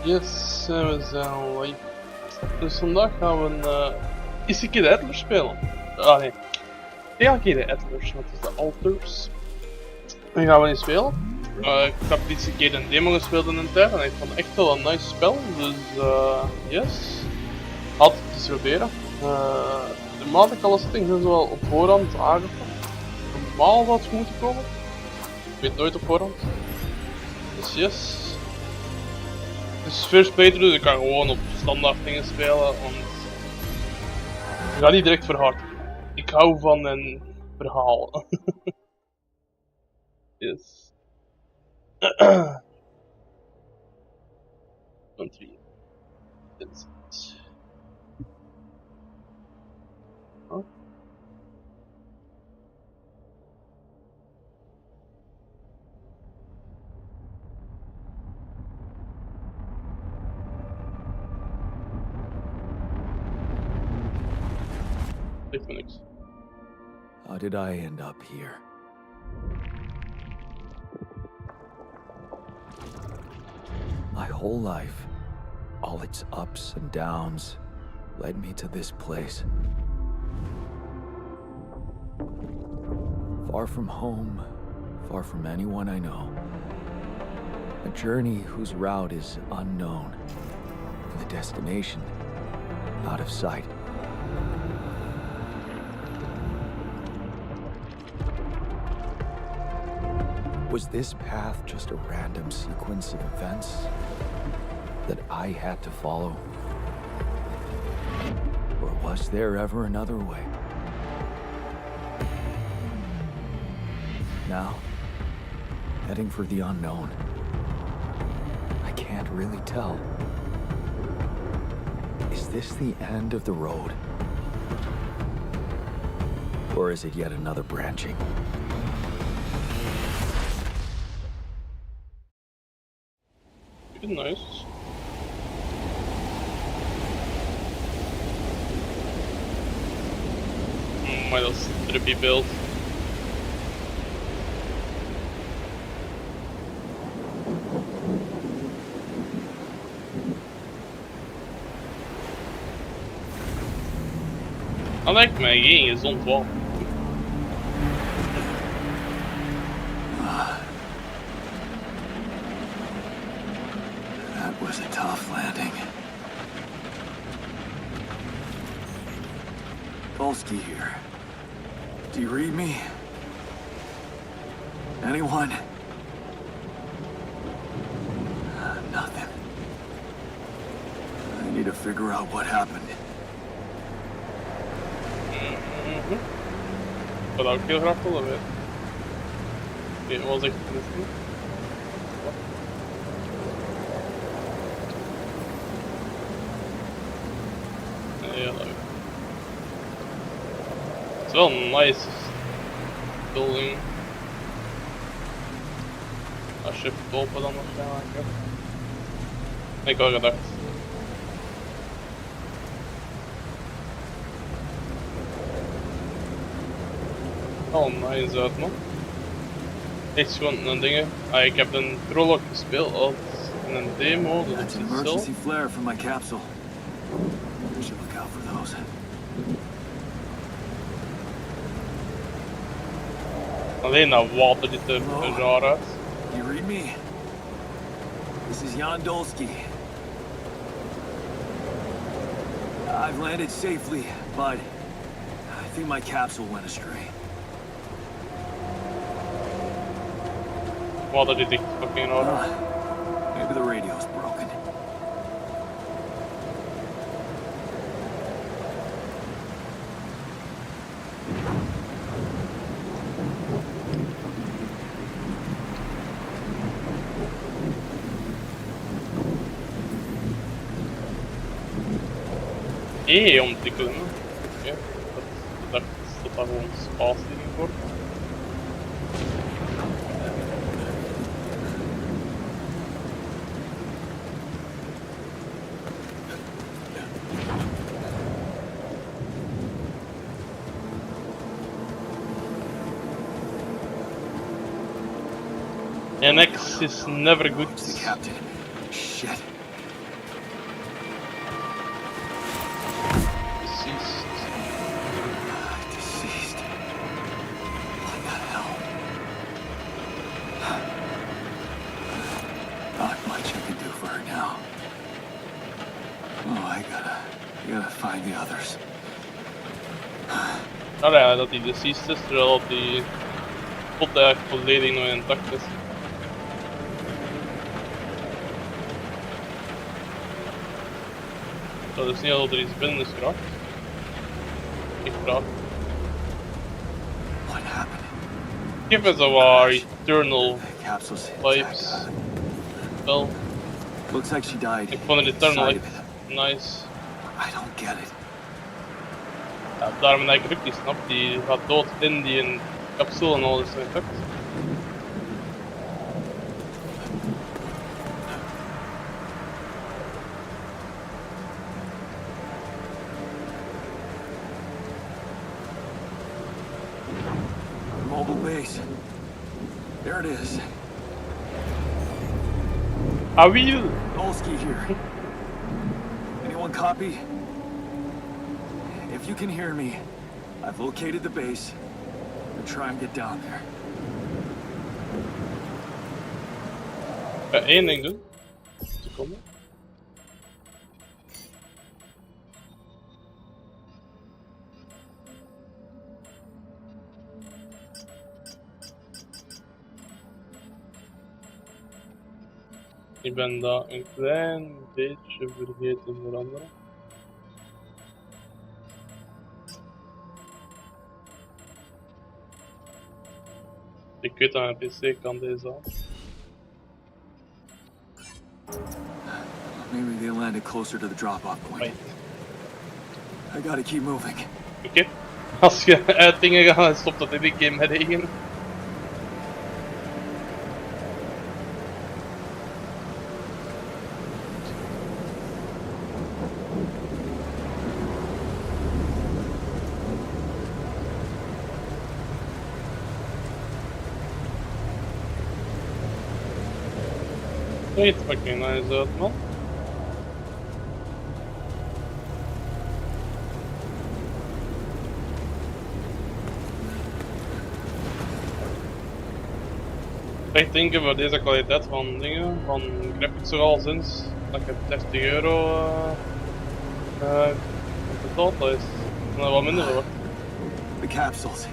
Yes, we zijn live. Dus vandaag gaan we eens een keer de Atlas spelen. Ah nee, een keer de Atlas, want het is de Alters. En gaan we eens spelen. Ik heb dit een keer een demo gespeeld in een tijd en ik vond het echt wel een nice spel. Dus yes. Altijd eens proberen. De maat alle settings zijn zo wel op voorhand aangepakt. Normaal zou het goed moeten komen. Ik weet nooit op voorhand. Dus yes. Dus first playthrough, dus ik kan gewoon op standaard dingen spelen, want ik ga niet direct verhard. Ik hou van een verhaal. Yes. Country. Bensound. Huh? How did I end up here? My whole life, all its ups and downs, led me to this place. Far from home, far from anyone I know. A journey whose route is unknown, and the destination out of sight. Was this path just a random sequence of events that I had to follow? Or was there ever another way? Now, heading for the unknown. I can't really tell. Is this the end of the road? Or is it yet another branching? Nice. Maar dat is een trippy beeld. Dat lijkt mij geen gezond wal. Was a tough landing. Polsky here. Do you read me? Anyone? Nothing. I need to figure out what happened. Wat ook heel graag willen weten. Oké, wat was echt interessant. Ja, leuk. Het is wel een nice building. Als je het open dan waarschijnlijk. Ik had gedacht. Oh, nice uit man. Echt gewoon een dingen. Ik heb een prolog gespeeld als in een demo. Dat is an emergency flare from my capsule. I should look out for those. Alleen dat water ziet er raar uit. You read me? This is Jan Dolsky. I've landed safely, but I think my capsule went astray. Water zit echt fucking raar. Maybe the radio's broken. Om te kunnen. Oké. Dat daar gewoon spaasdingen voor. And X is never good. The captain. Shit. gotta find the others. Nou ja, dat hij deceased is, terwijl die pot eigenlijk volledig nog intact is. Dat is niet dat er iets binnen is geraakt. Ik vraag. What happened? Give us a war eternal Capsules. vibes. Wel, Looks like she died. ik vond het eternal inside echt of it. nice. I don't get it. Ja, daarom dat ik het ook niet snap. Die gaat dood in die een capsule en alles is intact. Mobile base. There it is. Ah, wiel! Olski here. Anyone copy? If you can hear me, I've located the base. We'll try and get down there. Ik ga één ding doen. Seconde. Ik ben dat een klein beetje vergeten veranderen. Ik weet dat mijn PC kan deze aan. Maybe they landed closer to the drop-off point. Right. I gotta keep moving. Oké. Als je uit dingen gaat, dan stopt dat in de game met regenen. Weet fucking nice uit, man. Echt denken voor deze kwaliteit van dingen, van graphics zoal sinds dat ik het 30 euro betaald, dat is wat minder wordt. The capsules.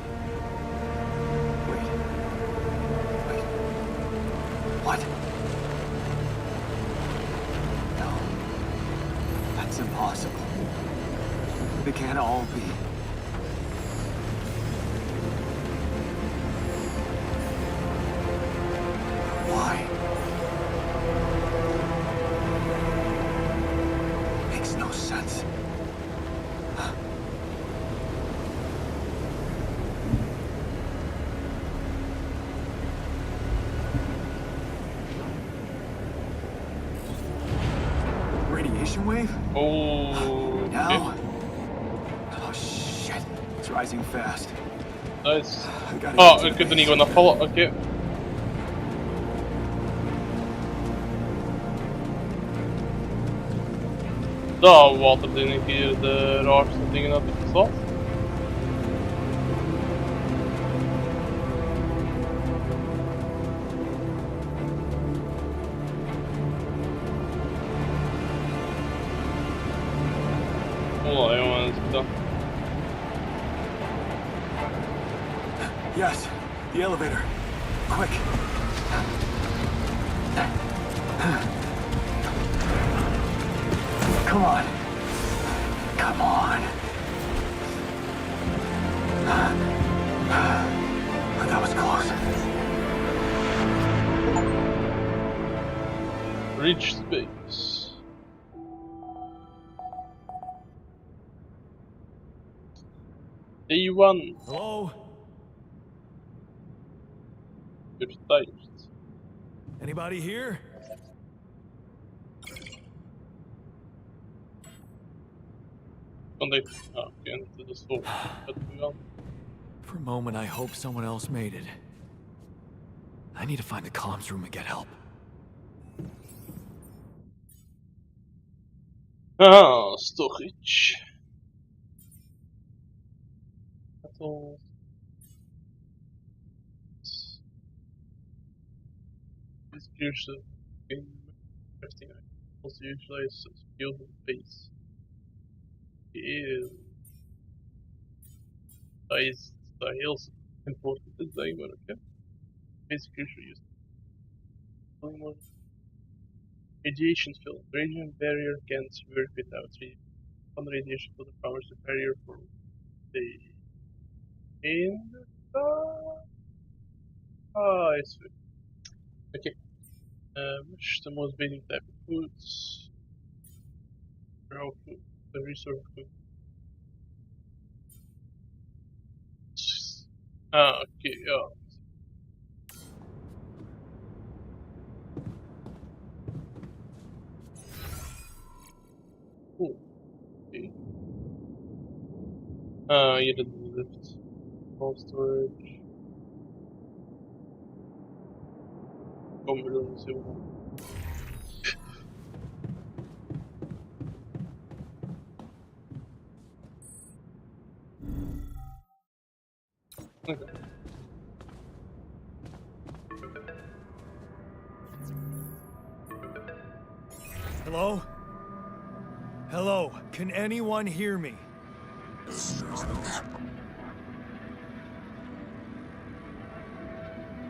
Wait. Wait. What? No. That's impossible. They can't all be. Why? Makes no sense. Radiation wave? Oh, Now? Oh shit. It's rising fast. nice. I gotta Oh, get to je the kunt er niet base. gewoon afvallen, oké. Dat water denk ik hier de raarste dingen dat ik geslaat. Oh jongens, dat. Yes, the elevator. Quick. Come on. Come on. That was close. Reach space. A1. Hello? You're tired. Anybody here? Want ik... Ah, oké, dat is zo. Het wel. For a moment, I hope someone else made it. I need to find the comms room and get help. Ah, storage. Metal. This gears of game crafting items usually is skilled base. is dat heel important is, denk ik, maar oké. Basic crucial use. Radiation field. Radiation barrier can't work without some radiation field powers the barrier for the I see. Okay. Which the most basic type of foods? Raw food. The resource food. Okay, yeah. Cool. Okay. You did the lift. Small storage. Kom we doen zo. Okay. Hello? Hello, can anyone hear me?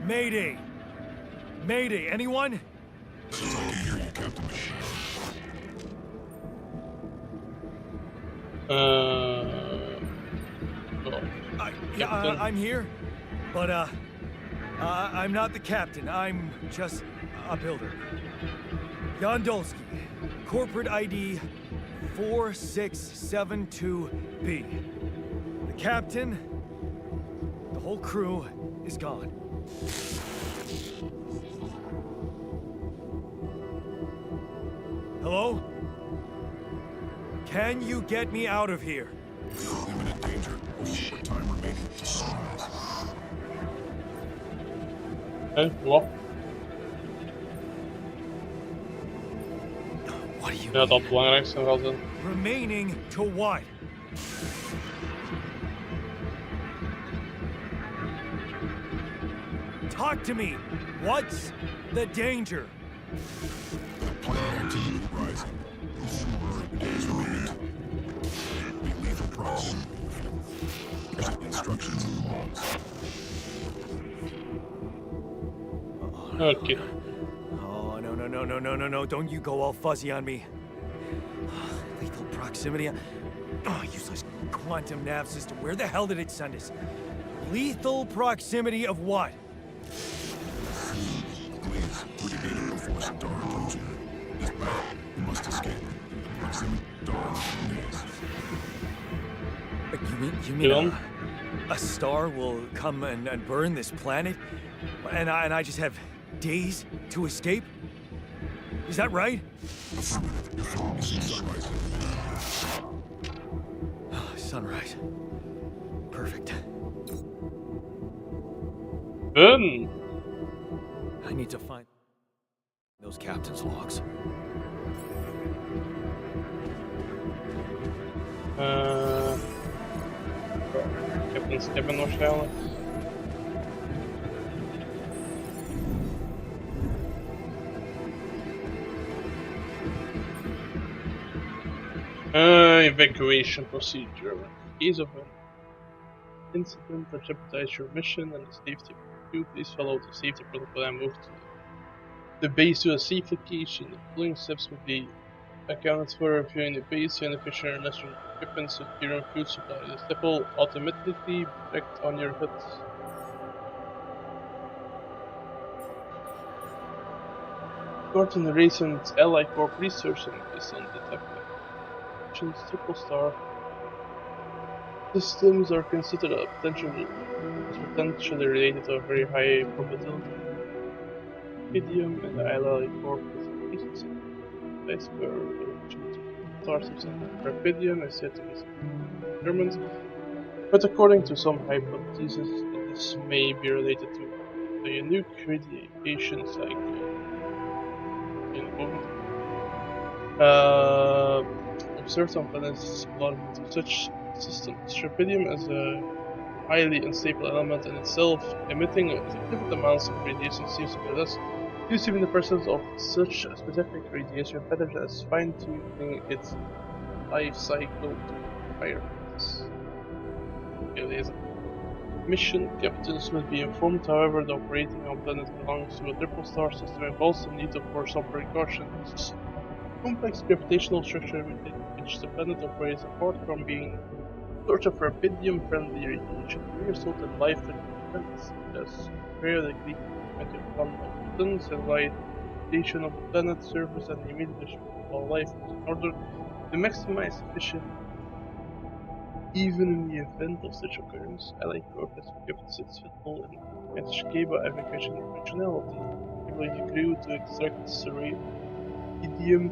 Mayday! Mayday, anyone? I can hear you, Captain Machine. Captain. I'm here, but I'm not the captain. I'm just a builder. Yondolski, corporate ID 4672B. The captain, the whole crew is gone. Hello? Can you get me out of here? Imminent danger. What time remaining? What? What do you Ja, dat belangrijkste nog altijd. remaining to what? Talk to me. What's the danger? Planet activity rising. Days remaining. Be lethal proximity. Instructions and logs. Okay. Oh, no. Don't you go all fuzzy on me. Lethal proximity. Oh, useless quantum nav system. Where the hell did it send us? Lethal proximity of what? Please, we can get it before Star approaching. This battle, we must escape. Proximity, Star, days. You mean a star will come and burn this planet? And I just have days to escape? Is that right? Sunrise. Sunrise. Perfect. Ben! I need to find those captain's logs. Captain's cabin waarschijnlijk. Evacuation procedure. In case of an incident that jeopardizes your mission and the safety of you, please follow the safety protocol and move to the base to a safe location. The following steps will be accounted for reviewing the base and efficient and necessary equipment, secure and food supply. The step will automatically project on your HUD. According to recent Ally Corp research on Bensound detected triple star systems are considered a potentially related to a very high probability. Medium and the Ally Corp is base per star system. Rapidium is said to be determined, but according to some hypotheses, this may be related to a unique radiation cycle. Observed on planets belonging to such systems. Rapidium is a highly unstable element in itself, emitting significant amounts of radiation seems to be less used in the presence of such specific radiation patterns as fine-tuning its life cycle to pirates. Okay, lezen. Mission captains must be informed, however, the operating on planet belongs to a triple star system involves the need for some precautions. Complex gravitational structure within which the planet operates, apart from being a source of rubidium-friendly radiation, may result in life-threatening events, thus periodically frequented abundance and radiation of the planet's surface and the immediate destruction of all life in order to maximize efficiency. Even in the event of such occurrence, Allied Corps has equipped its vessel and cable evacuation functionality, enabling the crew to extract rubidium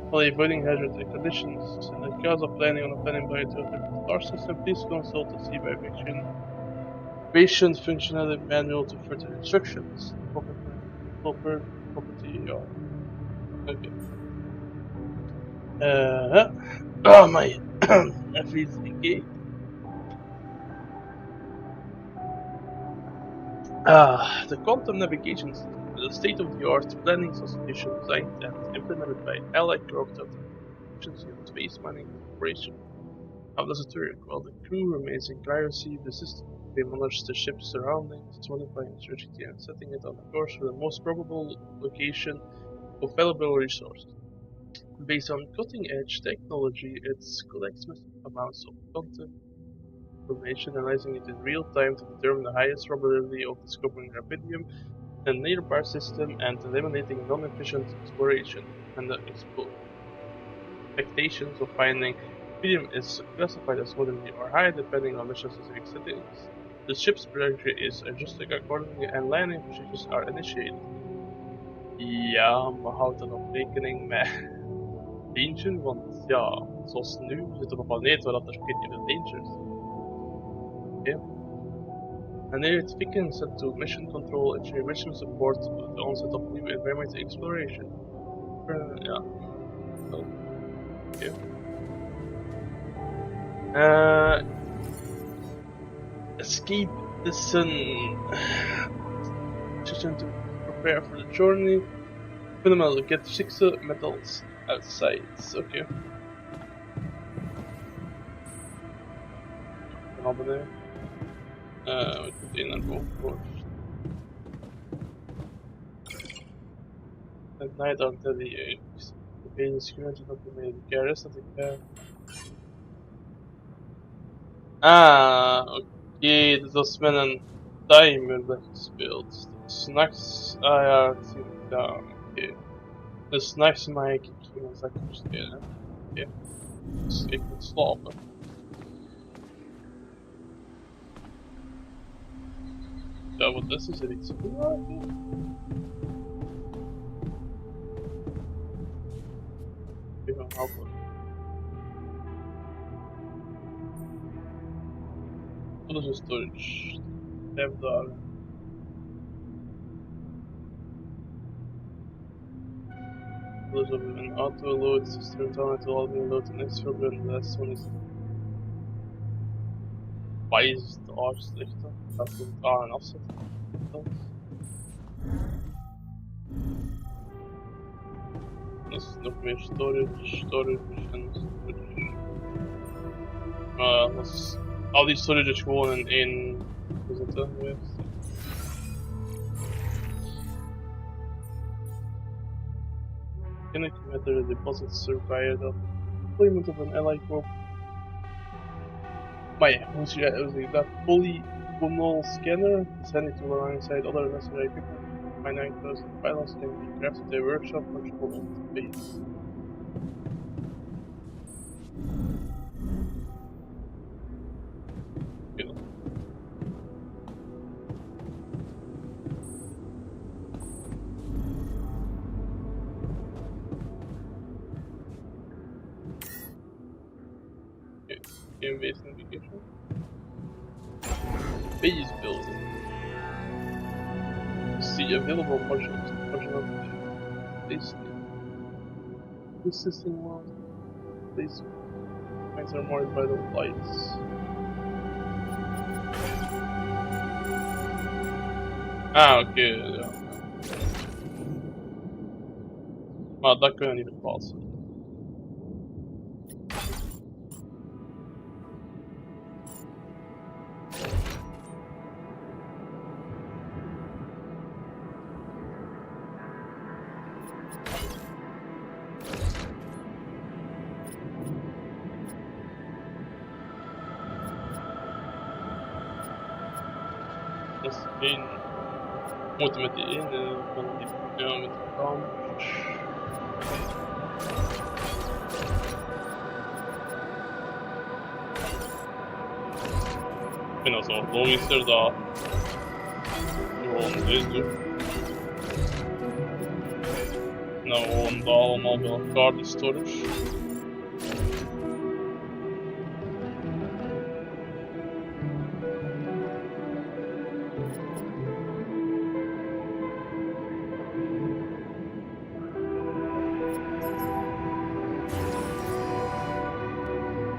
while avoiding hazardous conditions. In the case of planning on a planning by a different star system, please consult the evacuation functionality manual to further instructions. Property. Okay. Oh my. FECK. The quantum navigation system is a state-of-the-art planning solution designed and implemented by Allied Corps to efficiency of space mining operation. How does it work? While the crew remains in clemency, the system may monitor the ship's surroundings, modifying its trajectory and setting it on a course for the most probable location of available resources. Based on cutting-edge technology, it collects massive amounts of quantum information, analyzing it in real time to determine the highest probability of discovering rubidium in a nearby system and eliminating non-efficient exploration. And the expectations of finding rubidium is classified as moderate or high depending on mission-specific settings. The ship's trajectory is adjusted accordingly and landing procedures are initiated. Ja, maar houdt dat op rekening met danger? Want ja, zoals nu zitten we op een planeet waar dat er geen danger is. Okay. And then it's beacon set to mission control, ensure mission support with the onset of new environment exploration. Yeah. So, okay. Escape the sun. Just to prepare for the journey. Fundamental, get 6 metals outside. Okay. Naar beneden. We moeten naar boven first. At night until the pain scratch up the main carriers that ik oké, dus dat is met een timer dat gespeeld. S'nachts, ja, het zie ik daar, oké. Dus s'nachts mag ik geen zak verstelen. Oké. Dus ik moet slapen. Ja, wat is er iets? Even helpen. Wat is een storage? 5 dagen. Dus op een auto load system down it will all be load the next filter and the last one is biased afslichten. Dat we het aan en afzetten. Dat is nog meer storage en storage. Maar dat is, al die storage is gewoon in één gezet geweest. Connect met de deposits via the deployment of an Allied Corps. Maar ja, hoe zie je dat? Polygonal scanner is handy to alongside other necessary equipment. My 9000 pilots can be crafted at a workshop functional on the base. Game-based navigation. Base building. See available modules. Base. This system was. These points are marked by the lights. Oké, ja. Maar dat kunnen we niet bepaald. dat is één. We moeten met die ene van die, ja, met de kamer. Ik vind dat zo logischer dat je gewoon deze doet. En dan gewoon dat allemaal bij elkaar, die storage.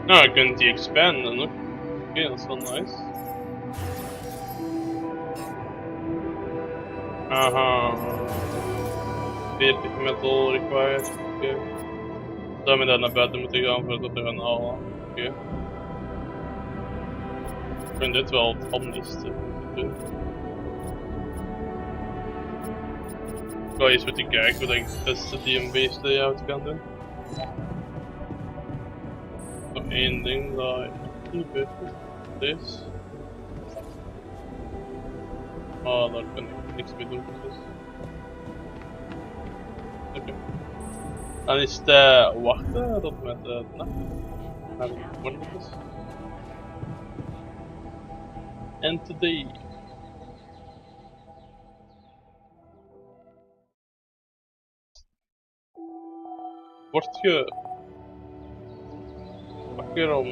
Nou, je kunt die expanden ook. Oké, dat is wel nice. Aha. 40 metal required. Oké. Zou we daar naar buiten moeten gaan voor dat te gaan halen. Oké. Ik vind dit wel het handigste om te doen. Ik ga eens moeten kijken hoe ik het beste DMB's layout kan doen. Nog één ding dat ik niet weet is. Deze. Ah, daar kan ik niks mee doen. Dus. Oké. Dan is het wachten tot met de nacht naar het morgen is. En today. Word je wakker om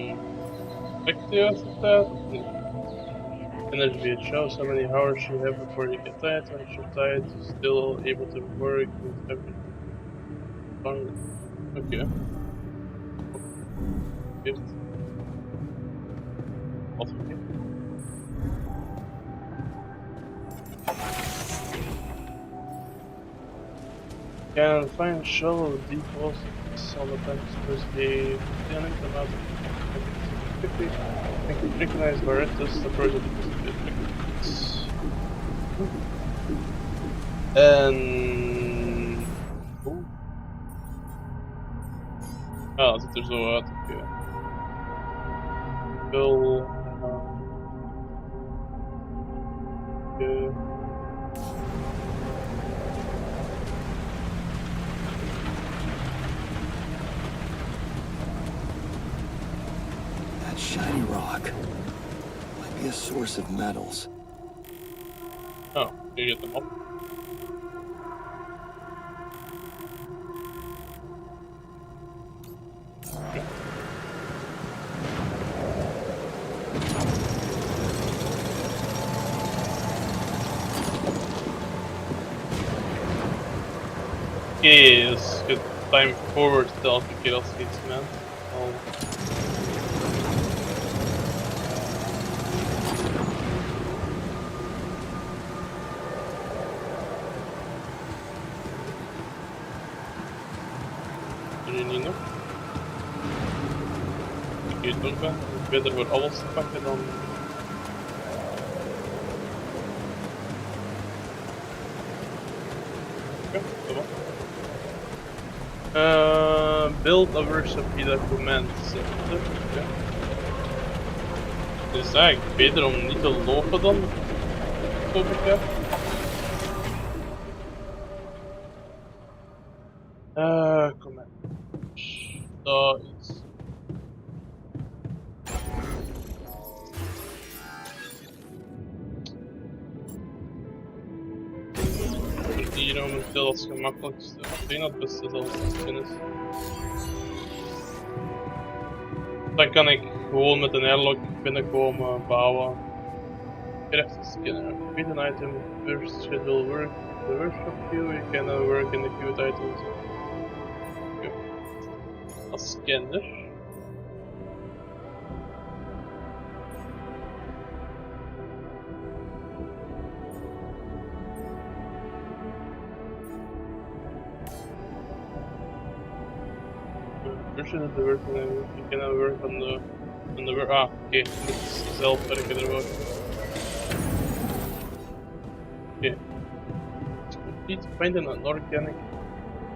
de juiste tijd of niet? Energy it shows how many hours you have before you get tired. Once you're tired, you're still able to work with everything. Okay. Gift. Wat voor gift? Can find shallow deep holes on the banks because they panic them out quickly. I can recognize Barretta's the project is en ah, dat ziet er zo uit. Oké. Wel. Oké. That shiny rock might be a source of metals. Oh, you get them up. Okay, let's get time forward till we get us hits, man. Doe je niet nog? Ik weet het ook wel. Het is beter voor alles te pakken dan. Oké, dat was. Build a recipe document. Okay. Het is eigenlijk beter om niet te lopen dan. Zo bekijken. Kom maar. Dat is. Hier momenteel als gemakkelijkste. Ik denk dat het beste zelfs is. Dan kan ik gewoon met een airlock binnenkomen, bouwen. Krijgt een scanner. Feed an item, first schedule work, the workshop queue, you can work in the queued items. Okay. Als scanner. Version of the work, you can work on the work. Ah, okay. Dit is zelf werken ervoor. Okay. It's complete. Find an organic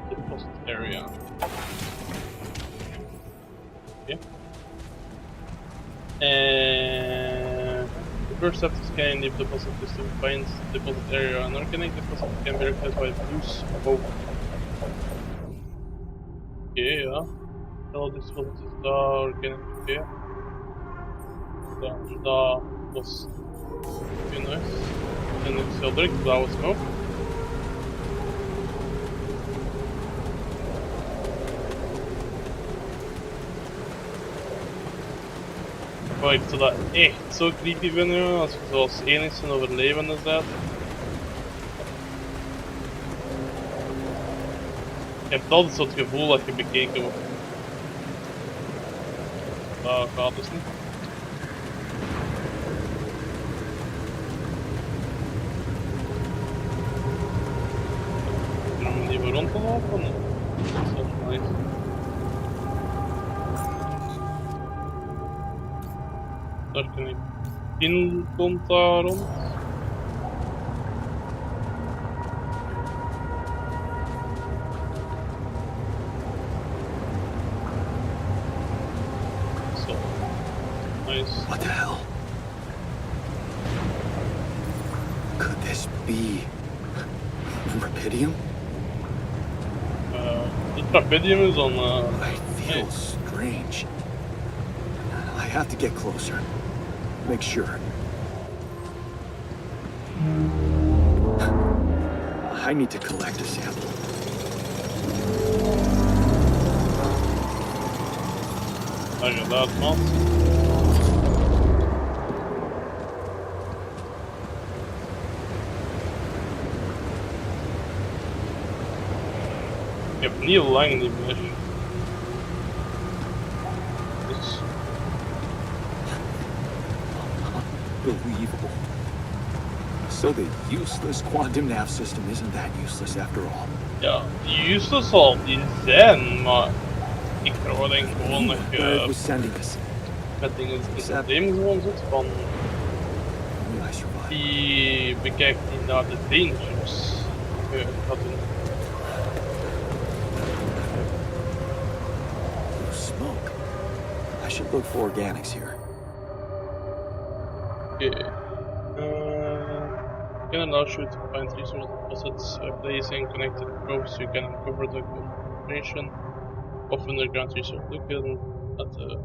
deposit area. Okay. And First step to scanning the deposit is to find the deposit area. An organic deposit can be recognized by blue smoke. Okay, ja. All this deposit is daar, organic, oké. Dan, daar was nice. En ik zal direct blauwe smoke. Maar ik zou dat echt zo creepy vinden, jongen, als je zoals enigste een overlevende bent. Je hebt altijd zo het gevoel dat je bekeken wordt. Dat gaat dus niet. Er een manier rond te lopen? Dat is wel nice. Daar kan ik. In komt daar rond. Zo. Nice. What the hell? Could this be Rapidium? Het Rapidium is dan. I feel strange. I have to get closer. Make sure. I need to collect a sample. Look at that, man. Ik heb niet lang niet meer. Dus Unbelievable. So the useless quantum nav system isn't that useless after all. ja, useless zal die zijn, maar ik denk gewoon dat Where it je was sending us. met dingen het probleem gewoon zit van Only I survived. die bekijkt niet naar de dangers. Je gaat doen. Smoke. I should look for organics here. Okay. You can allow you to find resource deposits by placing connected probes. You can uncover the information of underground resource. Look at the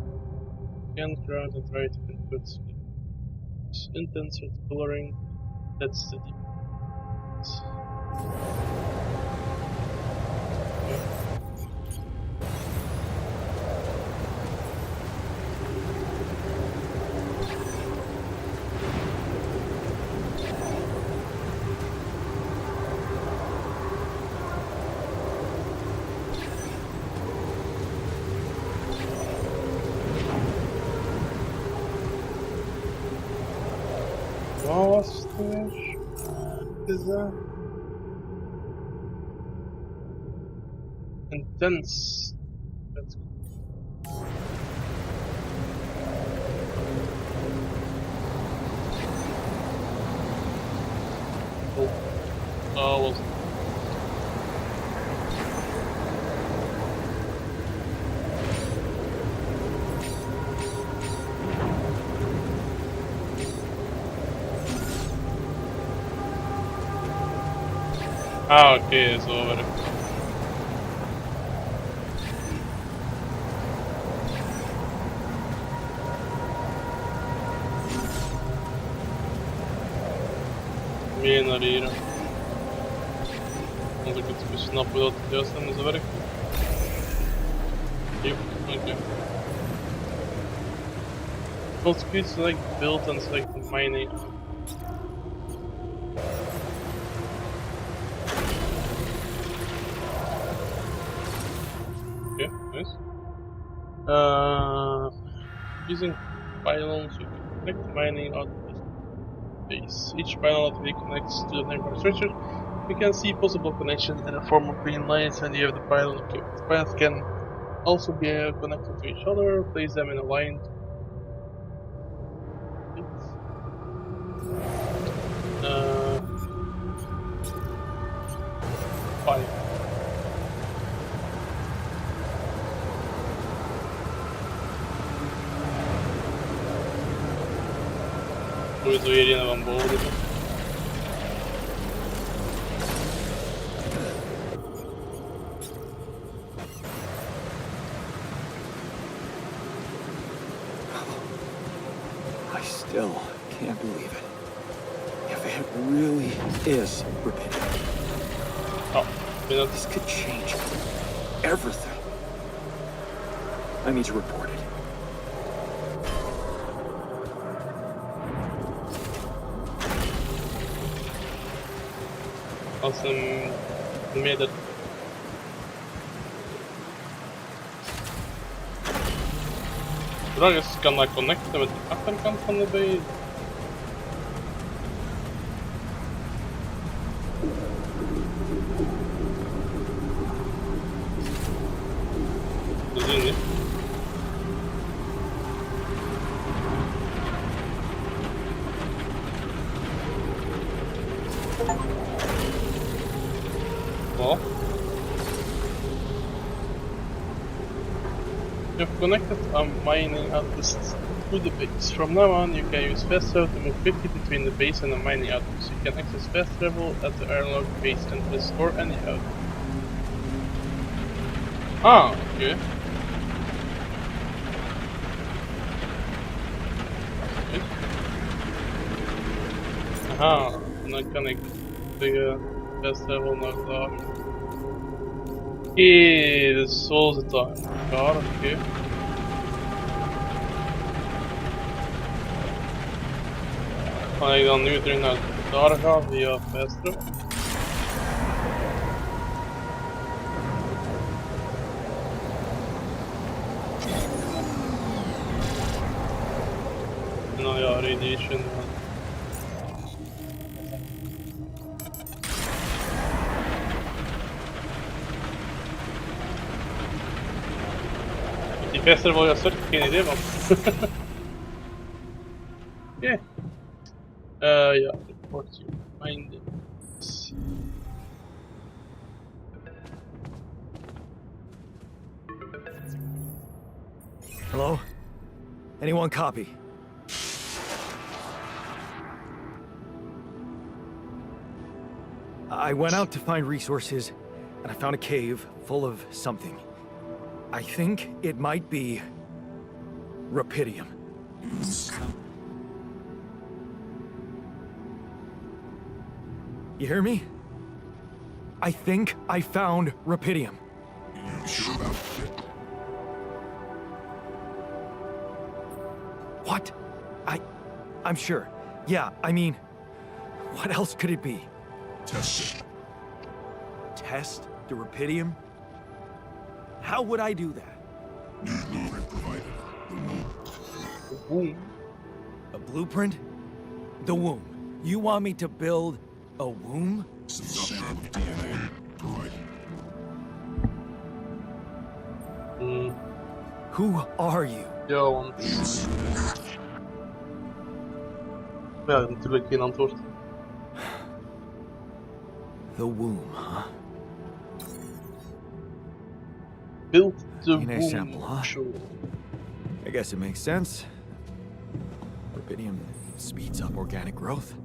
campground and try to input intense coloring. That's the deep. Wat was het weer? Wat is dat? Intens. Oh, dat was het. Ah, oké, zo werkt het. Mee naar hier. Als ik het goed snap hoe dat het juist aan is werkt. Yep, oké. Full speed select build and select mining. Okay, nice. Using pylons, you can connect mining out of base. Each pylon that reconnects to the nearby structure, you can see possible connections in the form of green lines when you have the pylon equipped. The pylons can also be connected to each other, place them in a line. Fine. Sowieso hier een van boven zitten. I still can't believe it. If it really is repetitive, Oh, ben dat this could change everything. I need to report it. als een meter. De vraag is, kan dat connecten met de achterkant van de base? Te zien, hè? Well, you've connected a mining outpost to the base. From now on, you can use fast travel to move quickly between the base and the mining outpost. You can access fast travel at the airlock base and restore any outpost. Ah, okay. Aha, en dan kan ik tegen fast travel naar daar. Oké, dus zo zit dat in elkaar, oké. Kan ik dan nu terug naar daar gaan via fast travel? En dan ja, radiation. Die fester wil je start, geen idee van. Oké. Ja, report your findings. Hello? Anyone copy? I went out to find resources, and I found a cave full of something. I think it might be Rapidium. You hear me? I think I found Rapidium. You sure about it? What? I'm sure. Yeah, I mean, what else could it be? Test it. Test the Rapidium? How would I do that? New blueprint provided. The womb. Womb. A blueprint? The womb. You want me to build a womb? Some sample of DNA provided. Who are you? Ja, want... Ja, natuurlijk geen antwoord. The womb, huh? Build the DNA womb. sample, huh? Sure. I guess it makes sense. Rapidium speeds up organic growth.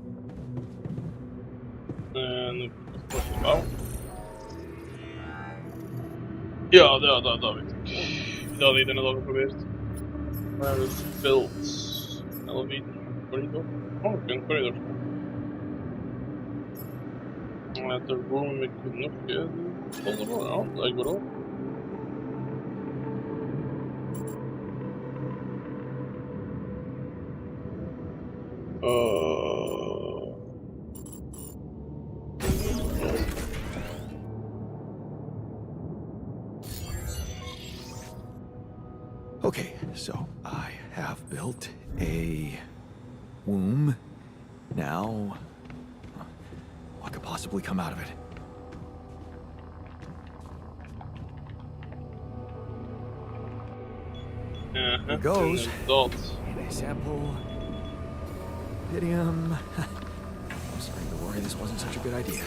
En ik word gebouwd. Ja, dat weet ik. Dat had ik net al geprobeerd. Maar het build elevator corridor. Oh, ik kan een corridor. De room ik nog volgen. Ja, blijkbaar ook. Okay, so I have built a womb. Now, what could possibly come out of it? Here goes. Dat. DNA sample. Rapidium. I'm starting to worry this wasn't such a good idea.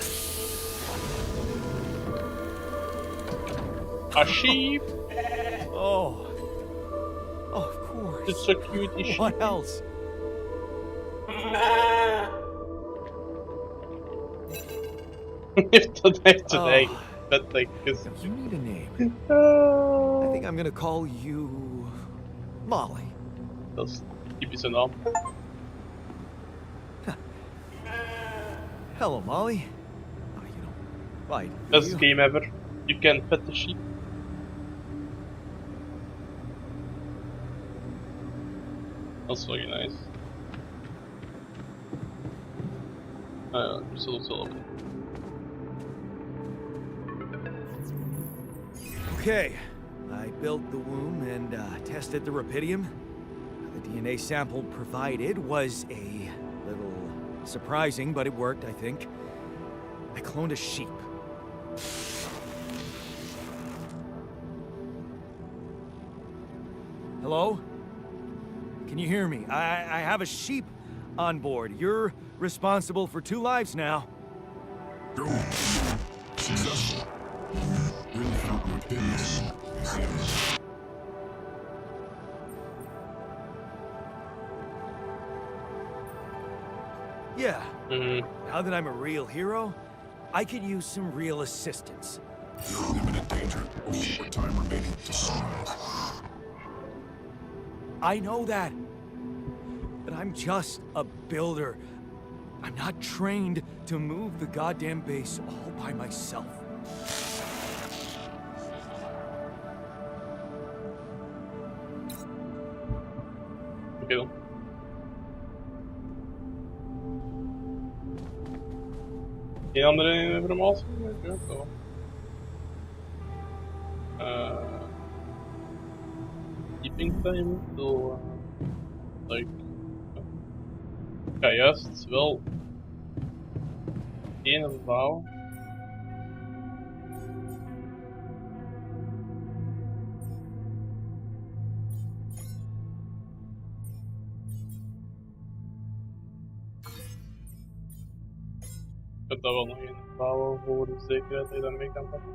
A sheep. Oh, of course. It's a cute sheep. What else? Heeft dat echt een Oh. eigen vet, like, is... You need a name. I think I'm gonna call you Molly. Dat is typische naam. Hello, Molly. You know, why? Best you? game ever. You can pet the sheep. That's very nice. Ja, ik zal het wel. Okay, I built the womb and tested the rapidium. The DNA sample provided was a little surprising, but it worked, I think. I cloned a sheep. Hello? Can you hear me? I have a sheep on board. You're responsible for 2 lives now. Go. Successful. Really found what did this. Yeah. Mhm. Now that I'm a real hero, I could use some real assistance. You're in imminent danger. Only more time remaining to survive. I know that. But I'm just a builder. I'm not trained to move the goddamn base all by myself. Oké dan. Geen andere informatie? Ja, zo. Keeping time, so like, ik ga juist wel één bouwen. Ik heb daar wel nog één bouwen voor de zekerheid dat je dat mee kan pakken.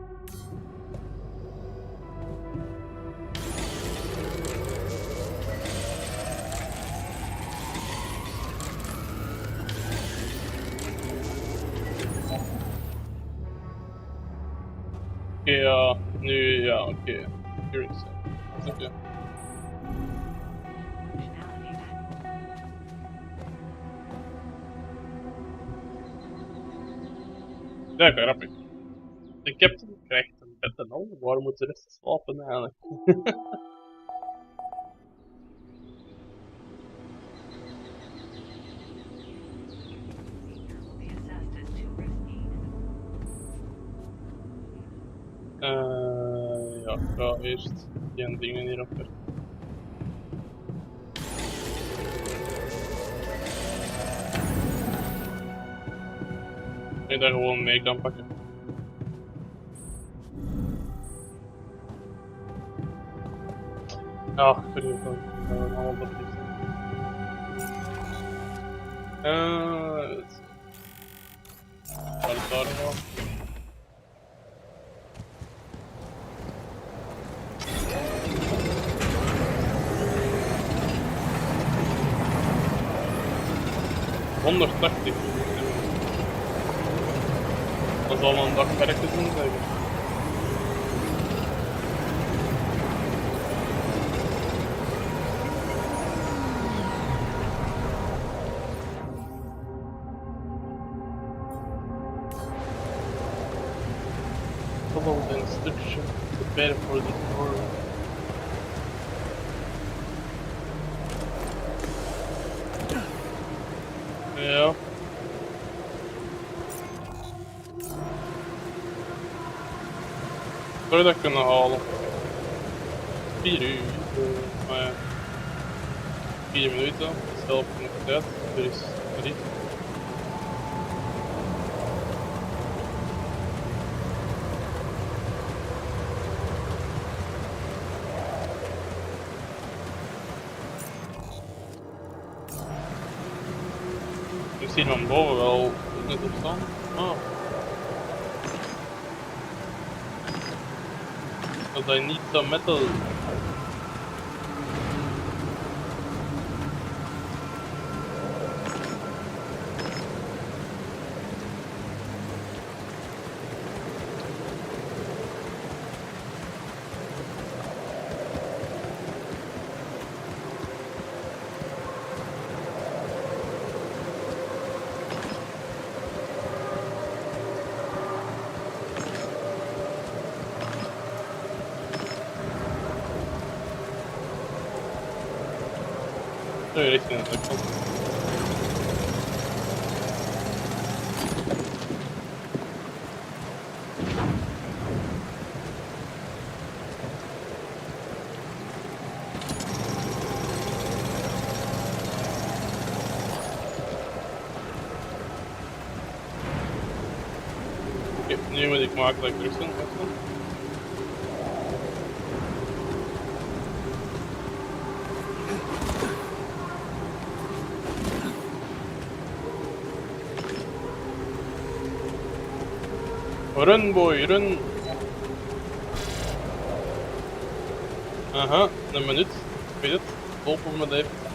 Oké, ja, nu, ja, oké. Hier is het. Oké. Ja, grappig. De captain krijgt een bed en al. Waar moet de rest slapen eigenlijk? Ja, ik ga eerst die dingen hierop werken. Ik dat gewoon mee kan pakken. Ja, sorry, ik kan allemaal vergeten. Waar is daar nog? 180. Dat zal wel een dag werken zijn, zeker. Follow the instruction, prepare for the tour. Ja. Zou je dat kunnen halen? 4 uur. Maar ja. 4 minuten. Zelf nog tijd. Er is 3. Ik zie van boven wel net op staan. Oh. Dat I need some metal. Zo je richting het lukt. Oké, nu moet ik maken dat ik terug ben. Run boy, run! Aha, een minuut. Ik weet het. Open me even.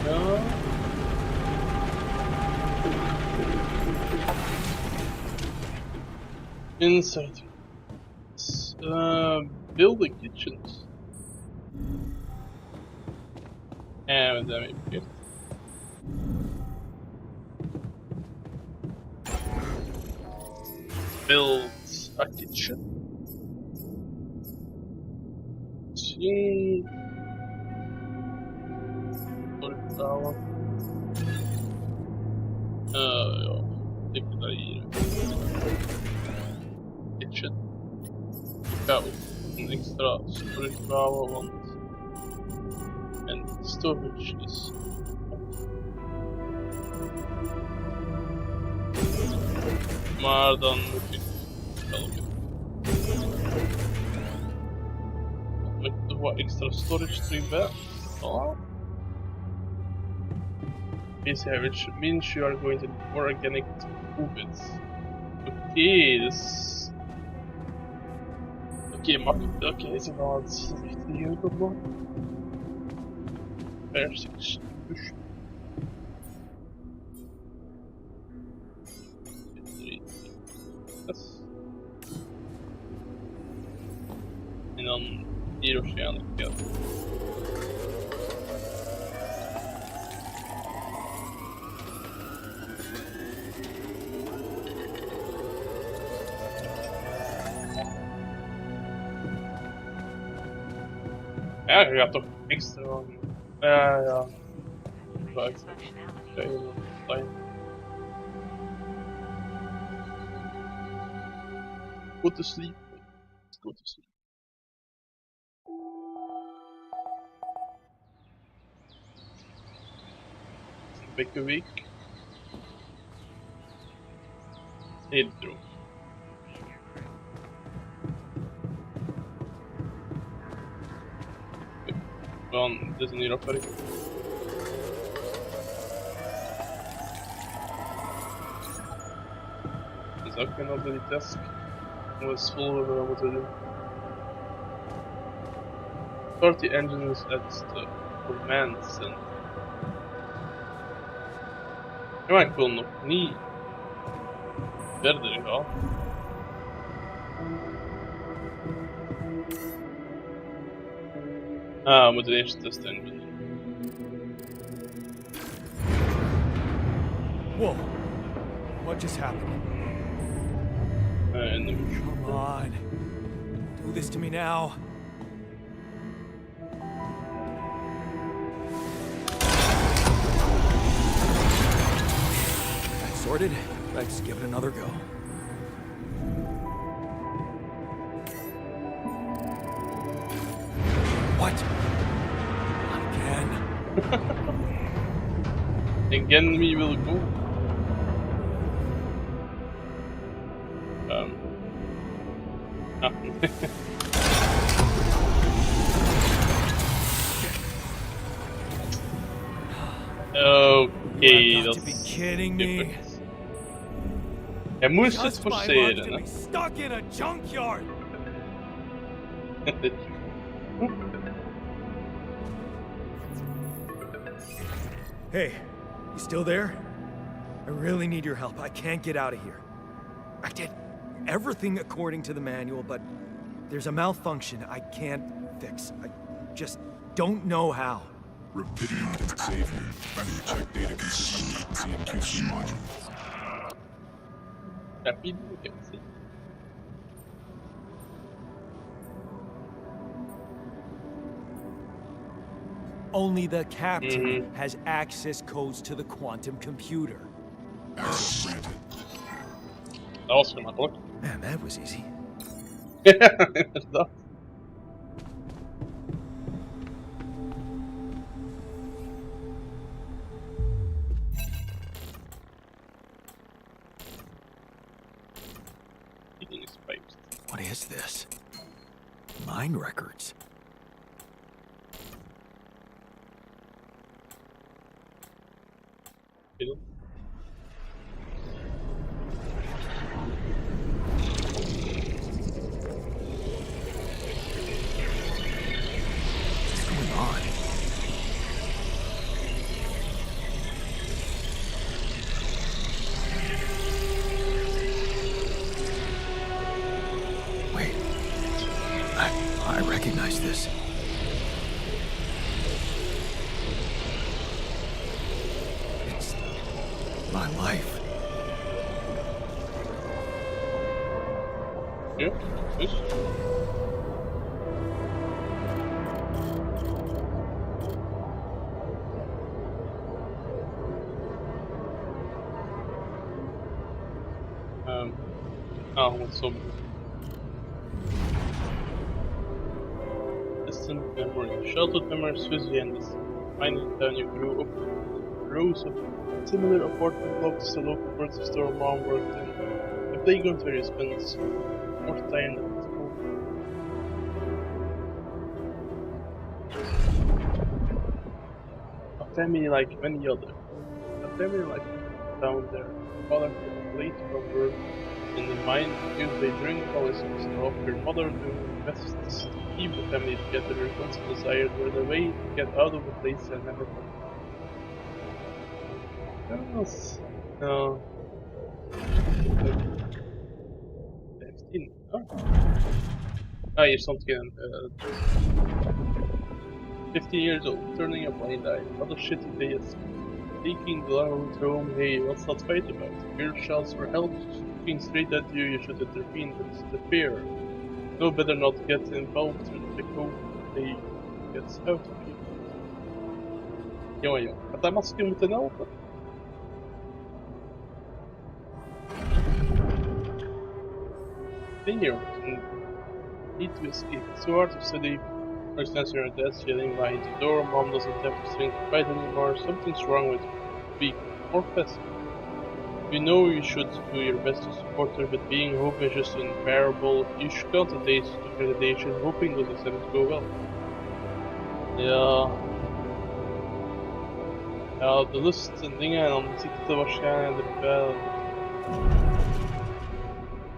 Ja. Inside. Build the kitchens. En we zijn weer verkeerd. Build a kitchen. Misschien. Bouwen. Ja, ik denk dat hier. Kitchen. Ja, een extra storage bouwen, want. En storage is. Maar dan moet ik helpen. Dan moet ik toch wat extra storage terug bij. Oh. Which means you are going to need more organic movements. Oké, dus. Oké, makkelijk. Oké, ze gaan het echt niet heel goed doen. Eerste push. En dan hier waarschijnlijk, ja. Ja, je gaat toch extra van. Ja. Right. Okay, fine. Go to sleep. Let's go to sleep. Week a week. Heel droog. Dan dit is hier opwerken. Dat is ook geen andere task. We eens volgen wat we moeten doen. Start the engines at the command center. Ja, maar ik wil nog niet verder gaan. Ah, we moeten eerst testen engine. Whoa. What just happened? In the Come on. Do this to me now. That's sorted. Let's give it another go. What? Not again. Again we will go. Oké, dat be is kidding me. Hij moest het Just my luck forceren, to hè. be stuck in a junkyard. Hey, you still there? I really need your help. I can't get out of here. I did everything according to the manual, but there's a malfunction I can't fix. I just don't know how. Rapidity can save you. Manually check data consistently. See a QC module. Rapid, okay, see. Only the captain has access codes to the quantum computer. Access granted. Dat was gemakkelijk. Man, that was easy. Ja, inderdaad. Eating is piped. What is this? Mine records. Fiddle. What's going on? Wait. I recognize this. It's my life. Ja, dus. Gewoon zo. Distant memory. Childhood memories fuzzy and distant. Finding down you grew up. Rows of similar apartment blocks, the local grocery store mom worked in. The playground where he spends more time than at school. A family like many other. A family like down there. Father came late from work in the mine, usually during holidays, to help her mother do her best to keep the family together. Once desired were the way to get out of the place and never come. Yes. No. 15. Oh. Hier stond geen. 15 years old, turning a blind eye. Other shitty days. Taking the long road home. Hey, what's that fight about? Your shouts for help. Looking straight at you, you should intervene. That's the fear. No, better not get involved with the code. They gets out of you. Jongen, had dat masker moeten helpen? Then you need to escape. It's so hard to study. For instance, your dad's yelling behind the door. Mom doesn't have the strength to fight anymore. Something's wrong with weak or passive. You know you should do your best to support her, but being hope is just unbearable. You should count the days to validation, hoping those exams go well. Ja. Ja, de lust en dingen, en dan zit het er waarschijnlijk erbij.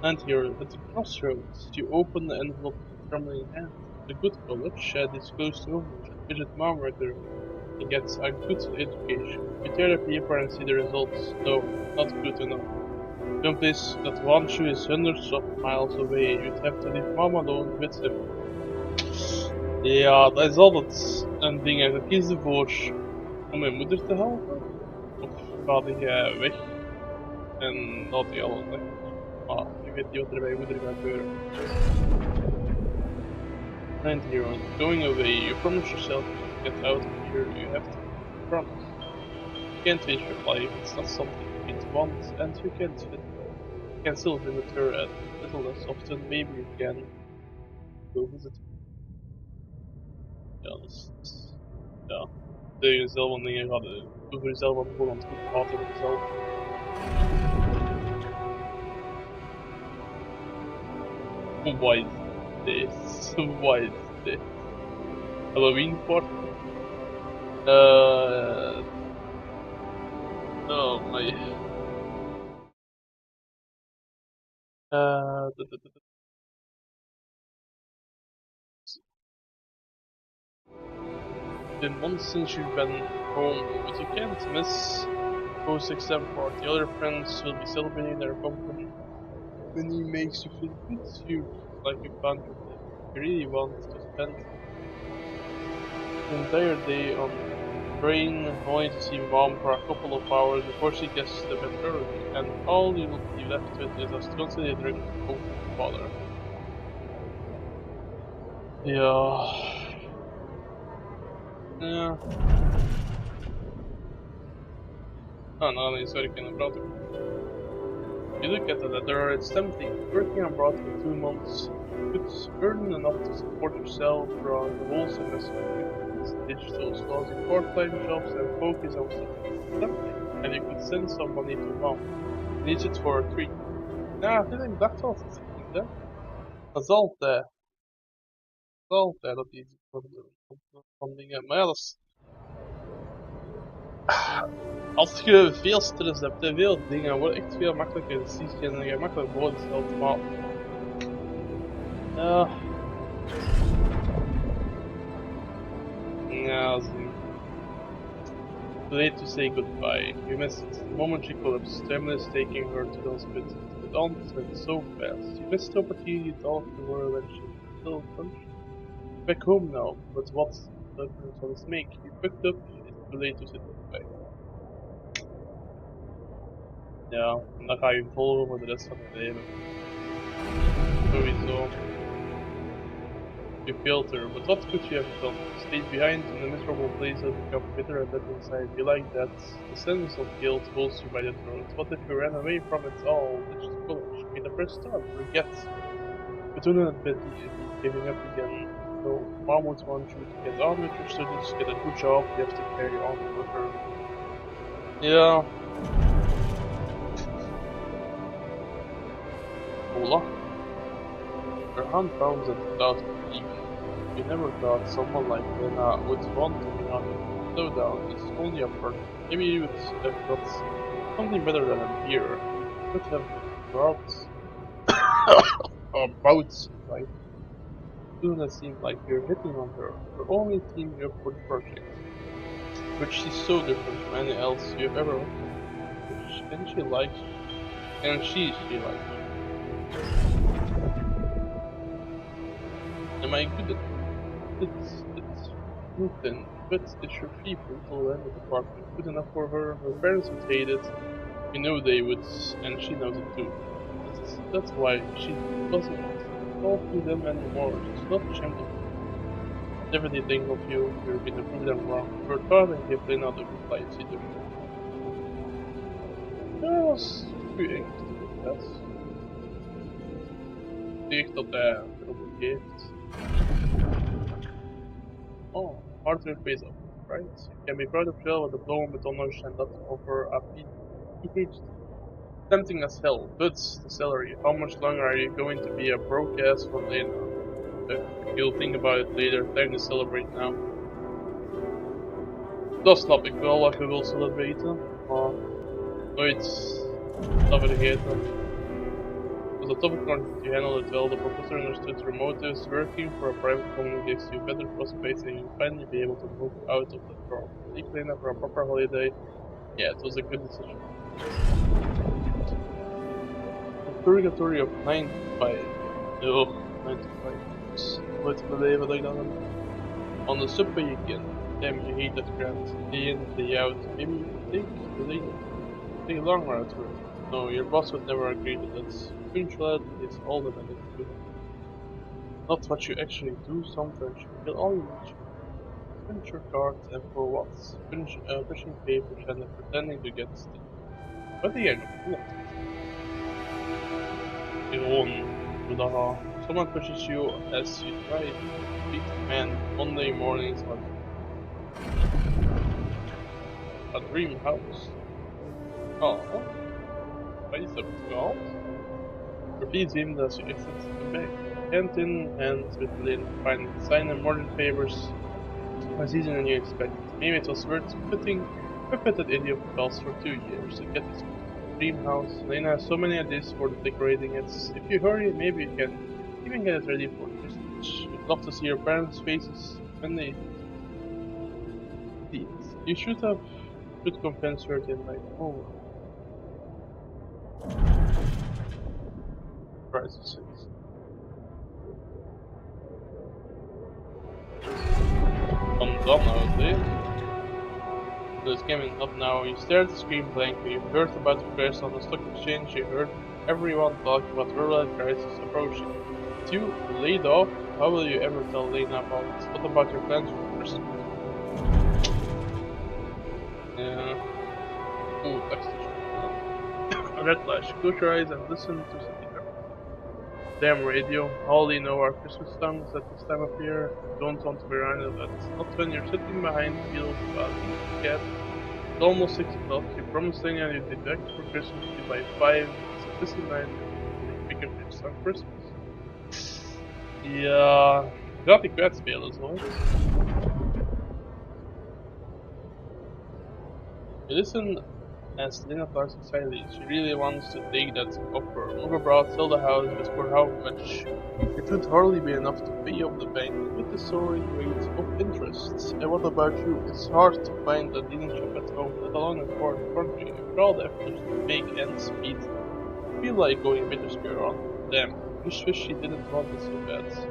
And here, at the crossroads, you open the envelope with a trembling hand. The good college is close to home. Visit mom regularly. He gets a good education. You tear the paper and see the results. No, not good enough. Some place that wants you is hundreds of miles away. You'd have to leave mom alone with him. Ja, dat is altijd een ding. En ik kies ervoor om mijn moeder te helpen. Of ga jij weg en laat je alles weg. Maar je weet niet wat er bij je moeder gaat gebeuren. And here, going away, you promise yourself to get out of here. You have to promise. You can't change your life. It's not something you can want, and you can't fit. You can still visit her a little less often. Maybe you can go visit her. Ja, dus ja. Dat je zelf aan dingen gaat doen voor jezelf wat gewoon aan het goed praten met jezelf. Why is this? Why is this? Halloween party? Oh my. Been months since you've been home, but you can't miss post-exam party. Other friends will be celebrating their company. when he makes you feel good, you like you can't complain. You really want to spend the entire day on the train only to see mom for a couple of hours before she gets to bed early, and all you will be left with is a constantly drink of water. Yeah. Ja. Nou, nee, sorry, ik kan het praten. You look at the letter, it's tempting. Working abroad for 2 months, it's earning enough to support yourself throughout the whole semester. It's digital closing part-time jobs and focus on something tempting. And you could send some money to mom. Needs it for a treat. Ja, ik dacht altijd niet, hè. Dat is altijd. Altijd dat iets van dingen. Maar ja, dat is... Als je veel stress hebt en veel dingen, wordt echt veel makkelijker decisie en je makkelijk woorden stelt, maar... Ja... Ja, zie. Late to say goodbye. You missed the moment she collapsed. Family is taking her to the hospital. But on went so fast. You missed the opportunity to talk to her when she was still functioning. Back home now, but what difference will this make? You picked up, it's too late to say goodbye. Ja, en dan ga je volgen voor de rest van je leven. Sowieso. You failed her, but what could you have done? Stayed behind in a miserable place and become bitter and dead inside. You like that. The sense of guilt pulls you by the throat. What if you ran away from it all? Ditched college, made a fresh start, forget. You do not admit giving up again. So mom would want you to get on with your studies, get a good job, you have to carry on with her. Yeah. Hola. Her hand pounds at without belief. You never thought someone like Lena would want to be honest. Slow down, it's only a part. Maybe you would have got something better than a beer. You could have brought or bouts, right? Soon it seems like you're hitting on her. You're only teaming up for the project. But she's so different from any else you've ever looked at. And she likes you. And she likes you. Am I good at it's Newton, but is your fee brutal in the department good enough for her? Her parents would hate it. You know they would, and she knows it too. That's why she doesn't talk to them anymore. She's not ashamed of it. Never did think of you, you're going to prove them wrong. You're trying to give them other replies either. That was pretty interesting, yes. Zie ik dat hij erop geeft. Oh, Arthur pays up, right? You can be proud of yourself with a diploma with honors and not offer a PhD. Tempting as hell, but the salary. How much longer are you going to be a broke ass for Lena? You'll think about it later, time to celebrate now. Dat snap ik wel dat je wil celebraten, maar nooit dat vergeten. The topic wanted to handle it well. The professor understood your motives. Working for a private company gives you better prospects and you'll finally be able to move out of the dorm. Take Lena for a proper holiday. Yeah, it was a good decision. The purgatory of 9 to 5. Ugh, 9 to 5. Nooit in mijn leven dat ik dat heb. On the subway again. Damn, you hate that grant. Day in, day out. Maybe you could take a long route to it. No, your boss would never agree to that. Punctuality is all that I need to do. Not what you actually do, sometimes you kill all you need. Punch your cards and for what? Pushing papers and then pretending to get stuff. What the end of what? Someone pushes you as you try to beat a man. Monday mornings are a dream house. Oh, why is that called? Repeat him as you exit the bank. Hand in hand with Lynn, find sign and mortgage papers. More season than you expected. Maybe it was worth putting that idiot cost for 2 years to get this dream house. Lena has so many ideas for decorating it. If you hurry, maybe you can even get it ready for Christmas. You'd love to see your parents' faces when they see it. You should compensate in like, oh. crisis is. I'm done nowadays. This game is up now. You stare at the screen blankly. You heard about the crash on the stock exchange. You heard everyone talking about real-life crisis approaching. 2. Laid off? How will you ever tell Lena about it? What about your plans for Christmas? Ooh, backstage. Red flash. Close your eyes and listen to the damn radio. All you know are Christmas songs at this time of year. You don't want to be reminded that it's not when you're sitting behind the wheel of a cab. It's almost 6 o'clock. You promised Lena you'd be back for Christmas by 5. It's a busy night. You pick up your song Christmas. Ja, gaat ik kwijtspelen zo. You listen as Lena talks excitedly. She really wants to take that offer. Move abroad, sell the house, but for how much? It would hardly be enough to pay off the bank with the soaring rate of interest. And what about you? It's hard to find a decent job at home, let alone in foreign country. After all the efforts to make ends meet, I feel like going a bit of square on. Damn, I wish she didn't want it so bad.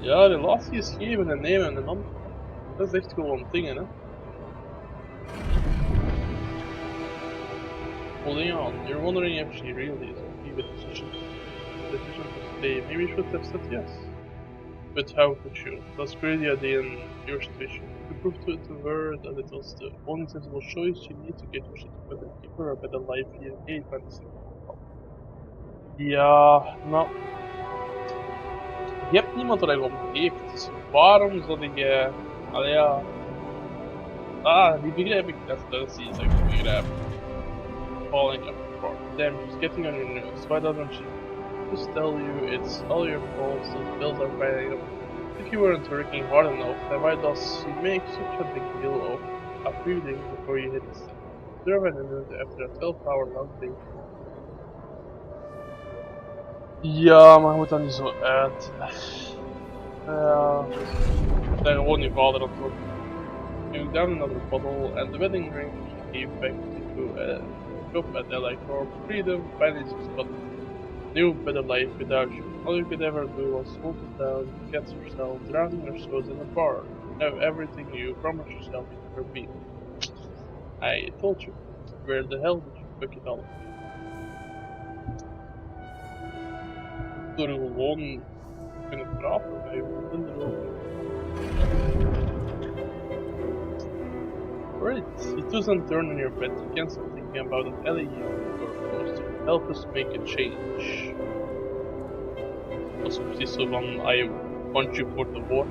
Ja, relaties geven en nemen en dan. Dat is echt gewoon dingen, hè. Holding on, you're wondering if she really is okay with the decision to stay. Maybe you should have said yes. But how could you? That's a crazy idea in your situation. You prove to her that it was the only sensible choice you need to get your shit together and give her a better life here in fantasy. Ja, nou. Je hebt niemand dat je om geeft, dus waarom zou je... Allee ja... die begrijp ik, dat is iets dat ik begrijp. Falling apart. Damn, she's getting on your nerves. Why doesn't she just tell you it's all your fault, those bills are piling up? If you weren't working hard enough, then why does she make such a big deal of a few days before you hit the set? Observe an minute after a 12-hour long day. Ja, maar je moet dat niet zo uit. Ja, ik ben gewoon je vader op het. You down another bottle and the wedding ring she gave back to a job at LA Corp. Freedom, finally but new better life without you. All you could ever do was hold it down, catch yourself, drowning yourselves in a bar. Now everything you promised yourself you never be. I told you. Where the hell did you fuck it all? Door gewoon kunnen praten bij je erover. Right, you doesn't turn on your bed, you can't stop thinking about it. Ellie, you're supposed to help us make a change. Dat is precies zo van, I want you for the war.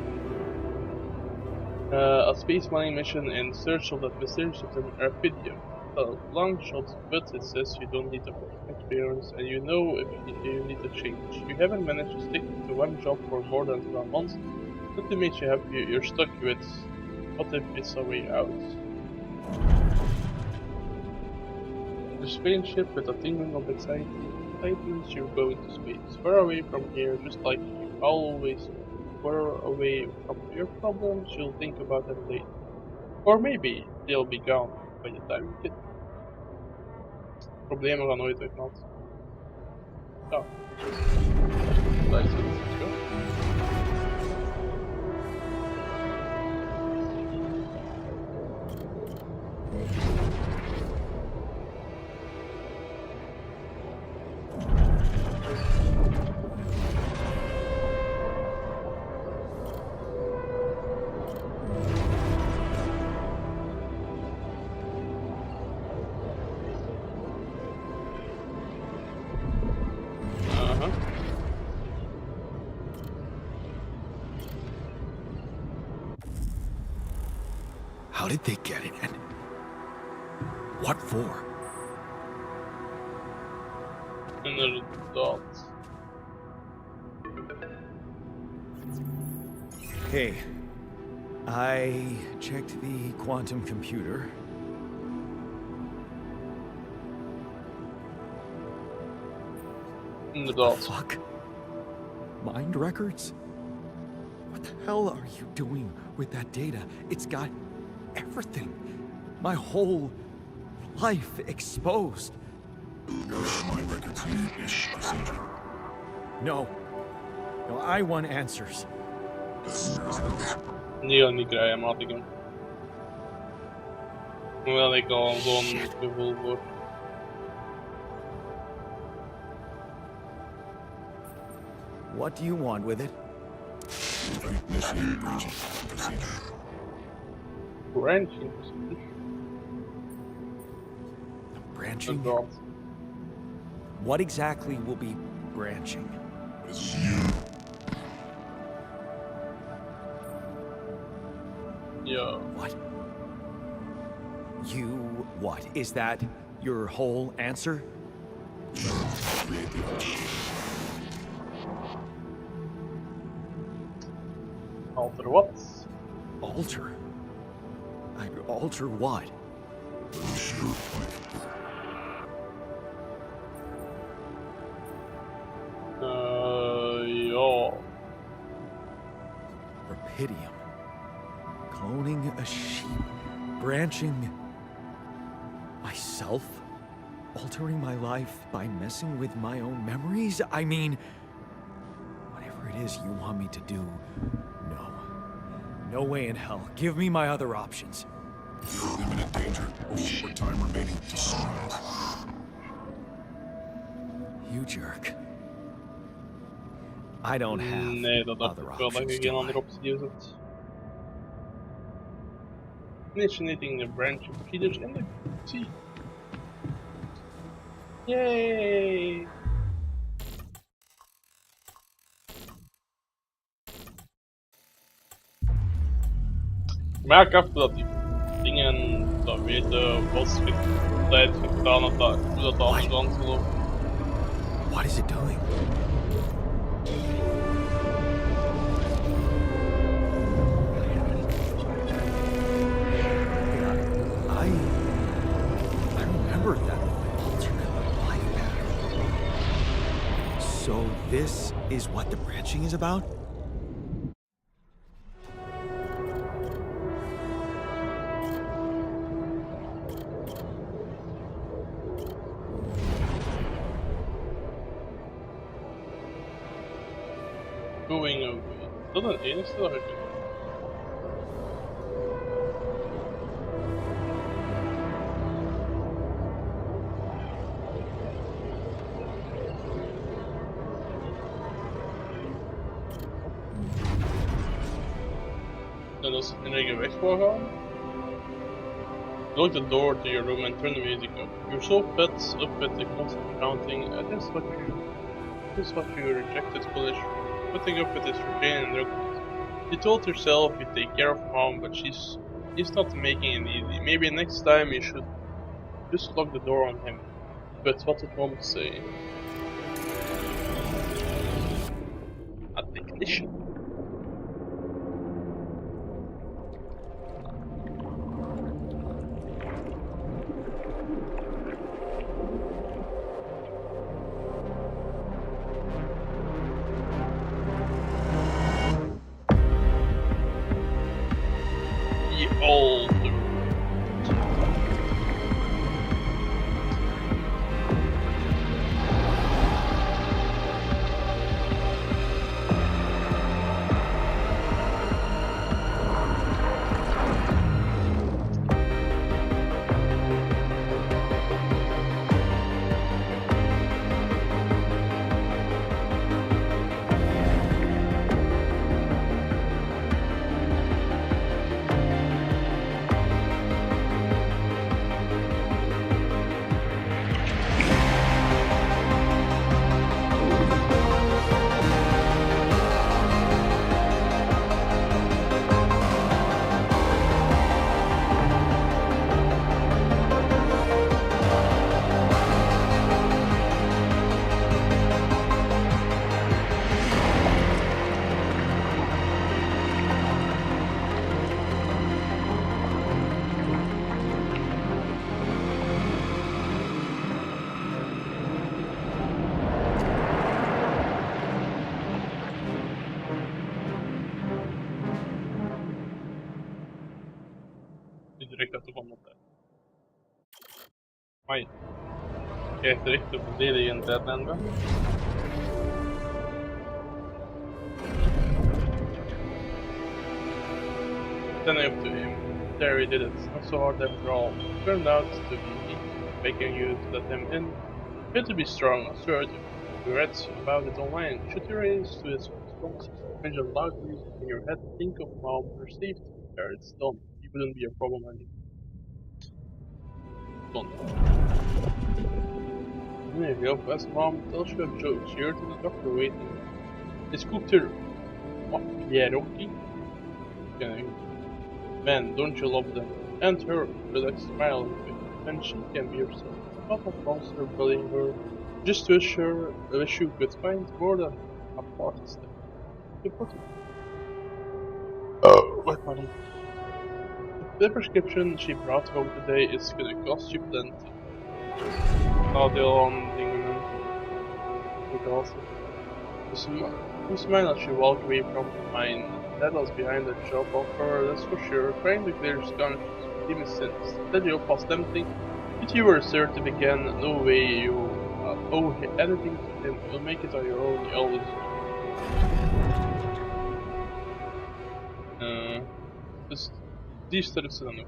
A space mining mission in search of that mysterious Arpidium. A long shot, but it says you don't need a perfect experience and you know if you need to change. You haven't managed to stick to one job for more than 12 months. That makes you happy you're stuck with what if it's a way out. The spaceship with a tingling of excitement you're going to space. Far away from here, just like you always far away from your problems, you'll think about them later. Or maybe they'll be gone by the time you get there. Problemen gaan nooit weg, man. Ja. Let's go. How did they get it, and what for? Inderdaad. Okay. I checked the quantum computer. Inderdaad. Fuck? Mind records? What the hell are you doing with that data? It's got everything. My whole life exposed. Your mind records need ish procedure. No. No, I want answers. Die ga ik niet krijgen, maat ik hem. Hoewel ik al zo'n gevoel voor. What do you want with it? Initiate branching procedure. Branching. Branching? God. What exactly will be branching? This is you. Yeah. What? You what? Is that your whole answer? Create the altar. Alter what? Alter? I'd alter what? Sure. Ja. Rapidium. Cloning a sheep. Branching myself? Altering my life by messing with my own memories? I mean, whatever it is you want me to do, no. No way in hell. Give me my other options. You're in imminent danger. Only more time remaining to survive. You jerk. I don't have Nee, dat dacht other ik wel dat options, je geen do I? andere optie zet. Initiating the branch of feeders in the sea. Yay! Maar ik heb dat die dingen dat weten was tijd gedaan dat hoe dat aan de kant loopt. What is it doing? I remember that alternate life pattern. So this is what the branching is about? Going away. Dat is het enige dat ik doe. En als ik in weg wil gaan, lock the door to your room and turn the music up. You're so fed up with the constant counting, and this is what you rejected schoolish. Putting up with this routine and drunkenness. You told yourself you'd take care of mom, but she's not making it easy. Maybe next time you should just lock the door on him. But what did mom say? A technician. Old. Direct uit de wandel. Maar je krijgt recht op verdedigen in het uitlanden. standing up to him. There he did it, not so hard after all. It turned out to be he begging you to let him in. You had to be strong, assertive. You read about it online. Should you raise to his response? Mention loudly in your head, think of mom, her safety. There, it's done. He wouldn't be a problem anymore. Done. There you go, as mom tells you of jokes, you heard the doctor waiting. It's cooked her. What? Yeah, Rocky? Okay. Man, don't you love them? And her, relaxed smile, and she can be herself. Not a monster bullying her, just to assure wish you could find more than a party step. Important. Oh, what money? The prescription she brought home today is gonna cost you plenty. Oh, the long thing, because you smile as you walk away from mine. That was behind the job offer, that's for sure. Trying to clear his conscience would give me sense. That you'll pass tempting. If you were certain again, no way you owe anything to him. You'll make it on your own, you always do. Just these steps enough.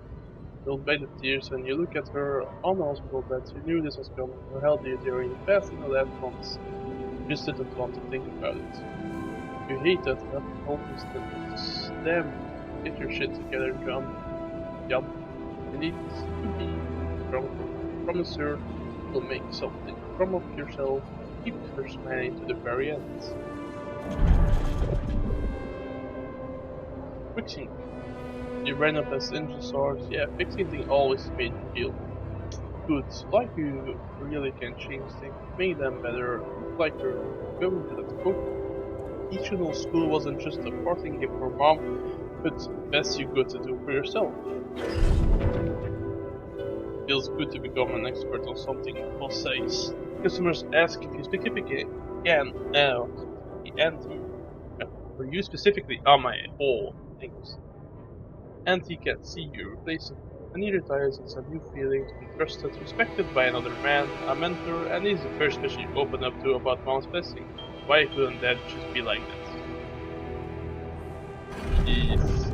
You'll bite the tears and you look at her on the hospital bed. You knew this was coming. Her health during the past in the last months. You just didn't want to think about it. You hate that helpless thing. Damn, get your shit together, John. Yup. You need to be strong. Promise her you'll make something of yourself. Keep her smiling to the very end. Fixing. You ran up as Ingesaurus. Yeah, fixing things always made you feel good. Like you really can change things, make them better. Like you're going to that book. Teaching school wasn't just a parting gift for mom, but the best you got to do for yourself. Feels good to become an expert on something boss says. Customers ask if you specifically can, for you specifically, my whole things. And he can see you replace it. When he retires, it's a new feeling to be trusted, respected by another man, a mentor, and he's the first person you open up to about mom's blessing. Why couldn't that just be like that? Jeez.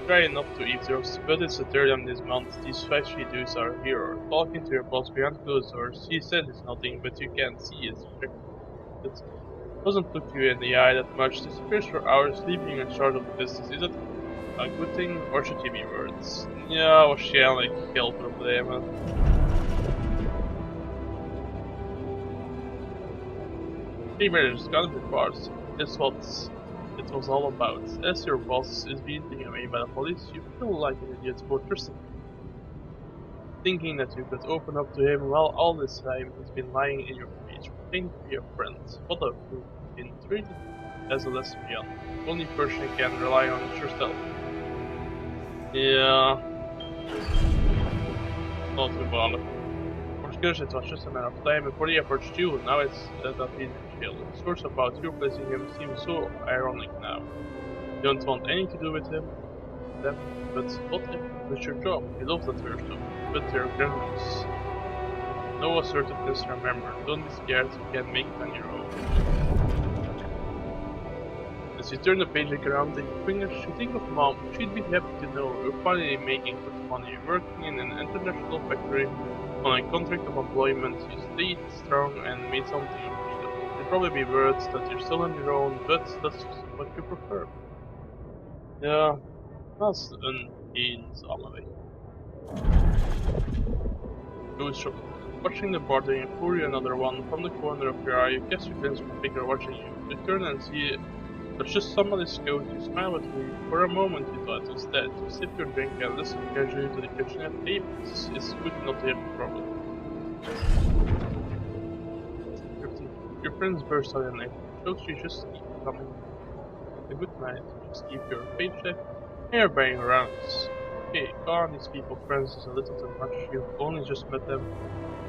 Try not to eavesdrop, but it's the third time this month. These 5 she do's are here. Talking to your boss behind closed doors. She said it's nothing, but you can't see it. It doesn't look you in the eye that much. Disappears for hours, sleeping in charge of the business. Is it a good thing, or should you be words? Ja, waarschijnlijk geldproblemen. There's gonna be parts. That's what it was all about. As your boss is being taken away by the police, you feel like an idiot for trusting him. Thinking that you could open up to him, well, all this time he's been lying in your face, pretending to be a friend. What a fool. Been treated as a lesbian. Only person you can rely on is yourself. Yeah. Not too bad. For Skirsh it was just a matter of time before he approached you. Now it's that he's in jail. The source about you replacing him seems so ironic now. You don't want anything to do with him, but what if it's your job? You love that first job, but they're criminals. No assertiveness, remember. Don't be scared, you can make it on your own. As you turn the page around and your fingers, you think of mom. She'd be happy to know you're finally making good money, working in an international factory on a contract of employment. You stayed strong and made something of yourself. There'd probably be words that you're still on your own, but that's what you prefer. Ja, dat is een eenzaamheid. Goes shop. Watching the border in fury, another one. From the corner of your eye, you catch your glimpse of a figure watching you. You turn and see there's just somebody's coat. You smile at me. For a moment you thought it was dead. You sip your drink and listen casually to the kitchen and hey, it's good not to have a problem. Your friends burst out in a jokes you just keep coming. A good night, just keep your paycheck and you're buying rounds. Okay, calling these people friends is a little too much. You've only just met them.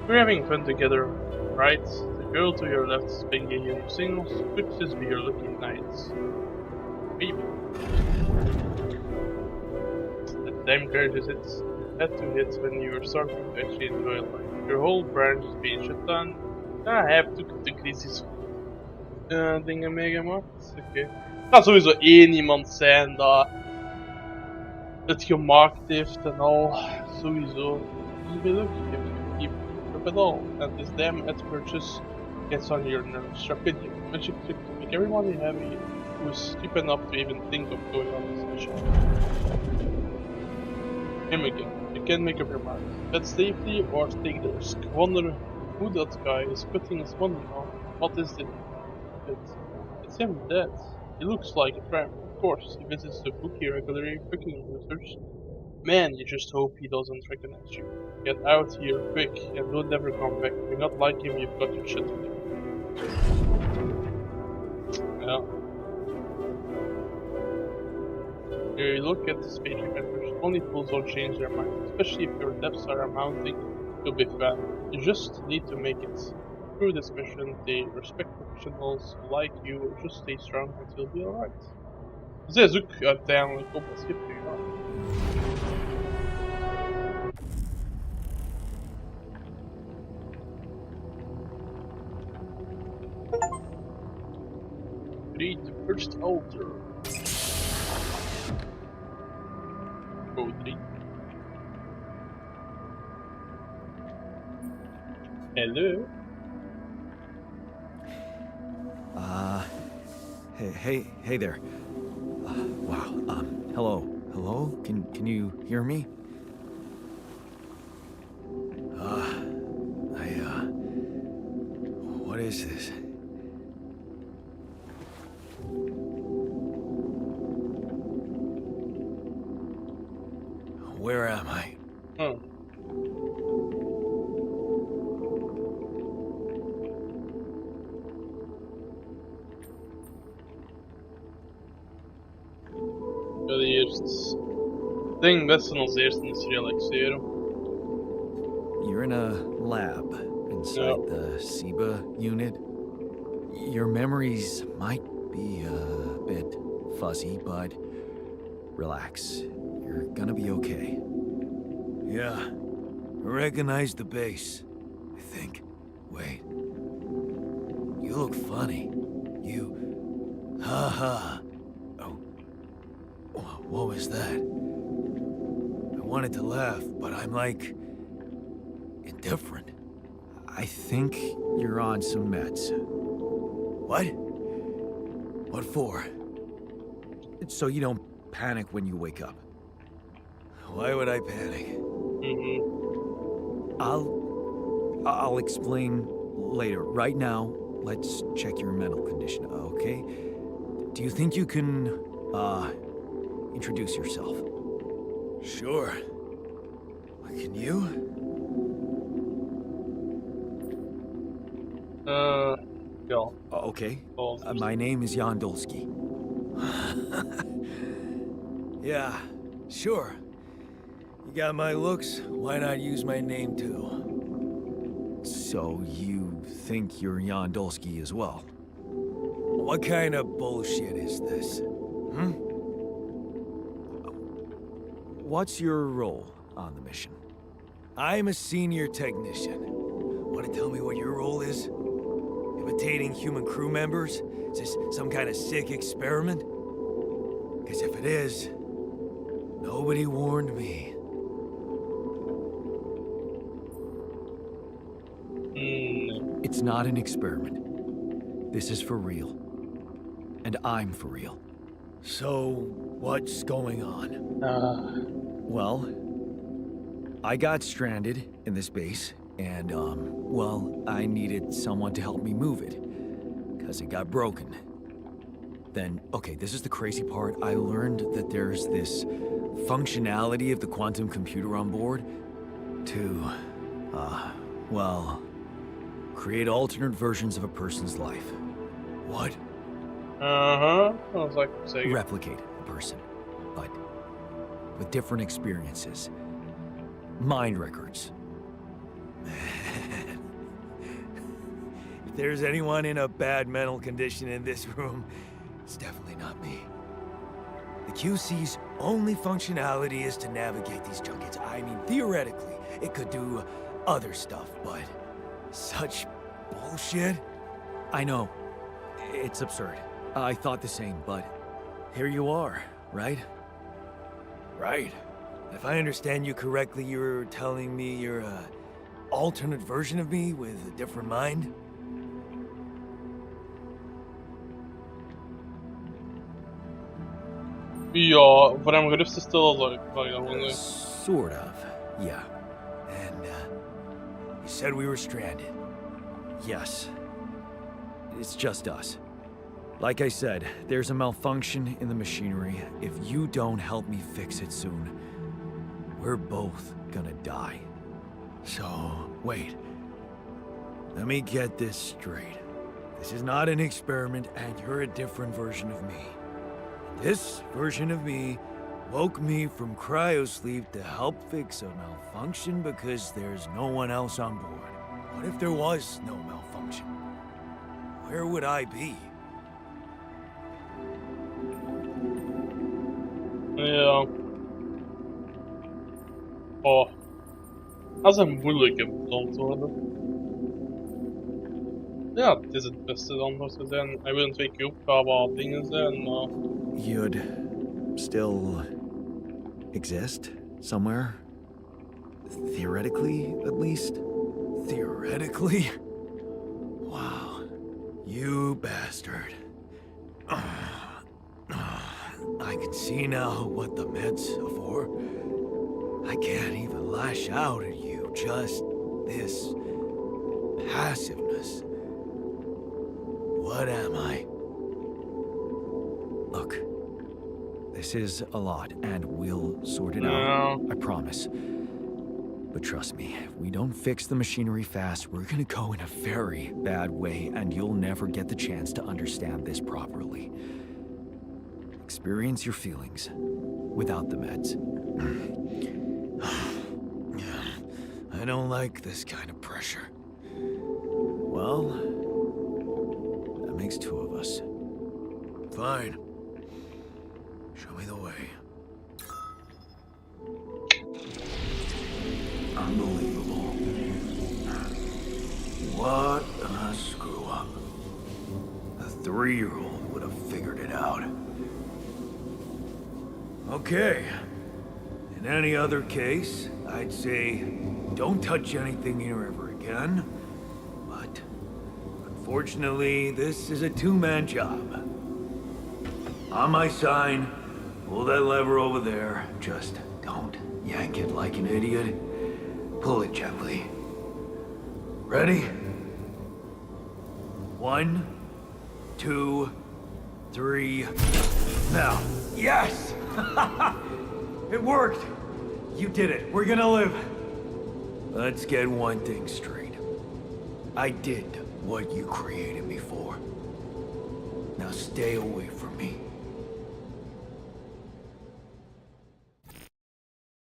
We're having fun together, right? The girl to your left is banging you singles. Could this be your lucky night? Maybe. That damn courage is it had to hit when you were starting to actually enjoy life. Your whole branch is being shut down. I have to cut the crisis dingen meegemaakt. Oké. Er gaat sowieso één iemand zijn dat het gemaakt heeft en al, sowieso. Just be lucky if you keep up at all, and this damn Edgar just gets on your nerves. Rapidly, magic trick to make everyone happy who's stupid enough to even think of going on this mission. Him again. You can't make up your mind. Bet safely or take the risk. Wonder who that guy is putting his money on. What is it? It's him dead. He looks like a tramp. Of course, he visits the bookie regularly, picking losers. Man, you just hope he doesn't recognize you. Get out here quick and don't never come back. If you're not like him, you've got your shit to do. Yeah. Here you look at the space members. Only fools don't change their mind, especially if your depths are amounting to a big fan. You just need to make it through this mission. They respect professionals like you. Just stay strong and you'll be alright. Zij is ook uiteindelijk op het schip gegaan. Read the first altar. Go 3. Hello. Hey there. Wow. Hello. Can you hear me? What is this? Where am I? Oh. Ja, de eerste. Ik denk best van als eerste is relaxeren. You're in a lab inside the SIBA unit. Your memories might be a bit fuzzy, but relax. You're gonna be okay. Yeah. I recognize the base, I think. Wait. You look funny. You... Ha. Oh. What was that? I wanted to laugh, but I'm like... indifferent. I think you're on some meds. What? What for? So you don't panic when you wake up. Why would I panic? I'll explain later. Right now, let's check your mental condition, okay? Do you think you can, introduce yourself? Sure. Can you? Ja. Okay. My name is Jan Dolsky. Yeah, sure. You got my looks, why not use my name too? So you think you're Jan Dolsky as well? What kind of bullshit is this? What's your role on the mission? I'm a senior technician. Want to tell me what your role is? Imitating human crew members? Is this some kind of sick experiment? Because if it is, nobody warned me. It's not an experiment. This is for real. And I'm for real. So, what's going on? Well, I got stranded in this base, and, well, I needed someone to help me move it, because it got broken. Then, okay, this is the crazy part. I learned that there's this functionality of the quantum computer on board to, well, create alternate versions of a person's life. What? I was like, zeker. Replicate a person, but with different experiences. Mind records. Man. If there's anyone in a bad mental condition in this room, it's definitely not me. The QC's only functionality is to navigate these junkets. I mean, theoretically, it could do other stuff, but such bullshit? I know. It's absurd. I thought the same, but here you are, right? right? If I understand you correctly, you're telling me you're a alternate version of me with a different mind? Ja, voor hem gerust te stellen zou ik dat gewoon doen. Sort of, yeah. And, you said we were stranded. Yes. It's just us. Like I said, there's a malfunction in the machinery. If you don't help me fix it soon, we're both gonna die. So, wait. Let me get this straight. This is not an experiment, and you're a different version of me. This version of me woke me from cryosleep to help fix a malfunction because there's no one else on board. What if there was no malfunction? Where would I be? Ja. Oh. Dat is een moeilijke antwoorden. Ja, het is het beste antwoord te zijn. Hij wil 2 keer opgaan wat dingen zijn, maar... You'd still exist somewhere? Theoretically, at least? Theoretically? Wow. You bastard. I can see now what the meds are for. I can't even lash out at you, just this passiveness. What am I? Look, this is a lot, and we'll sort it No. out, I promise. But trust me, if we don't fix the machinery fast, we're gonna go in a very bad way, and you'll never get the chance to understand this properly. Experience your feelings without the meds. I don't like this kind of pressure. Well, that makes 2 of us. Fine. Show me the way. Unbelievable. What a screw up. A 3-year-old would have figured it out. Okay. In any other case, I'd say don't touch anything here ever again. But unfortunately, this is a 2-man job. On my sign, pull that lever over there. Just don't yank it like an idiot. Pull it gently. Ready? 1, 2, 3. Now. Yes! It worked! You did it. We're gonna live. Let's get one thing straight. I did what you created me for. Now stay away from me.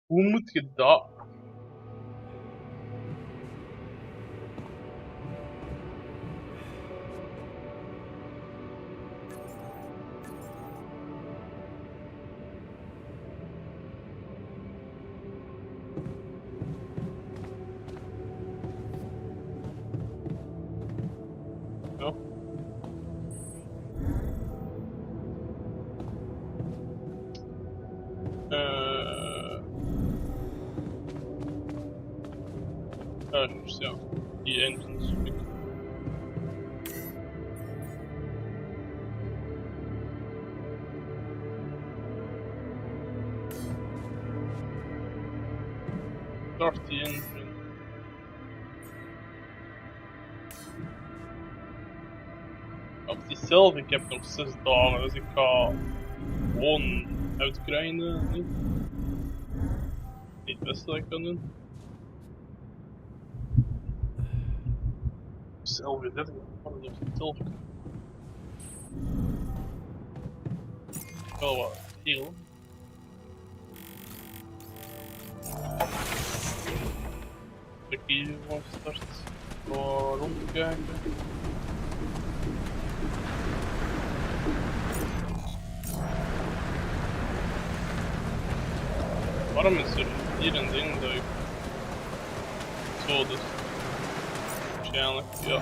Hoe moet je dat? Ja. Ja, die entrance. Start the engine. Op zichzelf, ik heb nog 6 dagen, dus ik ga gewoon uitgrinden. Niet het beste dat ik kan doen. Zelf weer 30, wat is het zelf? Wel wat heel. Ik hier gewoon start. Rondkijken. Waarom is er hier een ding dat ik... Zo dus. Waarschijnlijk, ja.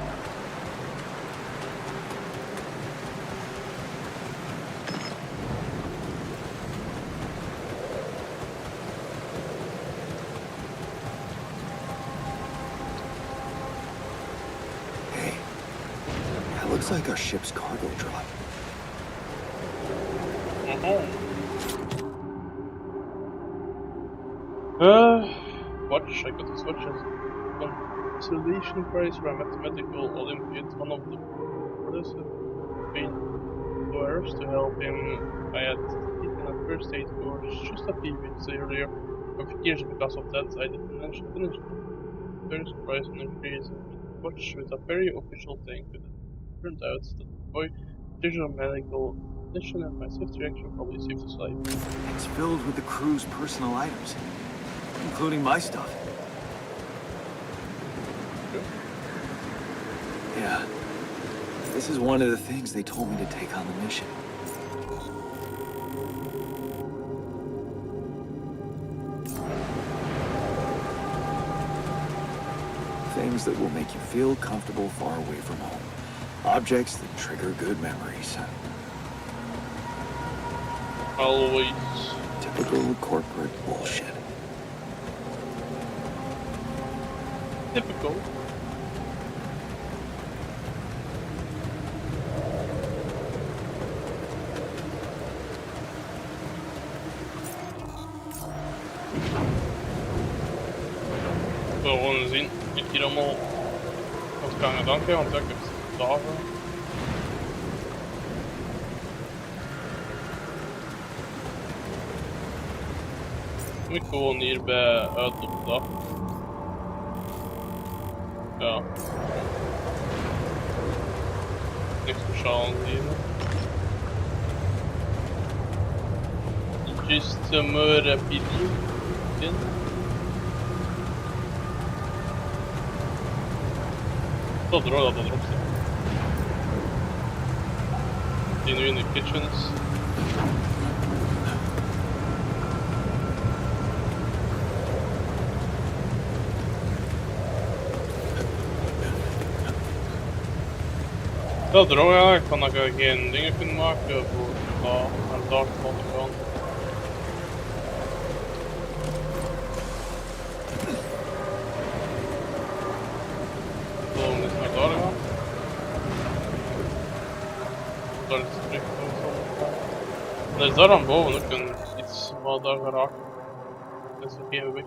Looks like our ship's cargo drop. Watch, I got this watch as consolation prize for a mathematical Olympiad, one of the brothers have been coerced to help him. I had taken a first aid course just a few weeks earlier. Of years because of that, I didn't finish the first prize and increase watch with a very official thank you. It turned out that the boy digital medical condition and my safety reaction probably saved his life. It's filled with the crew's personal items, including my stuff. Yeah. This is one of the things they told me to take on the mission. Things that will make you feel comfortable far away from home. Objects that trigger good memories. Always. Typical corporate bullshit. Typical. Ik wil gewoon zien of ik hier allemaal wat kan gedaan krijgen, want ik heb dagen. Moet ik gewoon hier bij uit op de dag. Ja. Niks speciaal hier. Just more rapidly. Dat erop staat. Die nu in de kitchen is. Dat er ook eigenlijk van dat je geen dingen kunt maken voor naar daar te laten gaan. Zo, eens naar daar gaan. Daar is het terug. En er is daar aan boven ook iets wat daar geraakt. Dat is ook even weg.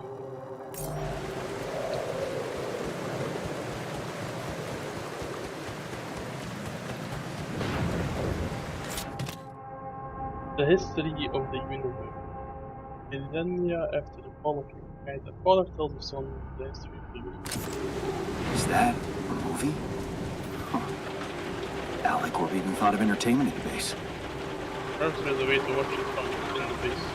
The history of the universe. Millennia after the fall of humankind, the father tells the son the history of the universe. Is that a movie? Huh. Alicorp even thought of entertainment in the base. Perhaps there's a way to watch it from in the base.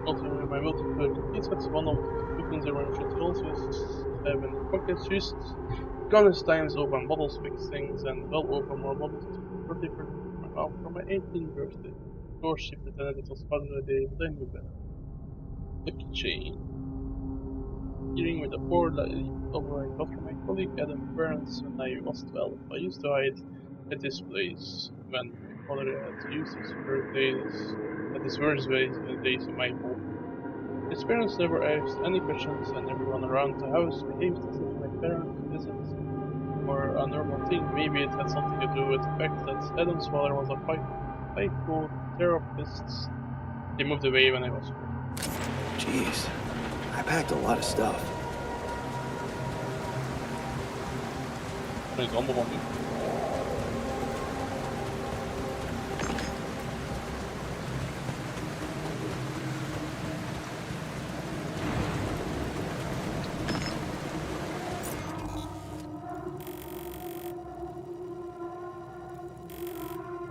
Also, my multiplayer completes that's one of the things I run should also have in pockets used. Countless times over models, fix things, and well over more models to birthday for my 18th birthday. Of course, she pretended it was Father's Day, but I knew better. Lucky chain. Hearing with a poor lady over I got from my colleague Adam's parents when I was 12. I used to hide at this place when my father had used his birthdays at his worst days in my home. His parents never asked any questions, and everyone around the house behaved as if my parents isn't or a normal thing. Maybe it had something to do with the fact that Adam's father was a psychotherapist. They moved away when I was 4. Jeez, I packed a lot of stuff. Dat is allemaal van nu.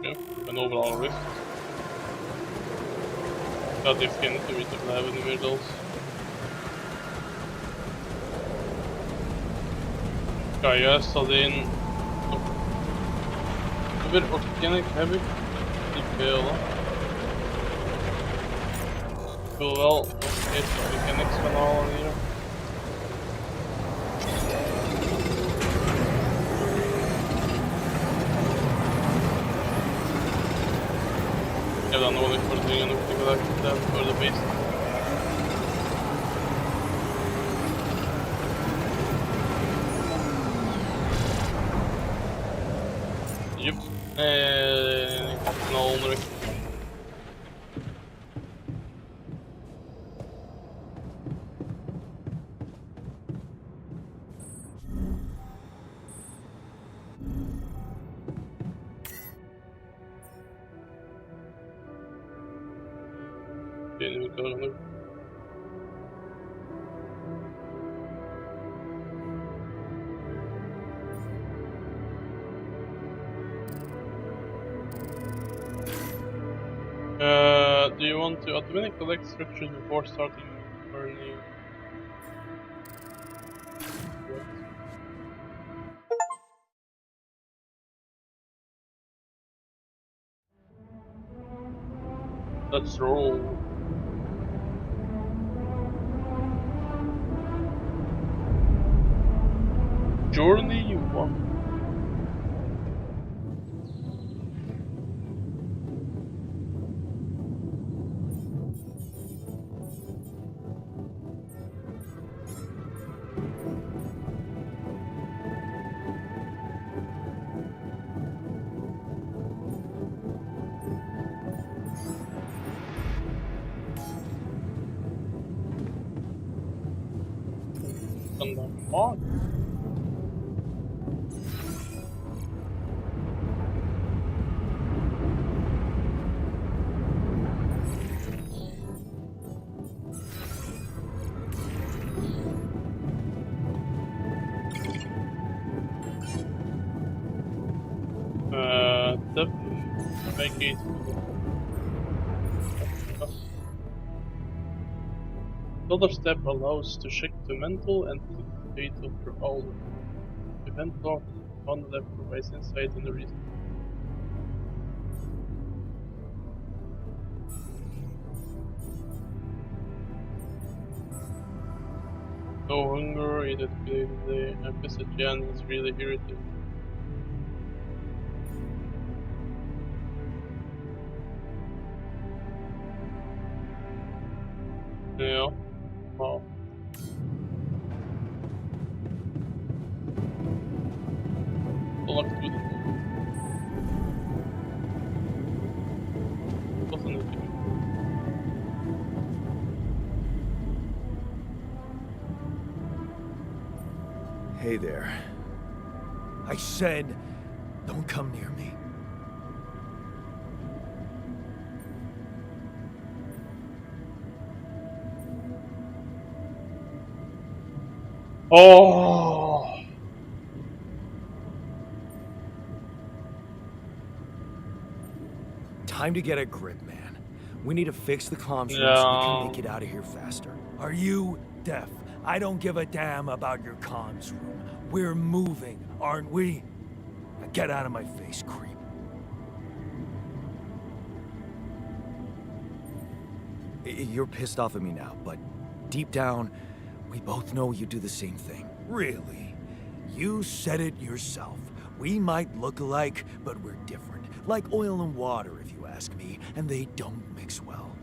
Ja, ik ben overal geweest. Dat heeft geen nut om hier te blijven nu meer zelfs. Ik ga juist alleen... Hoeveel organic heb ik? Niet veel, hè. Ik wil wel nog eerst organics gaan halen hier. Ik heb dat nodig voor dingen ook tegelijkertijd voor de beesten. door. Do you want to automatically collect structures before starting burning? Let's roll. Journey 1. On the mark. Step vacate. Another step allows to check the mental and physical state of your owner. Event log on the left provides insight in the reason. No hunger, either the episode Jan is really irritating. Yeah. Wow. Looks good. Doesn't it? Hey there. I said, don't come near me. Oh. Time to get a grip, man. We need to fix the comms room so we Yeah. can make it out of here faster. Are you deaf? I don't give a damn about your comms room. We're moving, aren't we? Now get out of my face, creep. You're pissed off at me now, but deep down, we both know you do the same thing. Really? You said it yourself. We might look alike, but we're different. Like oil and water, if you ask me, and they don't mix well.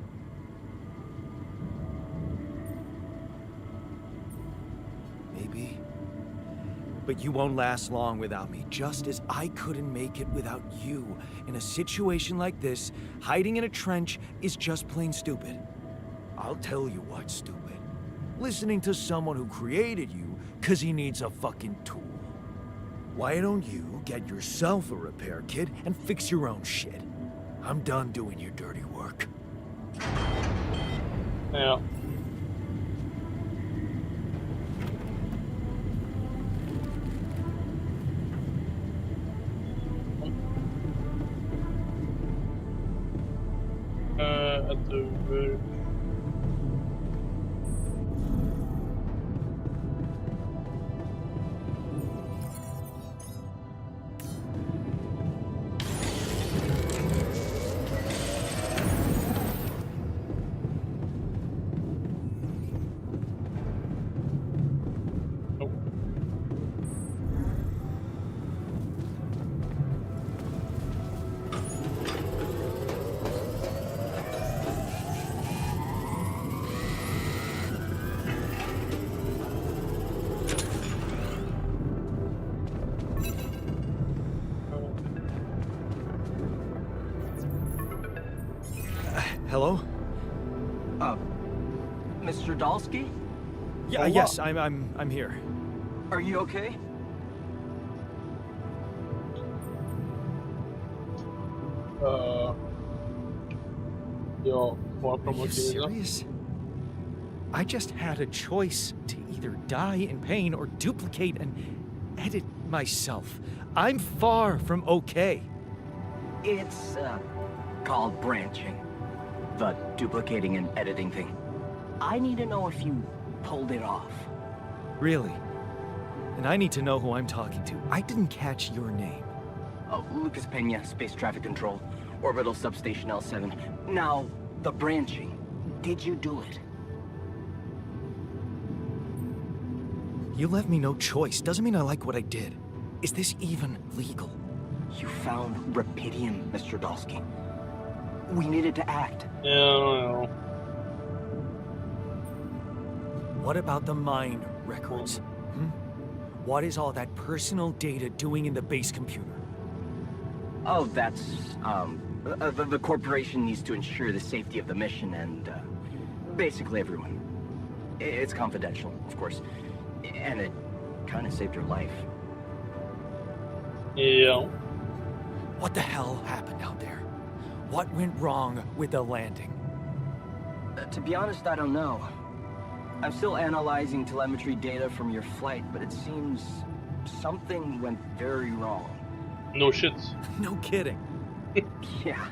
Maybe. But you won't last long without me, just as I couldn't make it without you. In a situation like this, hiding in a trench is just plain stupid. I'll tell you what's stupid. Listening to someone who created you because he needs a fucking tool. Why don't you get yourself a repair kit and fix your own shit? I'm done doing your dirty work. Yeah. At the very... Nope. Hello? Mr. Dalsky? Yeah, Oh, yes, I'm here. Are you okay? Yo, More Are you promoting. serious? I just had a choice to either die in pain or duplicate and edit myself. I'm far from okay. It's, called branching. The duplicating and editing thing. I need to know if you pulled it off. Really? And I need to know who I'm talking to. I didn't catch your name. Oh, Lucas Pena, Space Traffic Control, Orbital Substation L7. Now, the branching. Did you do it? You left me no choice. Doesn't mean I like what I did. Is this even legal? You found Rapidium, Mr. Dalsky. We needed to act. Yeah, I don't know. What about the mine records? What is all that personal data doing in the base computer? Oh, that's, the corporation needs to ensure the safety of the mission and, basically everyone. It's confidential, of course. And it kind of saved your life. Yeah. What the hell happened out there? What went wrong with the landing? To be honest, I don't know. I'm still analyzing telemetry data from your flight, but it seems something went very wrong. No shit. No kidding. Yeah.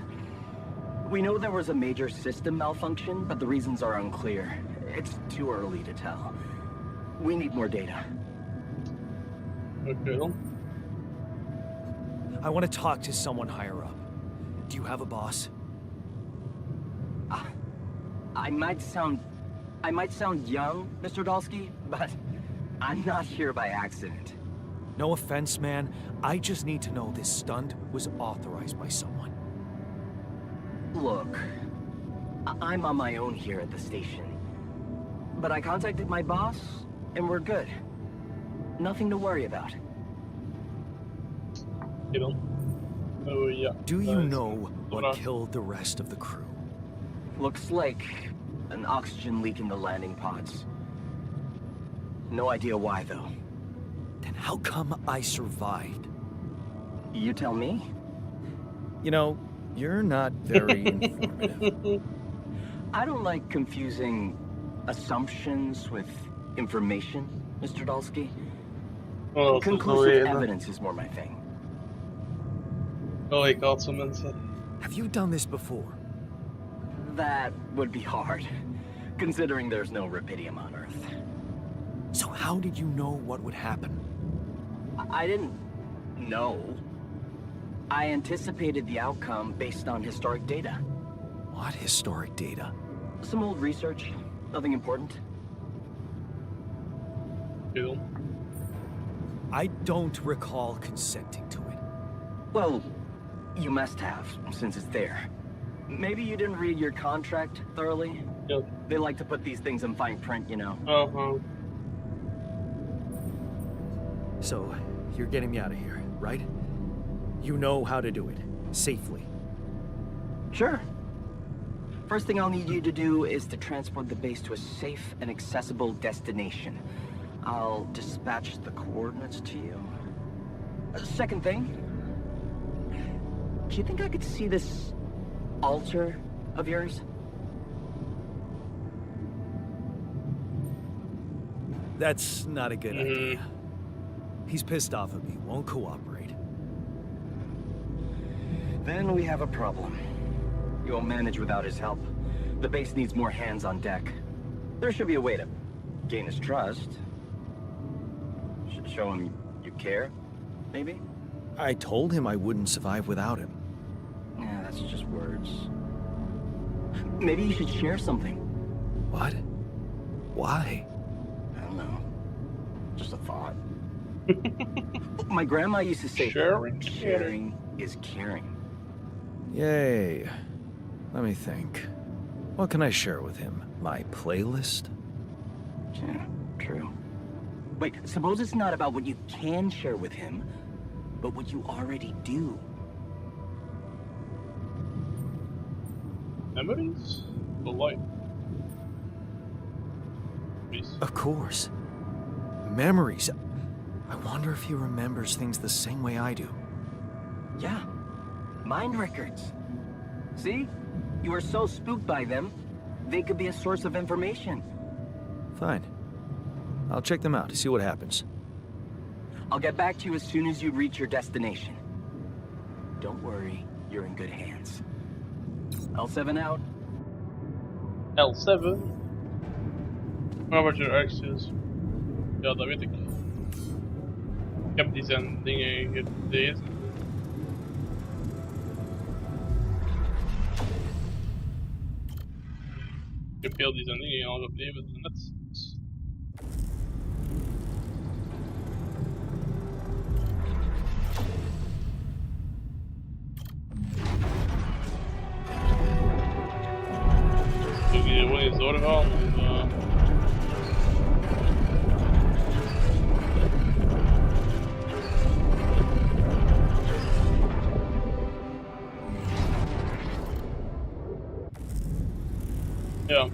We know there was a major system malfunction, but the reasons are unclear. It's too early to tell. We need more data. Okay. I want to talk to someone higher up. Do you have a boss? I might sound young, Mr. Dalsky, but I'm not here by accident. No offense, man. I just need to know this stunt was authorized by someone. Look, I'm on my own here at the station. But I contacted my boss, and we're good. Nothing to worry about. You know. Oh yeah. Do you Nice. know what Hold on. killed the rest of the crew? Looks like an oxygen leak in the landing pods. No idea why, though. Then how come I survived? You tell me? You know, you're not very informative. I don't like confusing assumptions with information, Mr. Dalsky. Well, dat is Conclusive wel evidence is more my thing. Oh, ik had zo mensen. Have you done this before? That would be hard, considering there's no Rapidium on Earth. So how did you know what would happen? I didn't know. I anticipated the outcome based on historic data. What historic data? Some old research, nothing important. Veel. I don't recall consenting to it. Well, you must have, since it's there. Maybe you didn't read your contract thoroughly? Ja. They like to put these things in fine print, you know. So, you're getting me out of here, right? You know how to do it. Safely. Sure. First thing I'll need you to do is to transport the base to a safe and accessible destination. I'll dispatch the coordinates to you. Second thing, do you think I could see this altar of yours? That's not a good idea. He's pissed off at me, won't cooperate. Then we have a problem. You won't manage without his help. The base needs more hands on deck. There should be a way to gain his trust. Show him you care, maybe? I told him I wouldn't survive without him. Yeah, that's just words. Maybe you should share something. What? Why? I don't know. Just a thought. My grandma used to say, sharing is caring. Yay. Let me think. What can I share with him? My playlist? Yeah, true. Wait, suppose it's not about what you can share with him, but what you already do. Memories? The light. Peace. Of course. Memories. I wonder if he remembers things the same way I do. Yeah, mind records. See? You were so spooked by them, They could be a source of information. Fine. I'll check them out to see what happens. I'll get back to you as soon as you reach your destination. Don't worry, you're in good hands. L7 out. L7. Maar wat je reactie is. Ja, dat weet ik. Ik heb die zijn dingen gelezen. Ik heb heel die zijn dingen al gebleven. Net. Ik moet hier gewoon eens doorgaan. Ja. Ik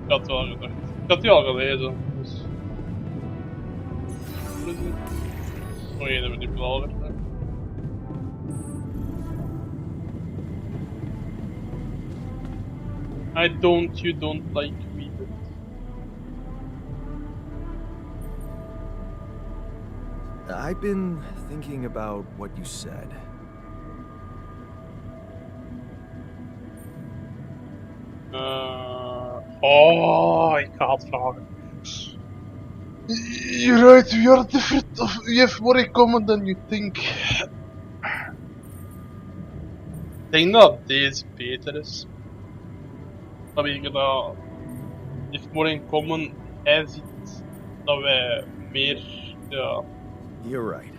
had het wel gedacht. Ik had die al gelezen. Dus. Oh jee, hebben we die blauwe. You don't like me. I've been thinking about what you said. Ik ga het vragen. You're right, we are different. You have more in common than you think. Ik denk dat deze beter is. Dan weet ik dat heeft more in common. Hij ziet dat wij meer, ja. You're right.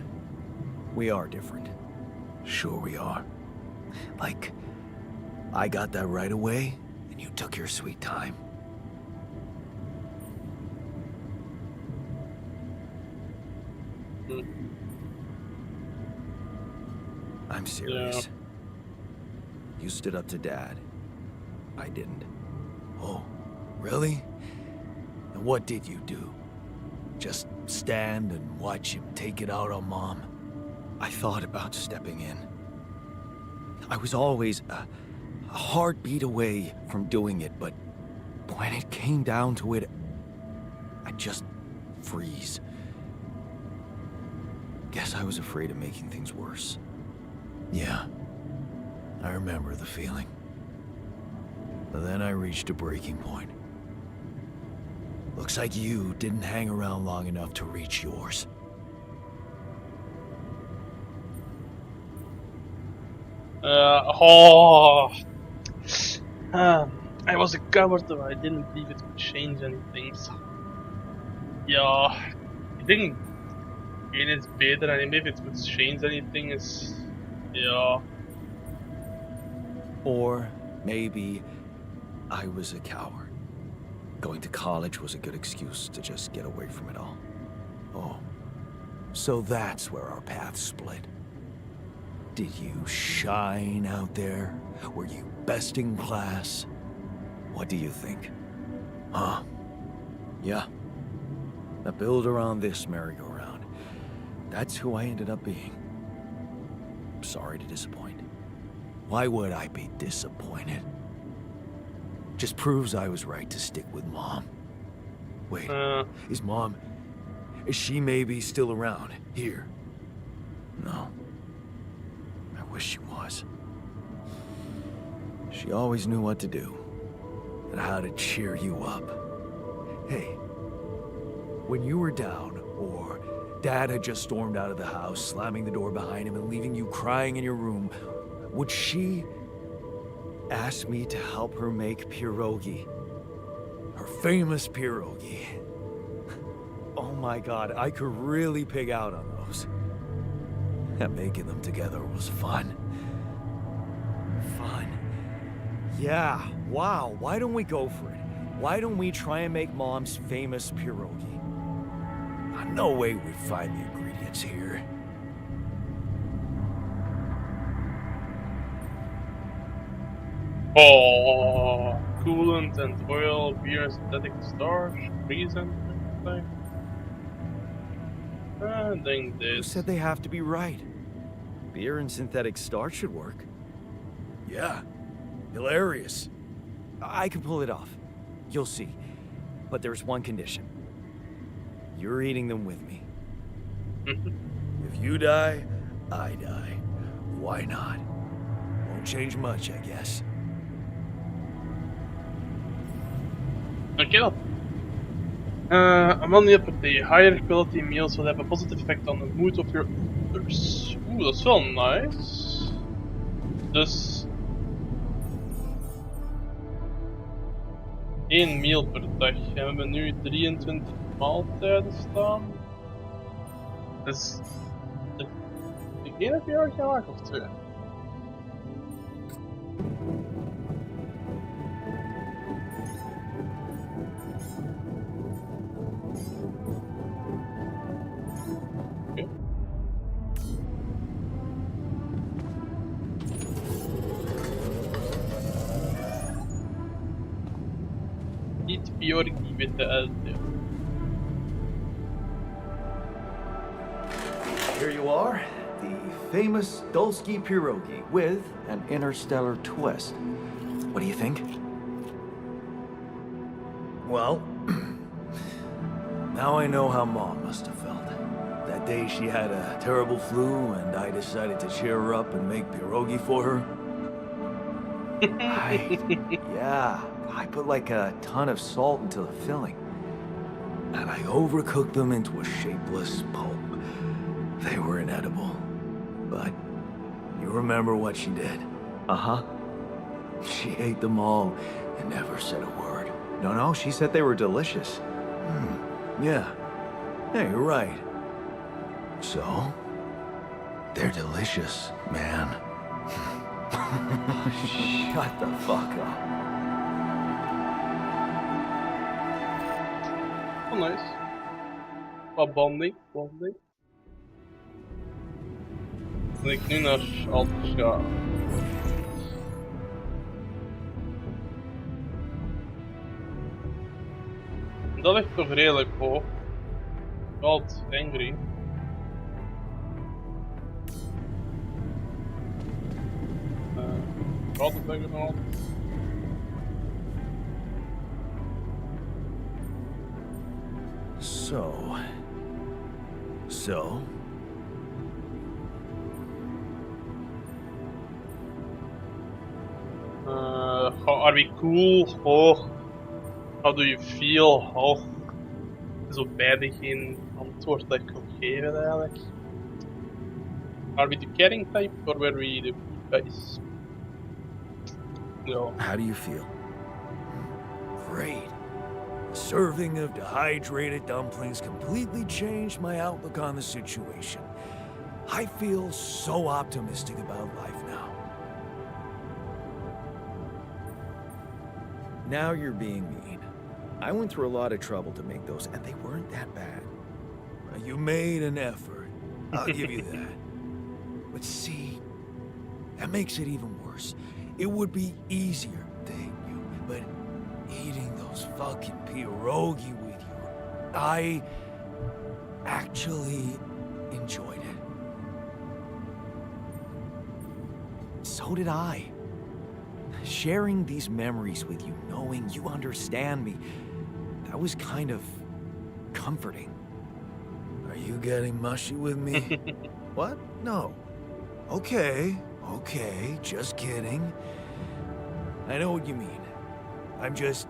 We are different. Sure we are. Like, I got that right away, and you took your sweet time. I'm serious. Yeah. You stood up to Dad. I didn't. Oh, really? And what did you do? Just stand and watch him take it out on Mom? I thought about stepping in. I was always a heartbeat away from doing it, but when it came down to it, I'd just freeze. Guess I was afraid of making things worse. Yeah, I remember the feeling. But then I reached a breaking point. Looks like you didn't hang around long enough to reach yours. I was a coward, though I didn't believe it would change anything. So. Ja, ik denk één is beter en maybe if it would change anything is, ja. Or maybe I was a coward. Going to college was a good excuse to just get away from it all. Oh, so that's where our paths split. Did you shine out there? Were you best in class? What do you think? Huh? Yeah. A builder on this merry-go-round. That's who I ended up being. Sorry to disappoint. Why would I be disappointed? Just proves I was right to stick with Mom. Wait, is she maybe still around here? No. I wish she was. She always knew what to do and how to cheer you up. Hey, when you were down or Dad had just stormed out of the house, slamming the door behind him and leaving you crying in your room, would she ask me to help her make pierogi? Her famous pierogi. Oh my God, I could really pig out on those. And making them together was fun. Fun. Yeah, wow, why don't we go for it? Why don't we try and make Mom's famous pierogi? No way we'd find the ingredients here. Oh, coolant and oil, beer, synthetic starch, grease and everything. I think Who this. said they have to be right? Beer and synthetic starch should work. Yeah. Hilarious. I can pull it off. You'll see. But there's one condition. You're eating them with me. If you die, I die. Why not? Won't change much, I guess. Oké dan. Ammonia per day. Higher quality meals will have a positive effect on the mood of your eaters. Oeh, dat is wel nice. Dus... 1 meal per dag. En we hebben nu 23 maaltijden staan. Dus... Eén heb je al gemaakt of 2? Oké. Eat Bjorgi with the elder. Here you are, the famous Dulski pierogi with an interstellar twist. What do you think? Well, now I know how Mom must have felt. That day she had a terrible flu and I decided to cheer her up and make pierogi for her. Right. Yeah, I put like a ton of salt into the filling. And I overcooked them into a shapeless pulp. They were inedible. But you remember what she did? Uh-huh. She ate them all and never said a word. No, she said they were delicious. Yeah. Yeah, you're right. So? They're delicious, man. Shut the fuck up. Oh, nice. Wat bonding. Dat ik nu naar Alters ga. Dat ligt toch redelijk hoog. Alt angry. Wat heb ik nog? So? Are we cool? Oh. How do you feel? Oh. Zo beide geen antwoord dat ik wil geven eigenlijk. Are we the caring type or were we the guys? No. How do you feel? Great. A serving of dehydrated dumplings completely changed my outlook on the situation. I feel so optimistic about life now. Now you're being mean. I went through a lot of trouble to make those, and they weren't that bad. You made an effort. I'll give you that. But see, that makes it even worse. It would be easier to hate you, but eating those fucking pierogi with you, I actually enjoyed it. So did I. Sharing these memories with you, knowing you understand me, that was kind of comforting. Are you getting mushy with me? What? No. Okay, just kidding. I know what you mean. I'm just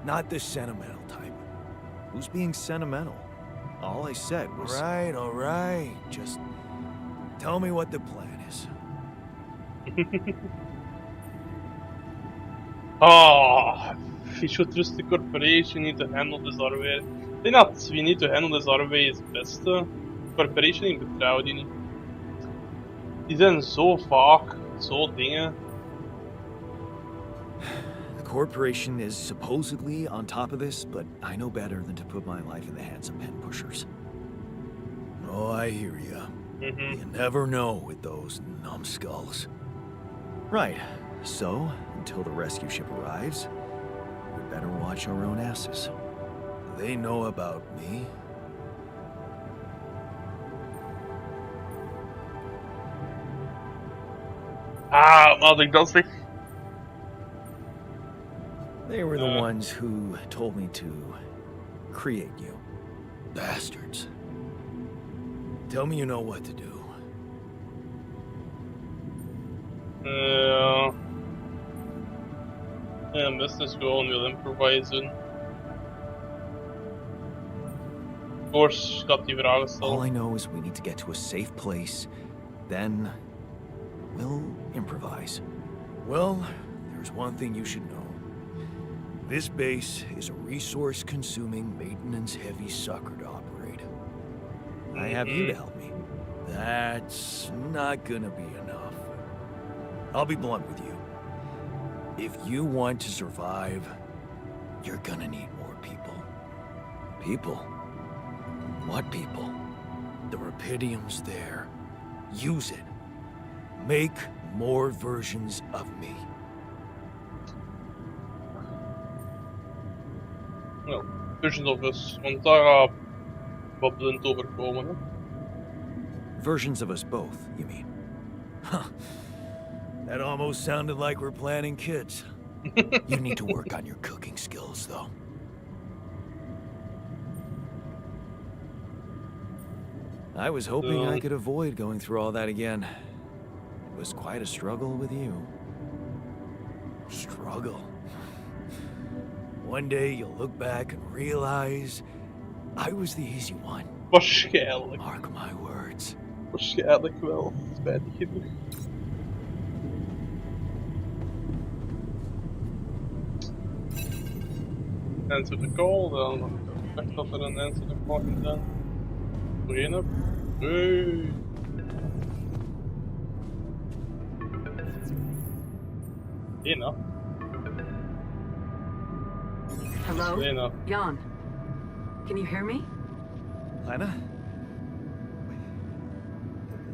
not the sentimental type. Who's being sentimental? All I said was... All right. Just tell me what the plan is. Oh, we should trust the corporation. Need to handle this our way. Ik denk dat we need to handle this our way is het beste. Corporation, ik vertrouw die niet. Die zijn zo vaak, zo dingen. The corporation is supposedly on top of this, but I know better than to put my life in the hands of pen pushers. Oh, I hear ya. You never know with those numbskulls. Right. So, until the rescue ship arrives, we better watch our own asses. They know about me. Ah, wat ik dat zeg. They were the ones who told me to create you. Bastards. Tell me you know what to do. Ja, best is gewoon wil improvisen. Of course, ik had die vragen All stellen. I know is we need to get to a safe place, then we'll improvise. Well, there's one thing you should know. This base is a resource-consuming, maintenance-heavy sucker to operate. I have you to help me. That's not gonna be enough. I'll be blunt with you. If you want to survive, you're gonna need more people. People? What people? The Rapidium's there. Use it. Make more versions of me. Nou, Visions of Us, want daar gaat wat blind overkomen. Hè? Versions of us both, you mean? Huh. That almost sounded like we're planning kids. You need to work on your cooking skills, though. I was hoping I could avoid going through all that again. It was quite a struggle with you. Struggle. One day you'll look back and realize I was the easy one. Waarschijnlijk. Mark my words. Waarschijnlijk wel. Spijtig genoeg. Answer the call, dan dacht dat er een answer the call kan zijn. Voor één heb. Hey. Lena. Hello? Lena. Jan, can you hear me? Lena?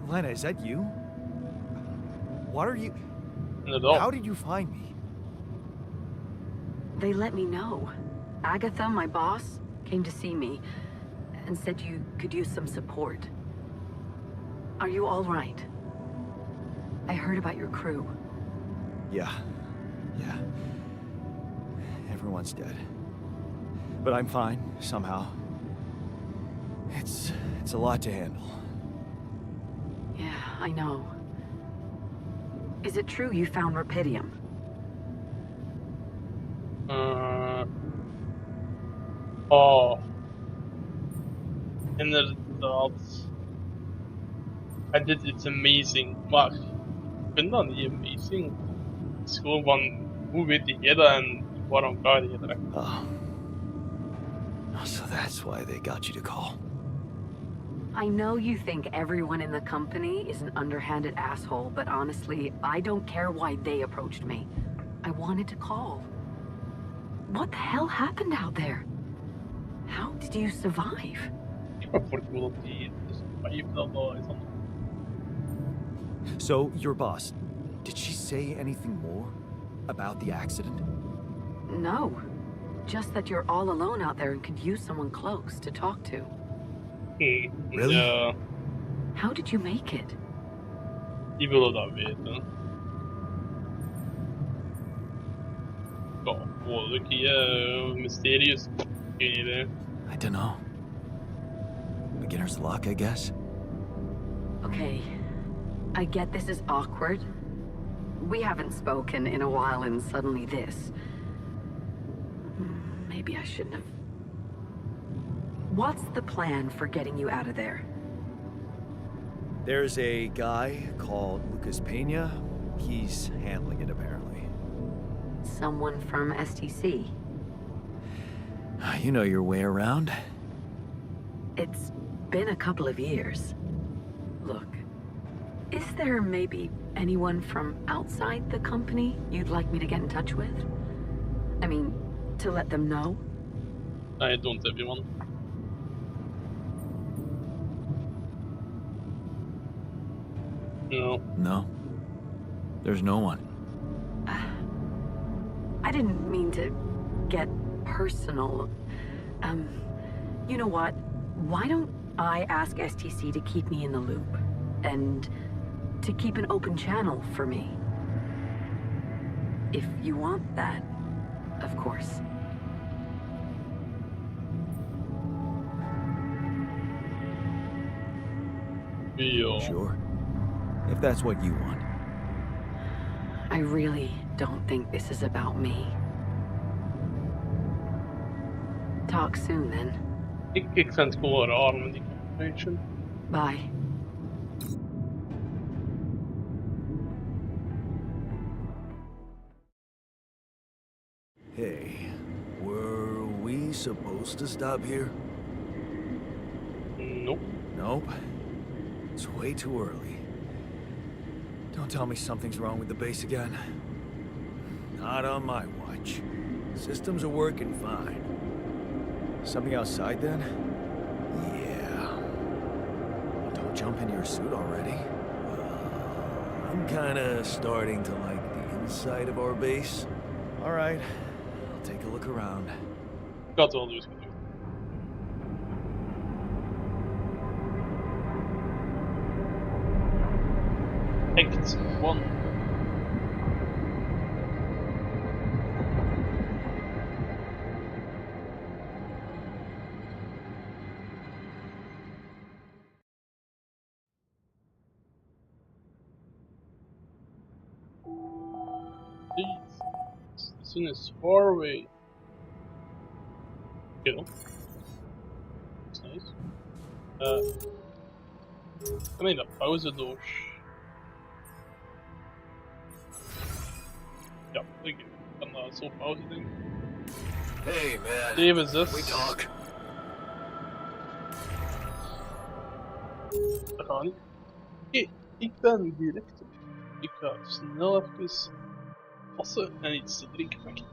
Lena, is that you? What are you... Inderdaad. How did you find me? They let me know. Agatha, my boss, came to see me and said you could use some support. Are you all right? I heard about your crew. Yeah. Everyone's dead. But I'm fine, somehow. It's a lot to handle. Yeah, I know. Is it true you found Rapidium? Inderdaad. Hij did iets amazing, maar ik vind dat niet amazing. Het is gewoon van, hoe weet jij dat en waarom vraag je dat? Oh. So that's why they got you to call. I know you think everyone in the company is an underhanded asshole, but honestly, I don't care why they approached me. I wanted to call. What the hell happened out there? How did you survive? Ik ben voor het gevoel dat die survive dat wel is. So, your boss, did she say anything more about the accident? No. Just that you're all alone out there and could use someone close to talk to. Really? Ja, How did you make it? die willen dat weten. Ja, wow, lucky, mysterious. Geen idee. I don't know. Beginner's luck, I guess. Okay. I get this is awkward. We haven't spoken in a while and suddenly this. Maybe I shouldn't have. What's the plan for getting you out of there? There's a guy called Lucas Pena. He's handling it, apparently. Someone from STC. You know your way around. It's been a couple of years. Look, is there maybe anyone from outside the company you'd like me to get in touch with? I mean, to let them know? I don't have one. No. No. There's no one. I didn't mean to get personal. You know what? Why don't I ask STC to keep me in the loop? And to keep an open channel for me? If you want that, of course. Yo. Sure. If that's what you want. I really don't think this is about me. Talk soon, then. Ik vind het gewoon raar met die conversation. Bye. Hey, were we supposed to stop here? Nope. Nope. It's way too early. Don't tell me something's wrong with the base again. Not on my watch. Systems are working fine. Something outside then? Yeah. Well, don't jump in your suit already. I'm kinda starting to like the inside of our base. Alright, I'll take a look around. Ik ga het wel dus doen. Act 1. Please. As soon as far away. Kill. That's nice. Kan ik dat pauze door? Ja, ik kan dat zo pauze doen. Hey man, 7, 6. we talk. Dat gaat niet. Oké, ik ben direct. Ik ga snel even passen en iets te drinken pakken.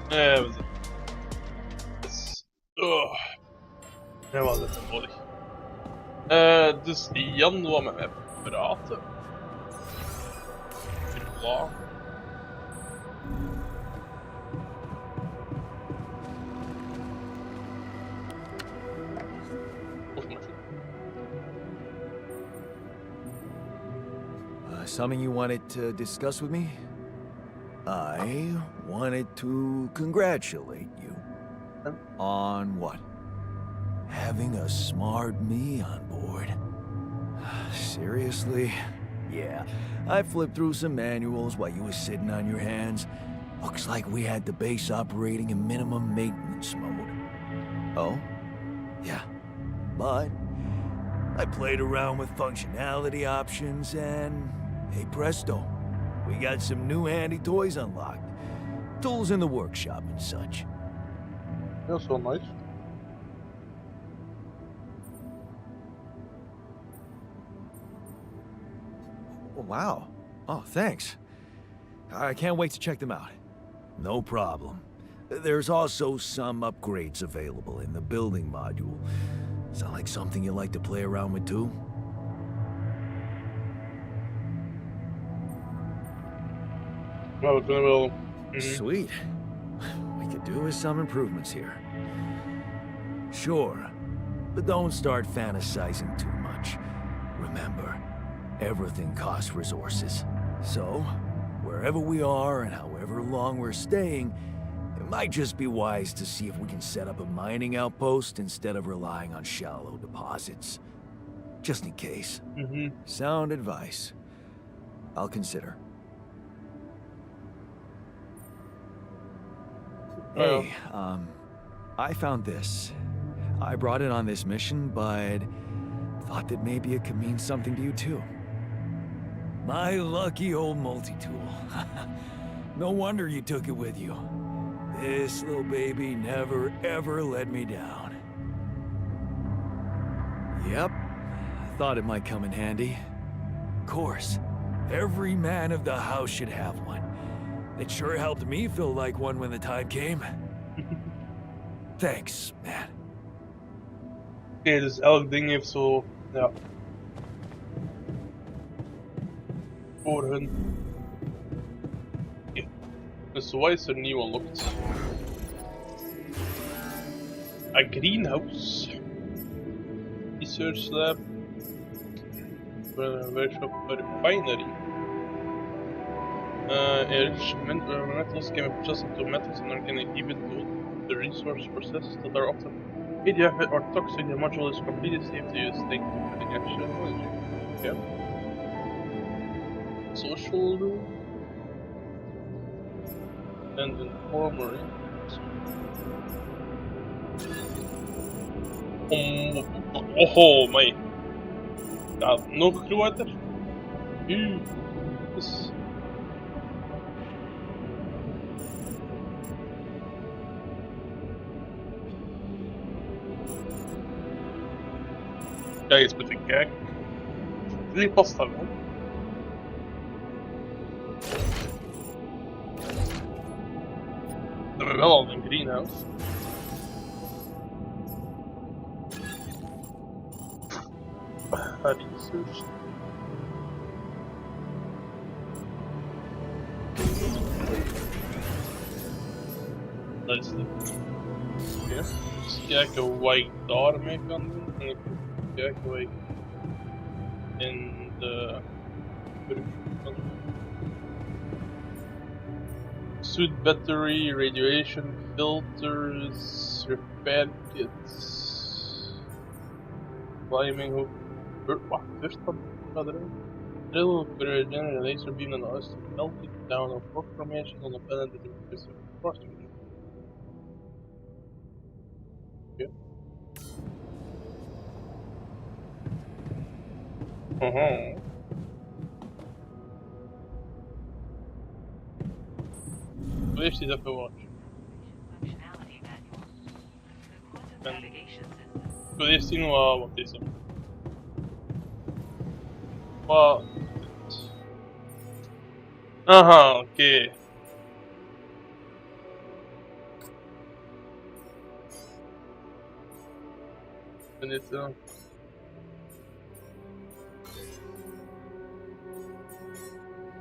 We zijn. Dus, ja, wat is het nodig? Dus Jan wou met mij praten. Bla. Something you wanted to discuss with me? I wanted to congratulate you. On what? Having a smart me on board. Seriously? Yeah, I flipped through some manuals while you were sitting on your hands. Looks like we had the base operating in minimum maintenance mode. Oh? Yeah. But I played around with functionality options and, hey presto, we got some new handy toys unlocked. Tools in the workshop and such. That's so nice. Wow. Oh, thanks. I can't wait to check them out. No problem. There's also some upgrades available in the building module. Sound like something you like to play around with too? Well, then we'll. Sweet. We could do with some improvements here. Sure, but don't start fantasizing too much. Remember, everything costs resources. So, wherever we are and however long we're staying, it might just be wise to see if we can set up a mining outpost instead of relying on shallow deposits. Just in case. Sound advice. I'll consider. Hey, I found this. I brought it on this mission, but thought that maybe it could mean something to you too. My lucky old multi-tool. No wonder you took it with you. This little baby never ever let me down. Yep, I thought it might come in handy. Of course, every man of the house should have one. It sure helped me feel like one when the time came. Thanks, man. Oké, dus elk ding heeft zo, ja. Voor hun. Oké. Dus wat is er nieuw unlocked? A greenhouse. Research lab. Workshop refinery. Metals can be processed into metals and organic even the resource processes that are often radioactive or toxic. The module is completely safe to use. Thank you for the extra knowledge. Okay. Social room and infirmary. Oh my! Nog groter. Dus. Ja, eens moeten kijken. Die past daar wel. We hebben wel al een greenhouse. Research. Dat is het. Oké. Dus kijken wat ik daarmee kan doen. En ik moet kijken wat ik in de brug kan doen. Suit battery, radiation filters, repair kits, climbing hook. Wacht, first van erin. Drill for a general laser beam and us to melt it down of rock formation on a planet that is frosted. Okay. Wat heeft hij daarvoor watch? Ik wil eerst zien wat is er. Wat? Aha, oké. niet, ja.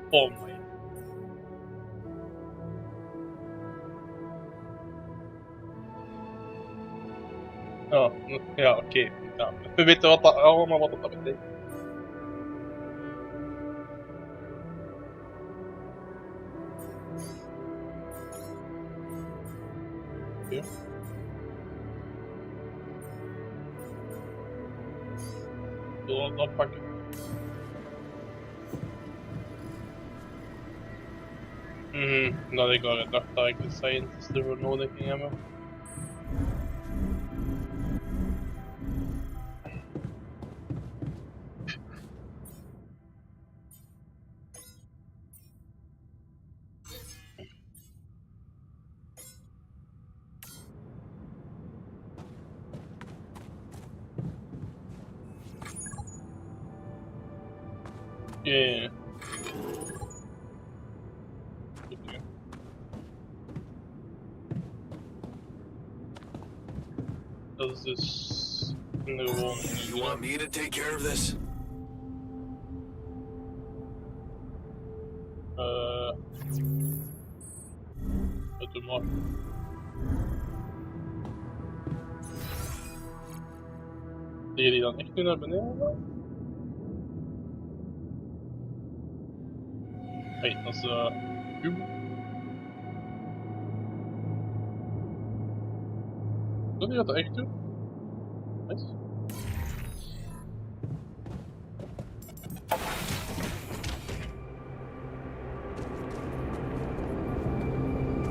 Oh my. Oh, ja, oké. Ja, we weten wat dat, allemaal wat dat betekent. Oké. Zullen we dat pakken? Dat ik al gedacht dat ik de scientist ervoor nodig ging hebben. Yeah. Okay. Dat is dus gewoon. You want me to take care of this? Doe maar. Zie je die dan echt nu naar beneden gaan? Hey, dat is cube. Doe je dat echt doen? Nice.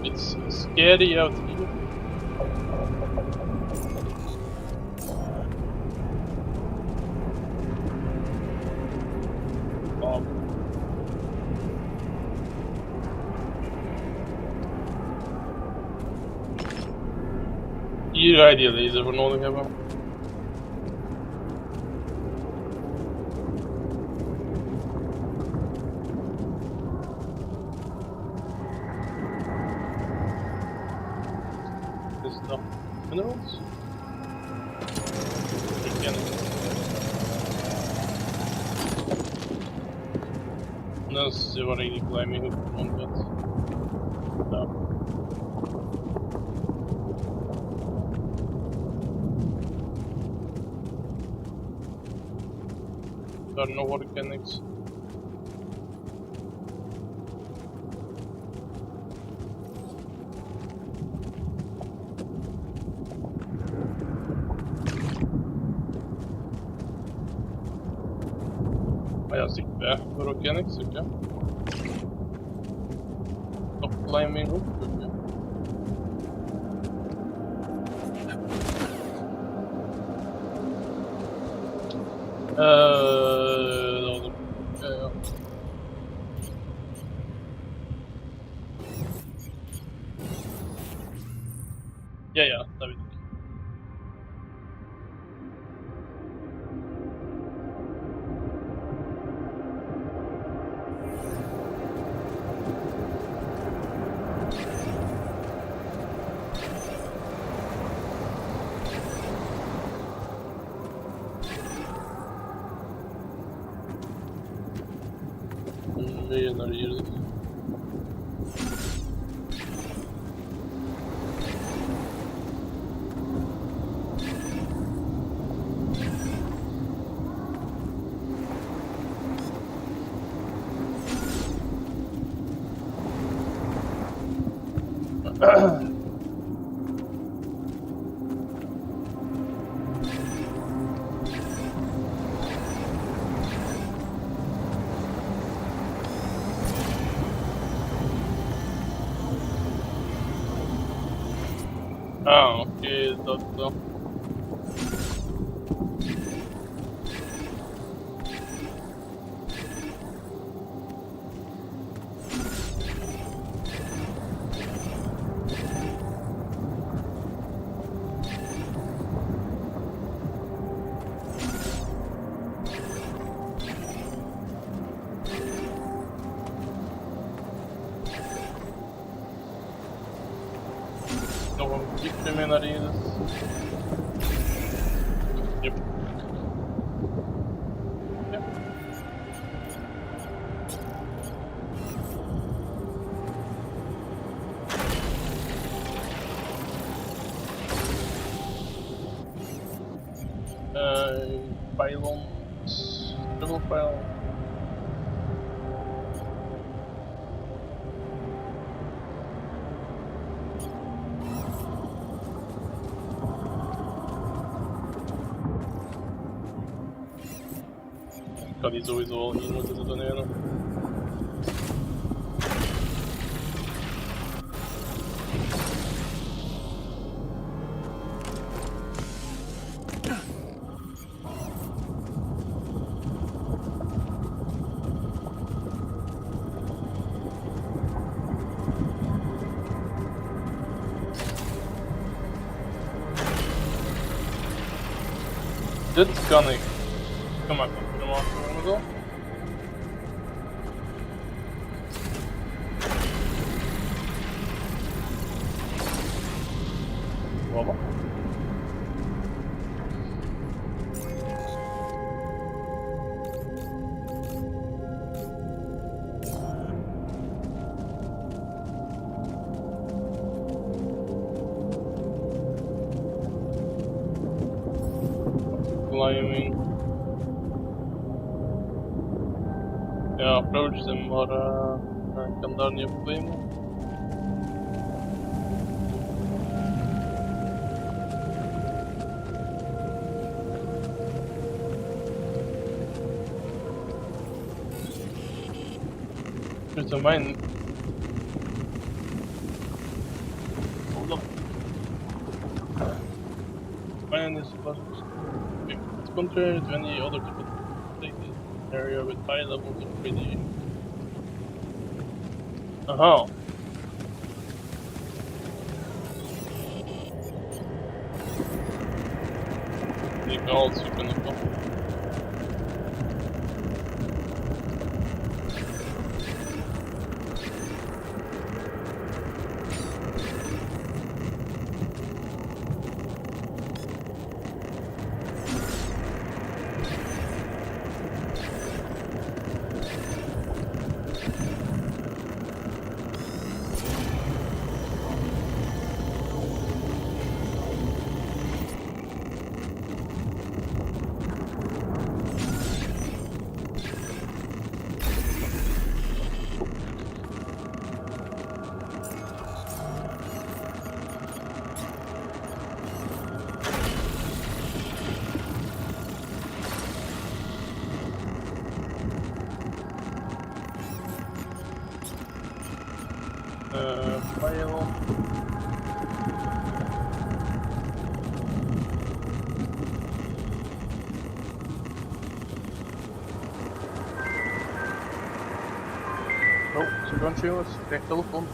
It's scary out here. Oh. Hier ga je die laser voor nodig hebben. Is dat minerals? Ik ken het. Dat is waar ik niet blij mee gevonden ben. Ja. Daar nog wat ken niks. Maar ja, zegt bij voor ook ken niks, oké. Top climbing ook, oké. Ja, dat weet ik. Nee, naar hier dus. Ah, oké, dat dan. Nog een diepje mee naar hier. Yep. Yep. Pylons, double pylon. Ik kan die sowieso al hier moeten detoneren. Dit kan ik. Kom maar, kom maar, kom maar. Voilà. Climbing. Ja, approach them, maar ik kan daar niet op claimen. There's a mine. Hold up. Mine is supposed to be contrary to any other type area with high levels of radiation. Aha. Die kan also kunnen komen. Pylon. Oh, secondje jongens, ik krijg telefoon.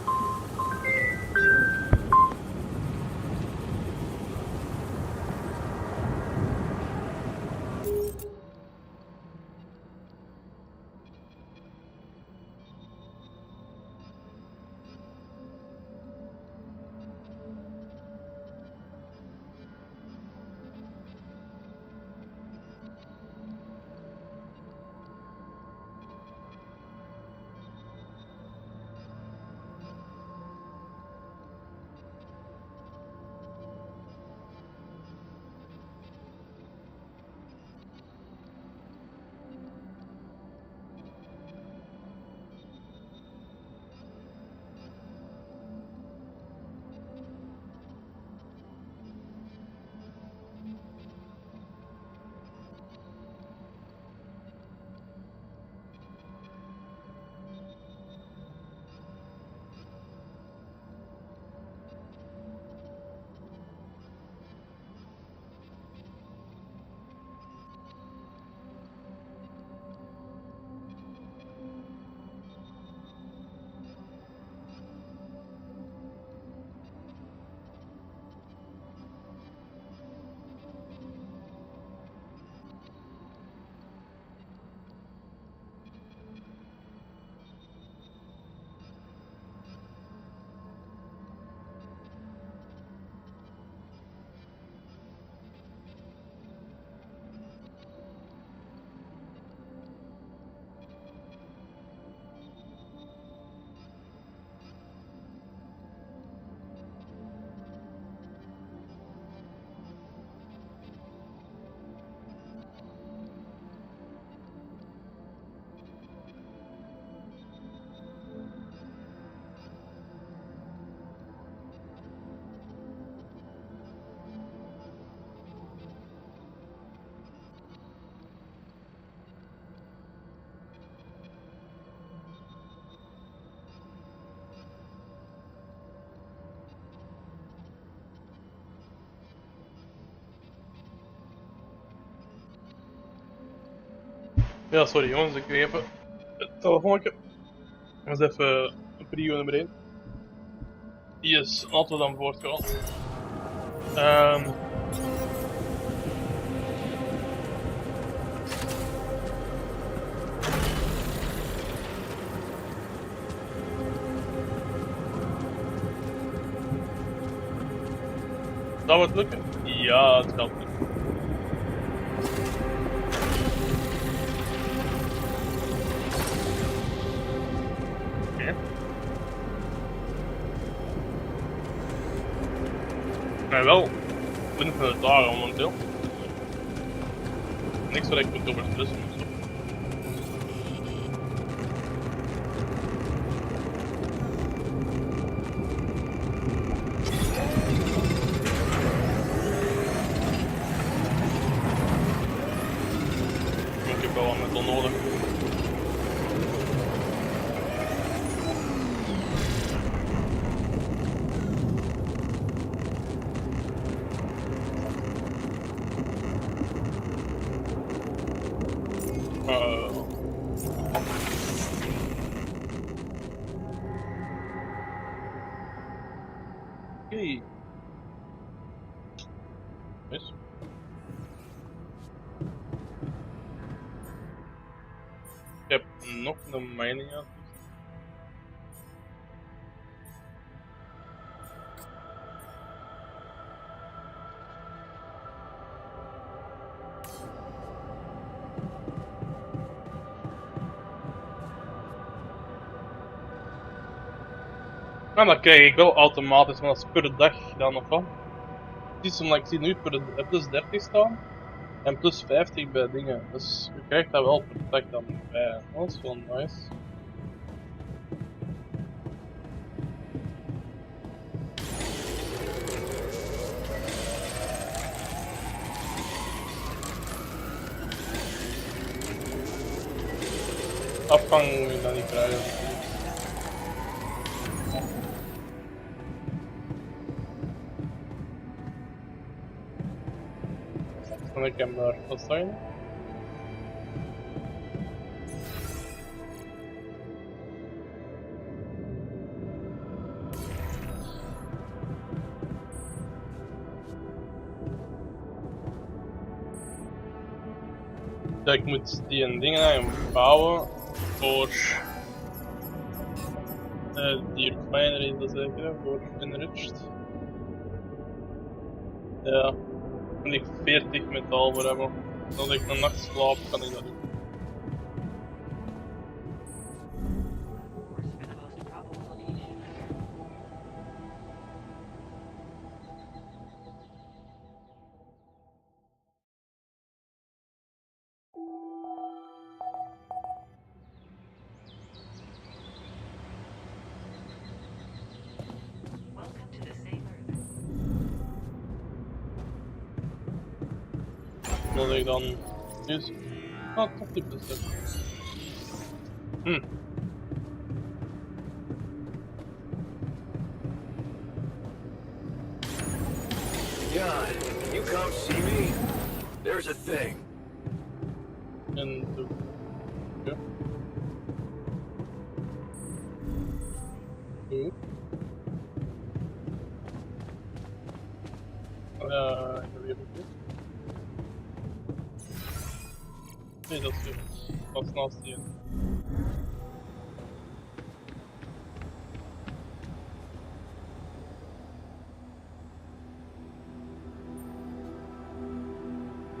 Ja, sorry jongens, ik kreeg even het telefoontje. Dat is even prio nummer 1. Yes, laten we dan voortgaan. Zou het lukken? Ja, het gaat lukken. Oké. Maar wel 20 dagen momenteel. Niks waar ik moet over stressen of zo. Ik heb wel wat metal nodig. Oké. Yes. Ik heb nog een mining uit. En dat krijg ik wel automatisch, maar dat is per dag dan of wat. Het is omdat ik zie nu plus 30 staan en plus 50 bij dingen. Dus je krijgt dat wel per dag dan bij. Dat is wel nice. Afvang je dan niet krijgen. Dan ik hem daar assignen. Ja, ik moet die en dingen eigenlijk bouwen voor die refinery, dat zeker, hè, voor enriched. Ja, moet ik 40 metaal voor hebben. Als ik een nacht slaap, kan ik dat doen. Dat ik dan dus toch die besef. God, can you come see me? There's a thing. En de... Ja. Ik heb hier ook. Nee, dat is weer. Dat is naast hier.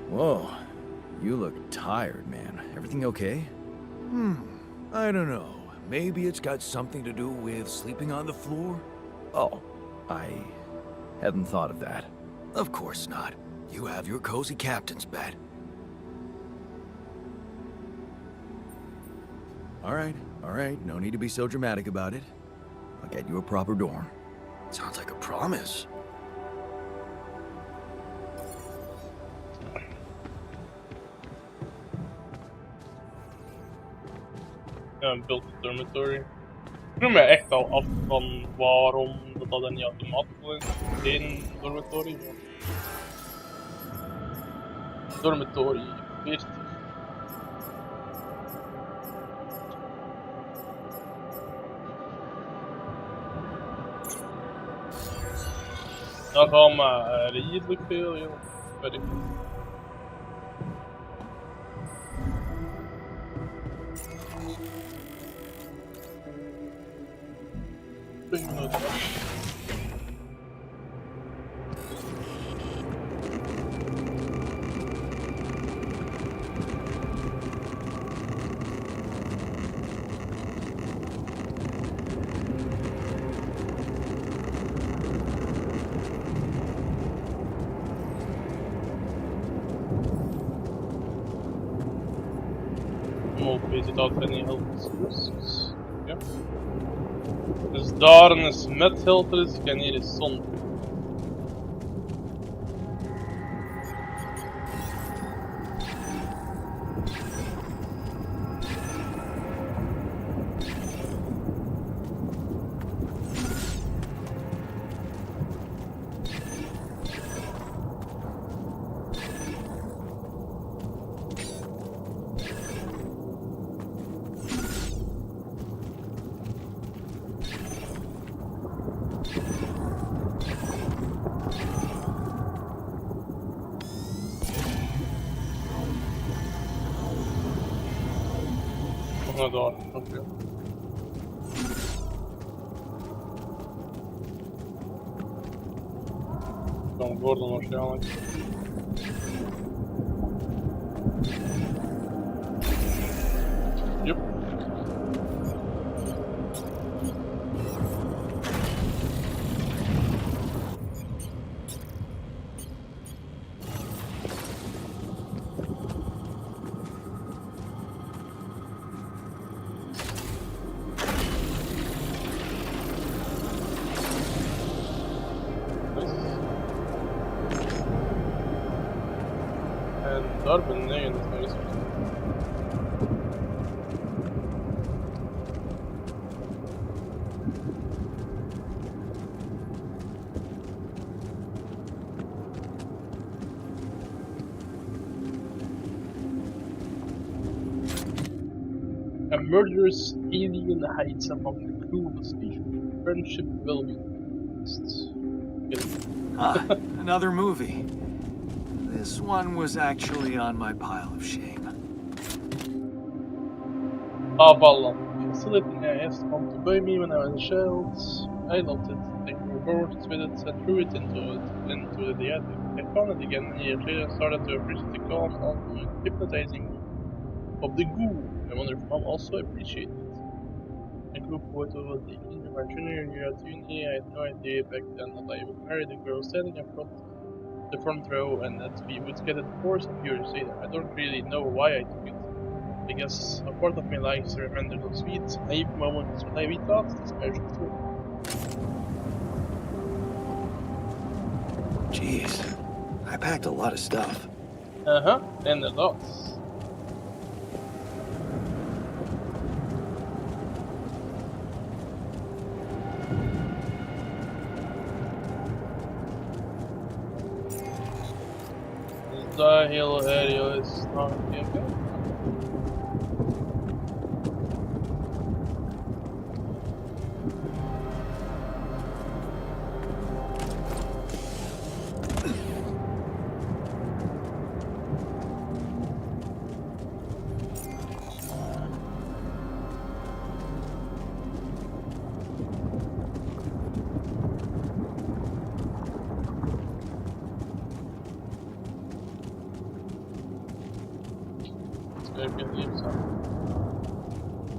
Whoa, you look tired, man. Everything okay? I don't know. Maybe it's got something to do with sleeping on the floor? Oh, I hadn't thought of that. Of course not. You have your cozy captain's bed. All right, no need to be so dramatic about it. I'll get you a proper dorm. Sounds like a promise. Ja, build a dormitory. Ik vroeg me echt al af van waarom dat dan niet automatisch is. Geen dormitory. Dormitory 40. Dat gaat maar redelijk veel, joh. Weet ik. Weet je dat er niet heel veel is? Ja. Dus daar een smethelper is en hier is zon. Naar daar, oké. Dan worden waarschijnlijk. Yep. En daar beneden is nog eens. A murderous alien hides among the crew of a station. Friendship will be lost. Ah, another movie. This one was actually on my pile of shame. Ah, voilà. Facility has come to buy me when I was a child. I loved it. Taking rewards with it and threw it into the attic. I found it again years later and started to appreciate the calm, almost hypnotizing of the goo. I wonder if Mom also appreciated it. I grew up with overtaking in my junior year at uni. I had no idea back then that I would marry the girl standing in the front row and that we would get a divorce a few years later. I don't really know why I took it. I guess a part of me likes to remember those sweet, naive moments when I thought this marriage was true. Jeez, I packed a lot of stuff. Inderdaad. Dus dat hele area is nog een keer.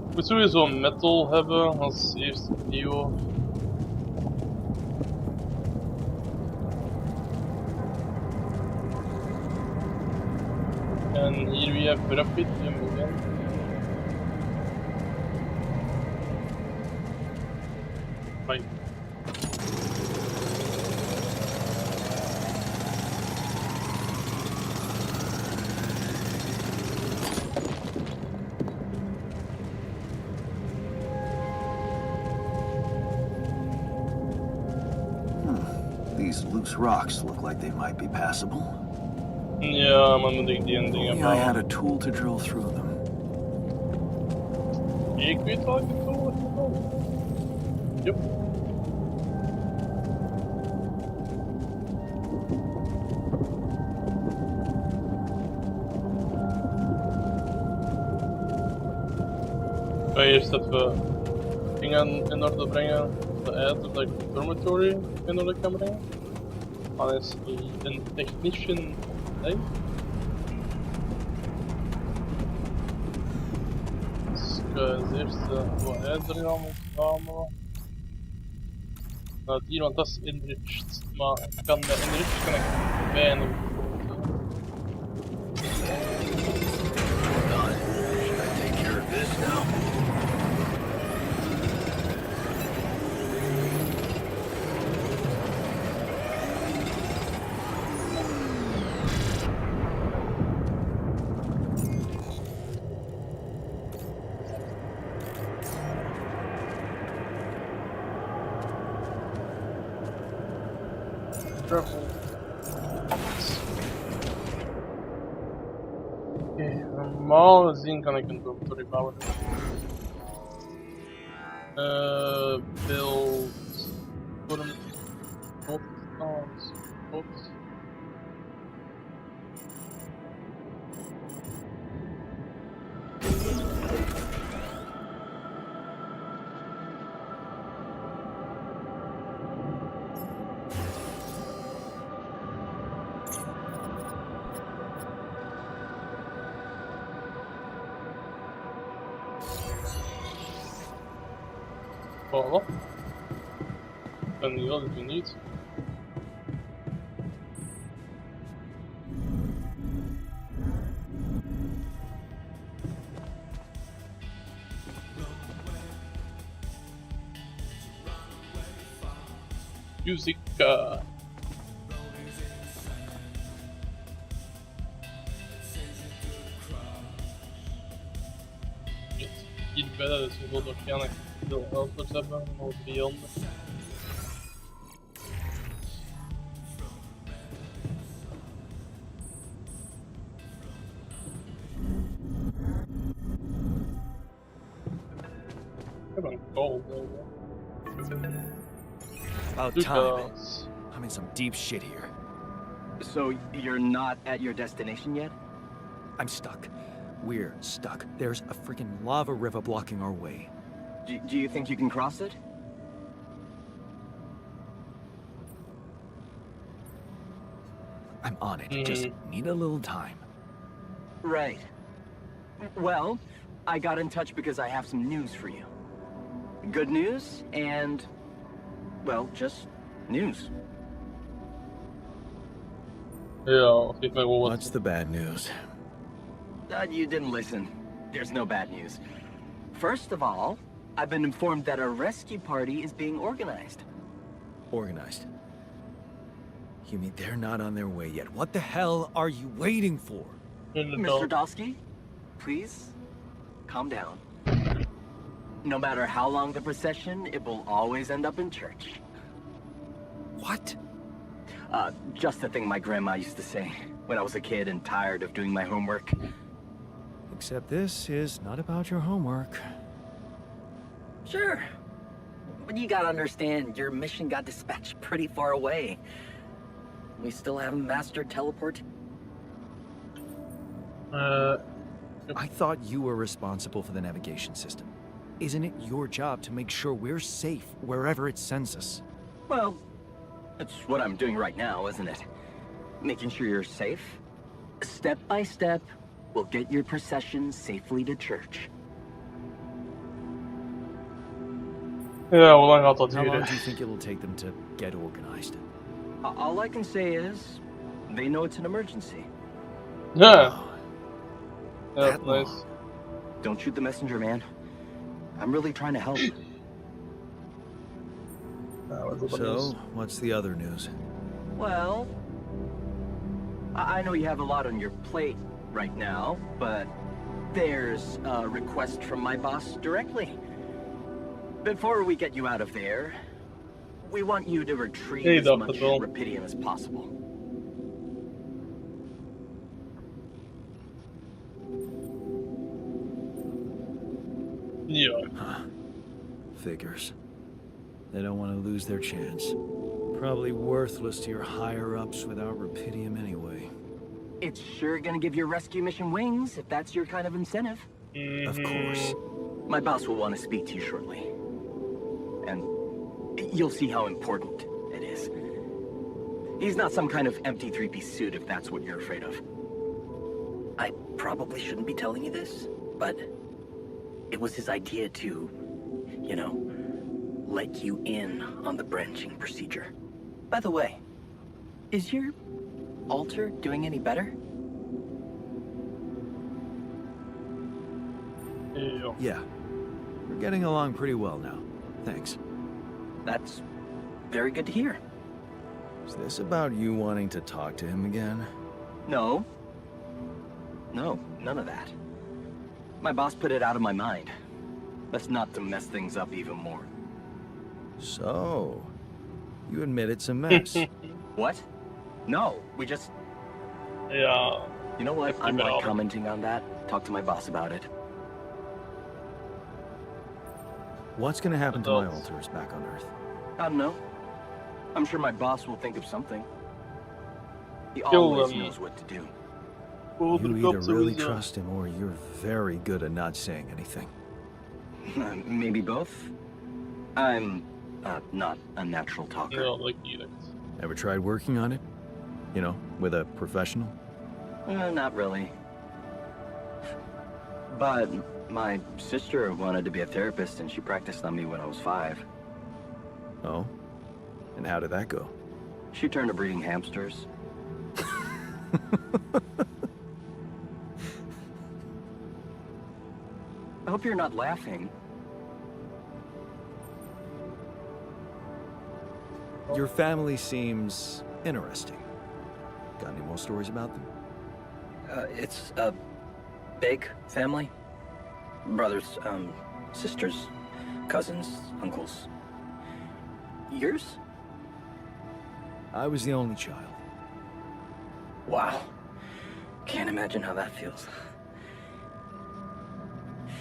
Ik moet sowieso metal hebben als eerste video. En hier weer rapid in begin. Bye. These loose rocks look like they might be passable. Ja, maar moet ik die en dingen Maybe I had a tool to drill through them. Ik weet welke tool het is. Yep. ga eerst even dingen in orde brengen. De items dat ik de dormitory in orde kan brengen. Dan is een technician. Nee? Dus ik ga als eerste wat ijzer gaan verzamelen. Nou, hier, want dat is enriched. Maar ik kan bij enriched kan ik weinig. Oké, normaal gezien kan ik een dormitory bouwen. Build vorm tot voilà. Ik ben nu wel benieuwd. Music. Hierbij dat is wel waarschijnlijk veel helpers hebben, al 300. Ik heb een call. About time. I'm in some deep shit here. So, you're not at your destination yet? I'm stuck. We're stuck. There's a freaking lava river blocking our way. Do you think you can cross it? I'm on it. Just need a little time. Right. Well, I got in touch because I have some news for you. Good news and, well, just news. Ja, geef mij wel wat. What's the bad news? You didn't listen. There's no bad news. First of all, I've been informed that a rescue party is being organized. Organized. You mean they're not on their way yet? What the hell are you waiting for? Mr. Dosky, please, calm down. No matter how long the procession, it will always end up in church. What? Just the thing my grandma used to say when I was a kid and tired of doing my homework. Except this is not about your homework. Sure. But you gotta understand, your mission got dispatched pretty far away. We still haven't mastered teleport. I thought you were responsible for the navigation system. Isn't it your job to make sure we're safe wherever it sends us? Well, that's what I'm doing right now, isn't it? Making sure you're safe. Step by step, we'll get your procession safely to church. Ja, hoe lang gaat dat How long duren? do you think it'll take them to get organized? All I can say is, they know it's an emergency. Ja. Ja, That nice. long. Don't shoot the messenger, man. I'm really trying to help. Ja, wat is dat So, nieuws? what's the other news? Well, I know you have a lot on your plate right now, but there's a request from my boss directly. Before we get you out of there, we want you to retrieve Hey, as Dr. much Bill. Rapidium as possible. Ja. Figures. They don't want to lose their chance. Probably worthless to your higher-ups without Rapidium anyway. It's sure gonna give your rescue mission wings, if that's your kind of incentive. Of course. My boss will want to speak to you shortly. And you'll see how important it is. He's not some kind of empty three-piece suit if that's what you're afraid of. I probably shouldn't be telling you this, but it was his idea to, you know, let you in on the branching procedure. By the way, is your altar doing any better? Yeah. We're getting along pretty well now. Thanks. That's very good to hear. Is this about you wanting to talk to him again? No. No, none of that. My boss put it out of my mind. That's not to mess things up even more. So, you admit it's a mess. What? No, we just... Ja, You know what? If I'm we not all- commenting on that. Talk to my boss about it. What's gonna happen to my Adults. altars back on Earth? I don't know. I'm sure my boss will think of something. He Kill always them. knows what to do. hoe You de either kop really sowieso. trust him or you're very good at not saying anything. Maybe both. I'm not a natural talker. Ja, like direct. Ever tried working on it? You know, with a professional? Not really. But my sister wanted to be a therapist and she practiced on me when I was 5. Oh? And how did that go? She turned to breeding hamsters. I hope you're not laughing. Your family seems interesting. Got any more stories about them? It's a big family. Brothers, sisters, cousins, uncles. Yours? I was the only child. Wow. Can't imagine how that feels.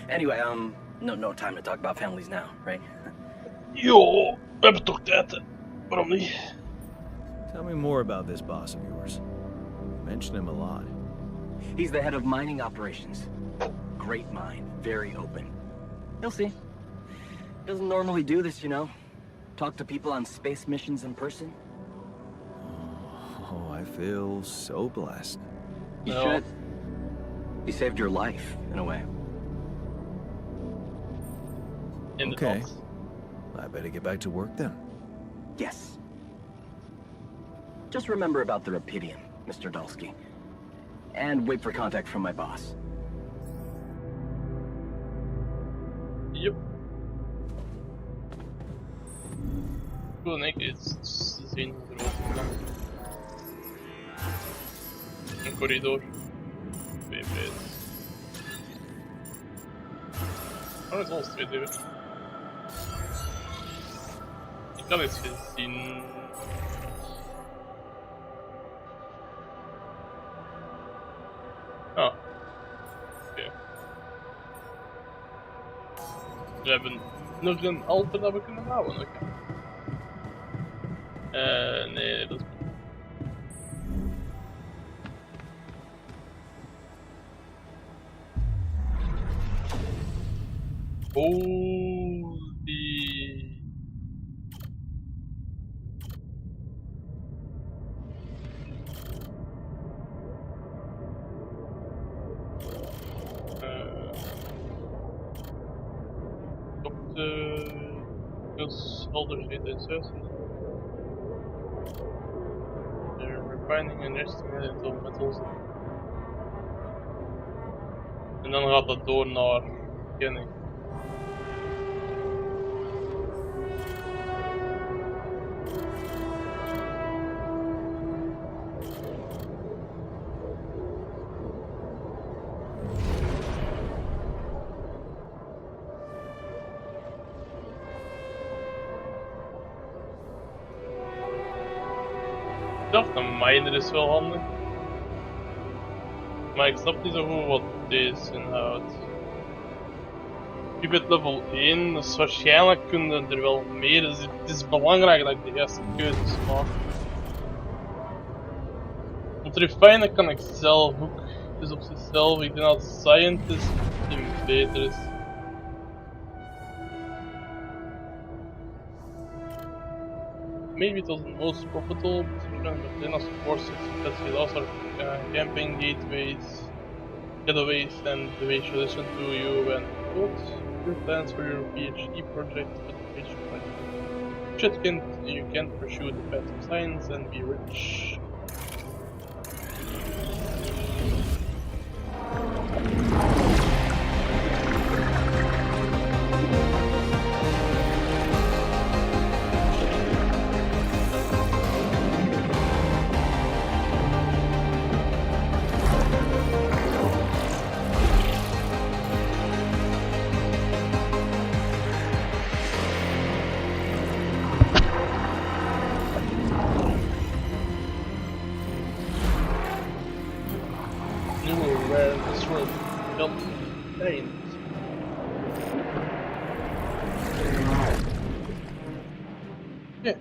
Anyway, no time to talk about families now, right? Jo, we hebben toch tijd, hè. Waarom niet? Tell me more about this boss of yours. You mention him a lot. He's the head of mining operations. Great mind, very open. You'll see. Doesn't normally do this, you know. Talk to people on space missions in person. Oh, I feel so blessed. You No. should. He saved your life, in a way. Inderdaad. Okay. I better get back to work then. Yes. Just remember about the Rapidian, Mr. Dulski. And wait for contact from my boss. Yep. Ik wil in één keer iets zien erover kan. Een corridor. 2 breed. Oh, dat is alles 2 deur. Ik had iets gezien. Ah. Oké. We hebben nog een alter dat we kunnen houden. Oké. Nee, dat is goed. Holy. Because holders with uncertainty. They're refining and estimating the metals. En dan gaat dat door naar verkenning. Ik dacht een miner is wel handig. Maar ik snap niet zo goed wat deze inhoudt. Je bent level 1, dus waarschijnlijk kunnen er wel meer. Dus het is belangrijk dat ik de juiste keuzes maak. Want refinen kan ik zelf ook. Dus op zichzelf, ik denk dat scientist misschien beter is. maybe it wasn't most profitable position, but Lena supports it because he lost our camping gateways, getaways, and the way she listened to you and wrote your plans for your PhD project with the page you can't pursue the path of science and be rich. Where this road built trains. Yeah.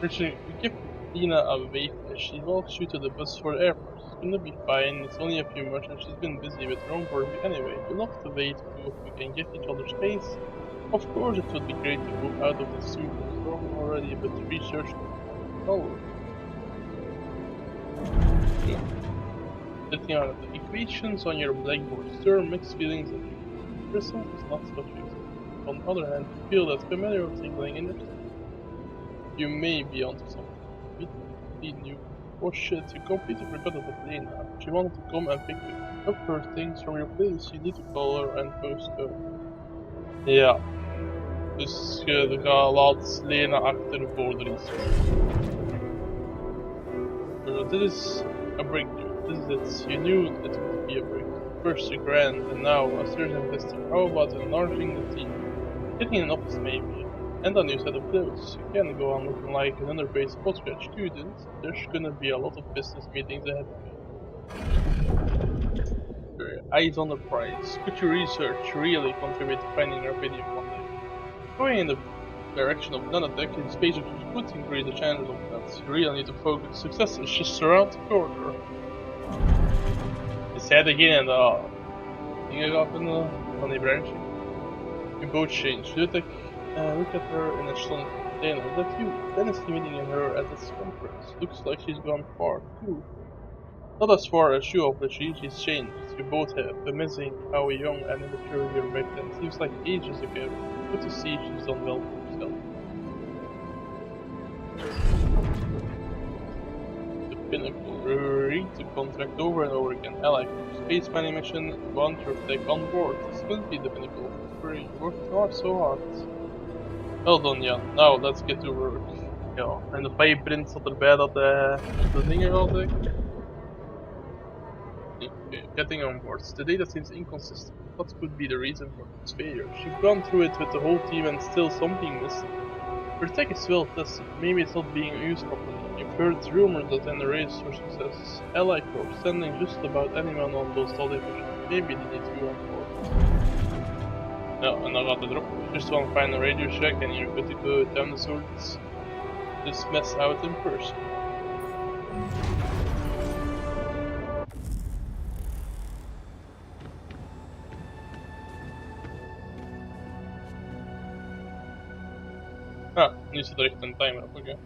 Richard, give Lena a wave as she walks you to the bus for the airport. It's gonna be fine, it's only a few months and she's been busy with her own work anyway. You'll have to wait to prove we can get each other space. Of course it would be great to move out of the super storm already, but research forward. Yeah. Setting out the equations on your blackboard stir mixed feelings of you. The result is not what you expect. On the other hand, you feel that familiar tingling in your stomach. You may be onto something. Meet new. Oh shit, you completely forgot about Lena. She wanted to come and pick up her things from your place. You need to call her and post her. Ja. Dus je laat Lena achter voor de research. This is a breakthrough. This is it. You knew it would be a breakthrough. First a grant, and now a certain testing. How about enlarging the team? Getting an office maybe. And a new set of clothes. You can't go on looking like an underpaid postgrad student. There's gonna be a lot of business meetings ahead of you. Eyes on the prize. Could your research really contribute to finding our video one day? Going in the direction of nanotech in space would increase the chances of that. You really need to focus. Success is just around the corner. It's head again and dingen gaat in van die branching. You both change. Look at her in a stunning container. That's you. Dennis meeting her at this conference. Looks like she's gone far too. Not as far as you obviously, she's changed. You both have. Amazing how young and immature you were back then. Seems like ages ago. Good to see she's done well for herself. The pinnacle. Read the contract over and over again. I like it. Space mining mission, want your tech on board. This will be the pinnacle. You worked hard, so hard. Well done, Jan. Now let's get to work. Ja, en de fireprint zat erbij dat hij de dingen gaat zeggen. Okay, getting on board. The data seems inconsistent. What could be the reason for its failures? You've gone through it with the whole team and still something missing. Your tech is well tested. Maybe it's not being used properly. You've heard rumors that in the race for success. I like hope, sending just about anyone on those television. Maybe they need you on board. Ja, en dan gaat het erop. Just one final radio check and you're good to go down the swords. This mess out in person. Ah, nu zit er echt een timer op, oké.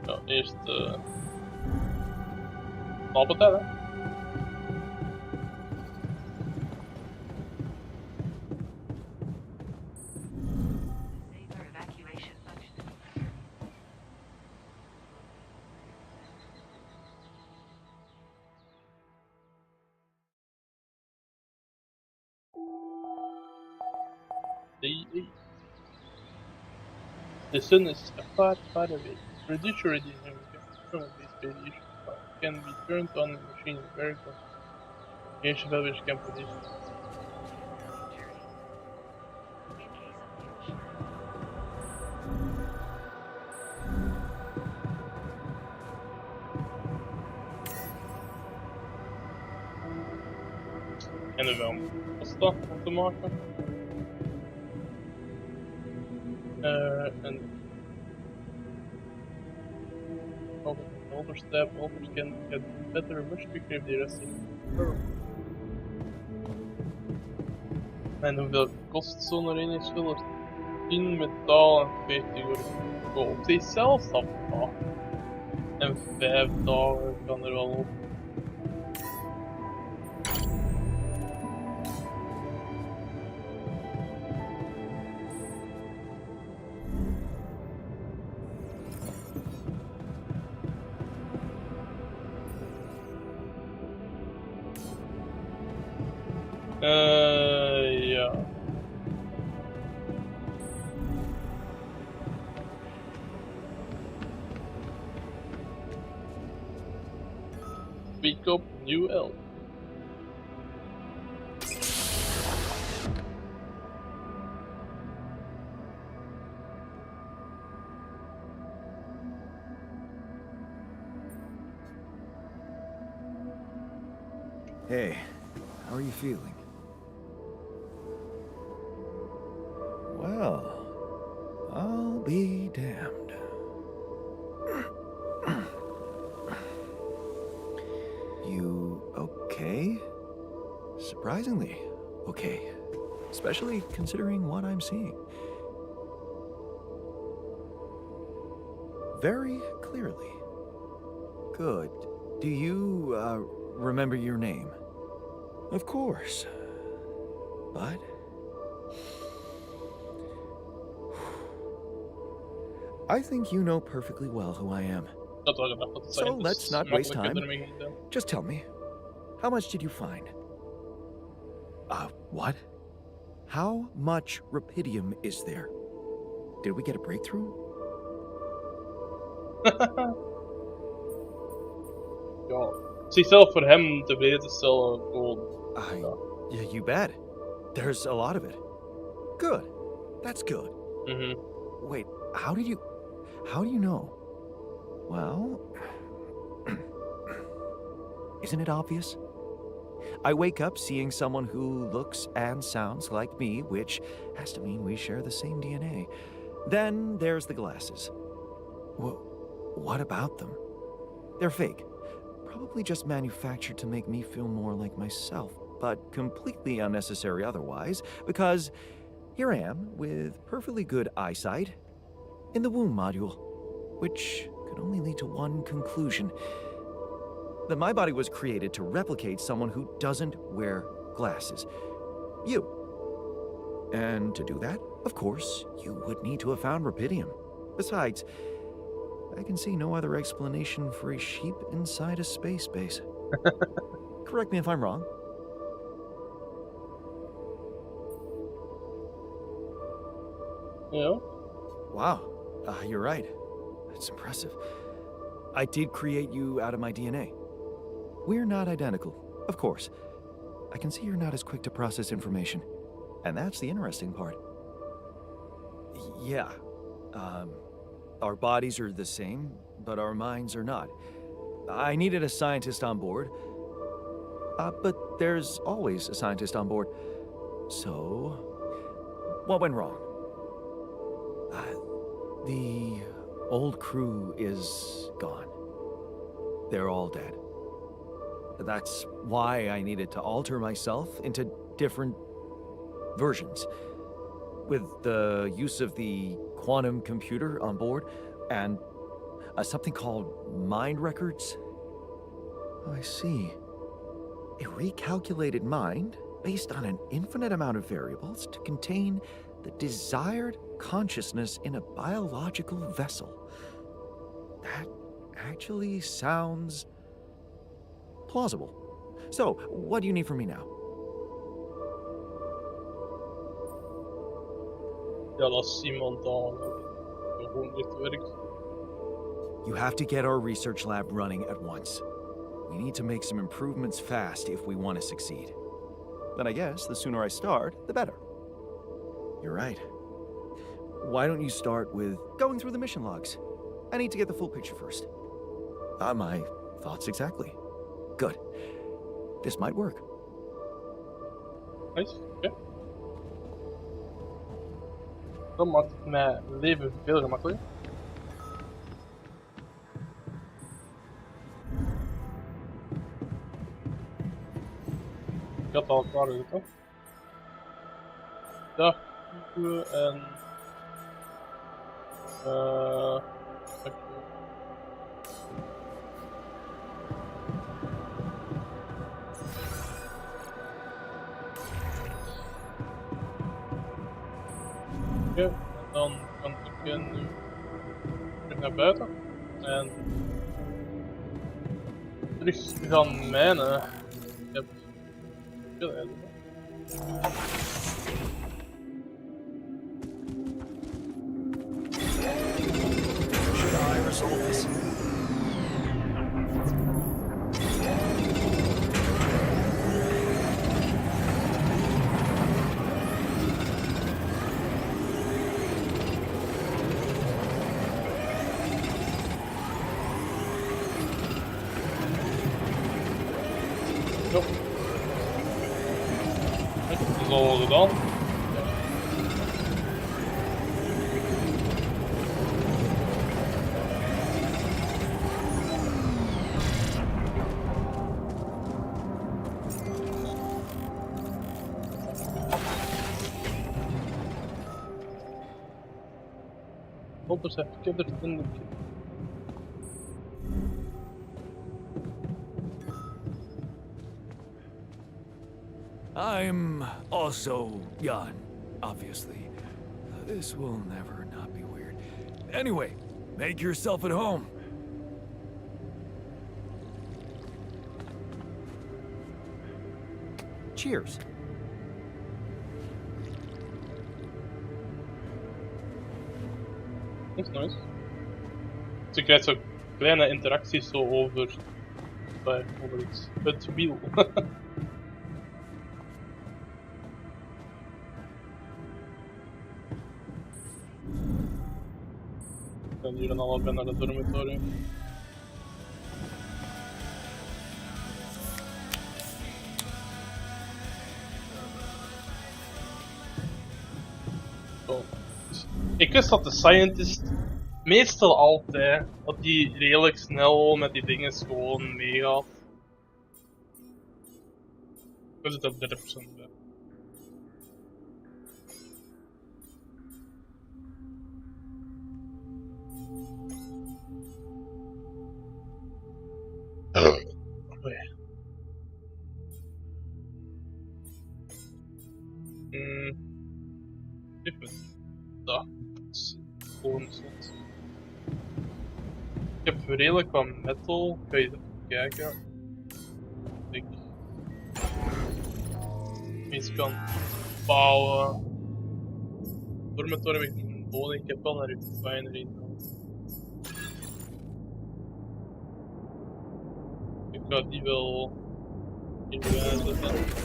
Ja, eerst slapen tellen. The sun is far, far away. Reduce your radiation from this radiation can be turned on in machine very quickly. Radiation which can produce. En er wel pasta om te maken. En oh, alters tab, alters can get better, much quicker if they rest in. En hoeveel kost zo'n arena schilder? 10 metaal en 40 gold. 2 zelfs af. Oh. En 5 dagen kan er wel op. Ja. Speak up, new elf. Hey, how are you feeling? Well, I'll be damned. You okay? Surprisingly okay. Especially considering what I'm seeing. Very clearly. Good. Do you, remember your name? Of course. But... I think you know perfectly well who I am. So let's not waste time. Just tell me, how much did you find? What? How much rupidium is there? Did we get a breakthrough? Ja, zichzelf voor hem tevreden te stellen gewoon. Yeah, you bet. There's a lot of it. Good. That's good. Wait, how do you know? Well, isn't it obvious? I wake up seeing someone who looks and sounds like me, which has to mean we share the same DNA. Then there's the glasses. What about them? They're fake. Probably just manufactured to make me feel more like myself, but completely unnecessary otherwise, because here I am with perfectly good eyesight in the womb module, which could only lead to one conclusion: that my body was created to replicate someone who doesn't wear glasses. You. And to do that, of course, you would need to have found rupidium. Besides, I can see no other explanation for a sheep inside a space base. Correct me if I'm wrong. Ja. Wow, you're right. That's impressive. I did create you out of my DNA. We're not identical, of course. I can see you're not as quick to process information. And that's the interesting part. Yeah. Our bodies are the same, but our minds are not. I needed a scientist on board. But there's always a scientist on board. So, what went wrong? The old crew is gone. They're all dead. That's why I needed to alter myself into different versions. With the use of the quantum computer on board and something called mind records. Oh, I see. A recalculated mind based on an infinite amount of variables to contain the desired consciousness in a biological vessel. That actually sounds plausible. So, what do you need from me now? Ja, dat is iemand dan gewoon niet werkt. You have to get our research lab running at once. We need to make some improvements fast if we want to succeed. Then I guess the sooner I start, the better. You're right. Why don't you start with going through the mission logs? I need to get the full picture first. My thoughts exactly. Good. This might work. Nice, oké. Dat maakt het mijn leven veel gemakkelijker. had al klaar gezet, toch? Dag en oké, en dan kan ik nu terug naar buiten en terug gaan mijnen. Ik heb veel ijzer. Should I resolve this? Zo. Dat is al gedaan. Otters heeft kidderd in de kip. I'm also young, obviously. This will never not be weird. Anyway, make yourself at home. Cheers. Dat is nice. Dus je krijgt zo kleine interacties zo over iets. Het wiel. We gaan hier dan allebei naar het dormitorium. Zo. Ik wist dat de scientist meestal altijd, dat die redelijk snel met die dingen gewoon meegaat. Ik zit op 30% bij. Even. Dat is gewoon zot. Ik heb redelijk wat metal. Kan je even kijken? Ik iets kan bouwen. Dormitorium heb ik niet nodig. Ik heb wel een refinery. Ik ga die wel in zetten.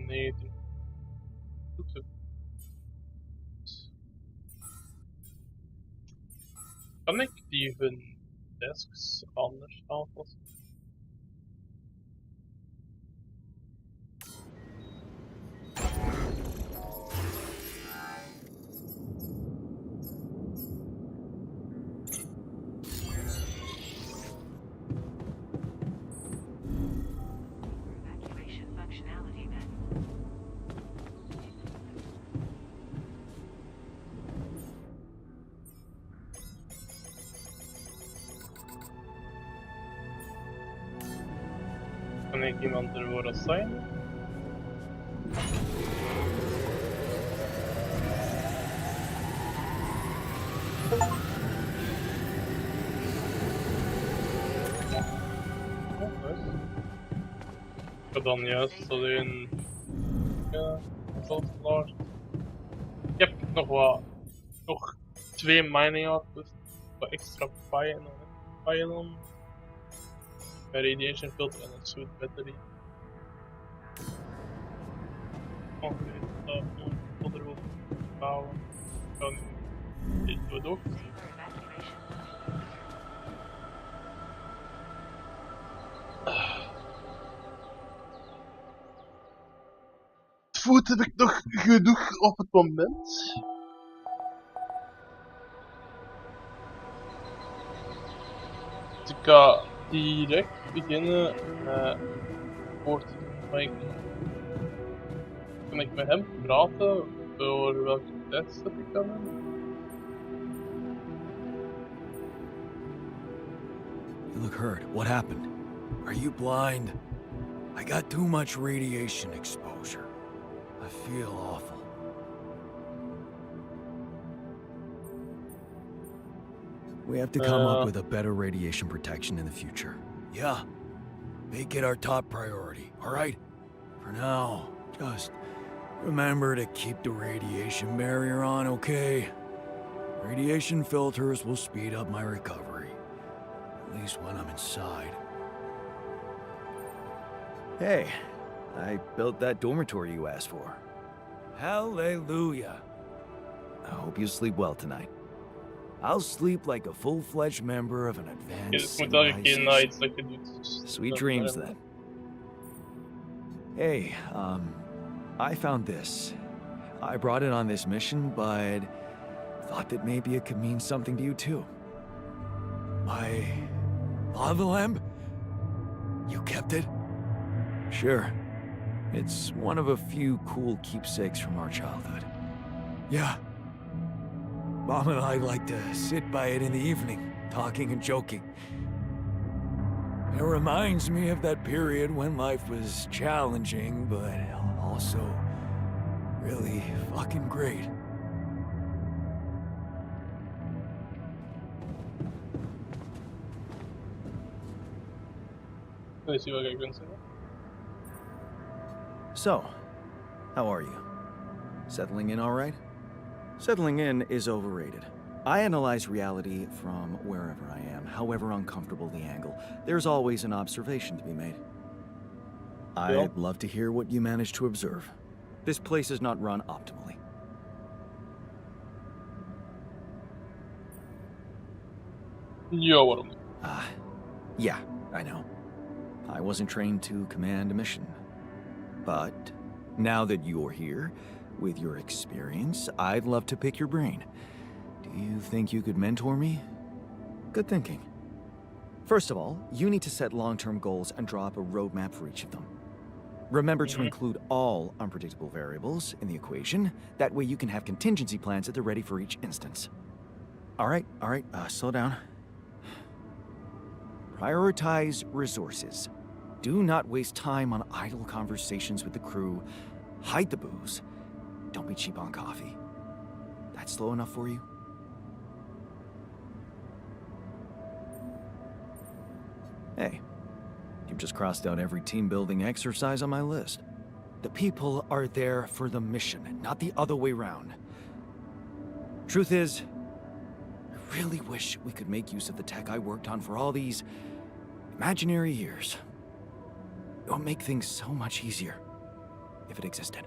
Nee, die doet het. Kan ik die hun desks anders aanpassen? Kan ik iemand ervoor assignen? Ik heb dan juist alleen... Ja, dat is klaar. Ik heb nog 2 mining outputs, wat extra pylon. Een radiation filter en een suit battery. Oké, dat moet er wel bouwen. Dan dit doet ook. Food heb ik nog genoeg op het moment. Dus ik ga direct beginnen met voor te doen. Maar kan ik met hem praten over welke test dat ik kan doen? You look hurt. What happened? Are you blind? I got too much radiation exposure. I feel awful. We have to come up with a better radiation protection in the future. Yeah. Make it our top priority, alright? For now, just remember to keep the radiation barrier on, okay? Radiation filters will speed up my recovery. At least when I'm inside. Hey, I built that dormitory you asked for. Hallelujah. I hope you sleep well tonight. I'll sleep like a full-fledged member of an advanced Het moet elke keer na civilization. iets dat je doet. Sweet dreams then. Hey, I found this. I brought it on this mission, but thought that maybe it could mean something to you too. My lava lamp? You kept it? Sure. It's one of a few cool keepsakes from our childhood. Yeah. Mom and I like to sit by it in the evening, talking and joking. It reminds me of that period when life was challenging, but also really fucking great. Let me see what I can say. So, how are you? Settling in all right? Settling in is overrated. I analyze reality from wherever I am, however uncomfortable the angle. There's always an observation to be made. I'd love to hear what you managed to observe. This place is not run optimally. Ja, waarom niet? Yeah, I know. I wasn't trained to command a mission. But now that you're here, with your experience, I'd love to pick your brain. Do you think you could mentor me? Good thinking. First of all, you need to set long-term goals and draw up a roadmap for each of them. Remember to include all unpredictable variables in the equation. That way you can have contingency plans at the ready for each instance. All right, slow down. Prioritize resources. Do not waste time on idle conversations with the crew. Hide the booze. Don't be cheap on coffee. That's slow enough for you? Hey, you've just crossed out every team-building exercise on my list. The people are there for the mission, not the other way round. Truth is, I really wish we could make use of the tech I worked on for all these imaginary years. It would make things so much easier if it existed.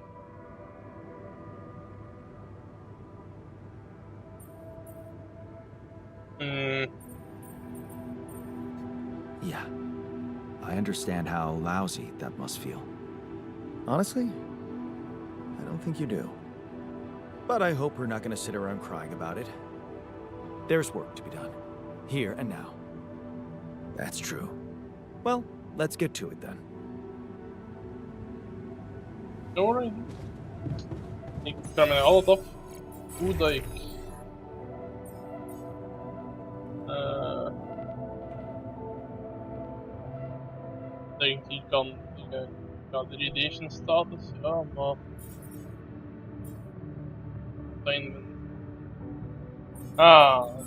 Yeah, I understand how lousy that must feel. Honestly, I don't think you do. But I hope we're not going to sit around crying about it. There's work to be done, here and now. That's true. Well, let's get to it then. Alright. Ik vraag me altijd af hoe dat ik denk die kan de radiation status, ja, maar assignment.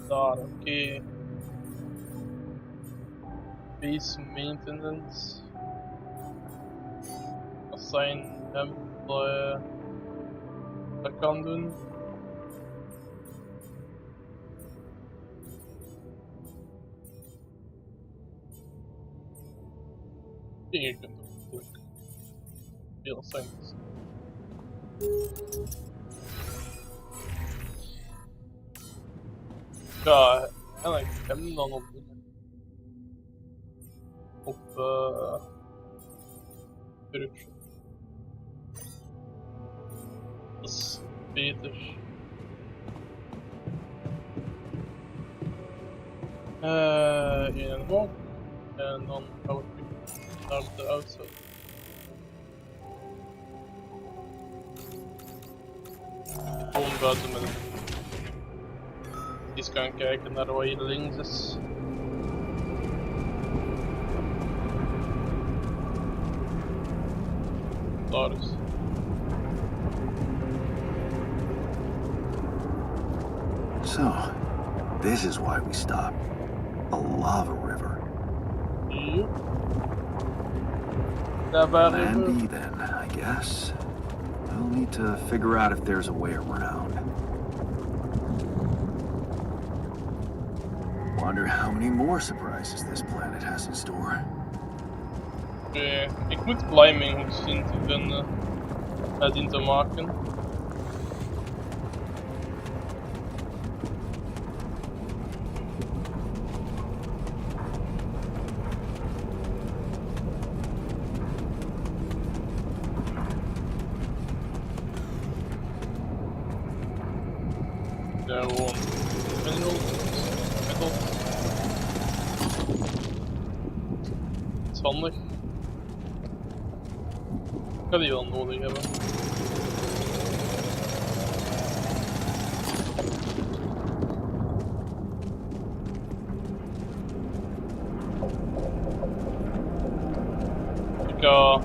Daar, oké. Base maintenance. Assign hem dat kan doen. Je kunt ook veel assignments. Ja, en ik hem dan op production. Dat is beter. in en omhoog. En dan gaan we terug naar de auto. Gewoon buiten met het. Eens gaan kijken naar wat hier links is. Daar is. So, this is why we stopped. A lava river. Yep. Lava Plan river. B then, I guess. We'll need to figure out if there's a way around. Wonder how many more surprises this planet has in store. Oké, ik moet climbing hooks zien te vinden. Zien te maken. Ja, gewoon minerals, metal. Dat is handig. Ik ga die wel nodig hebben. Ik ga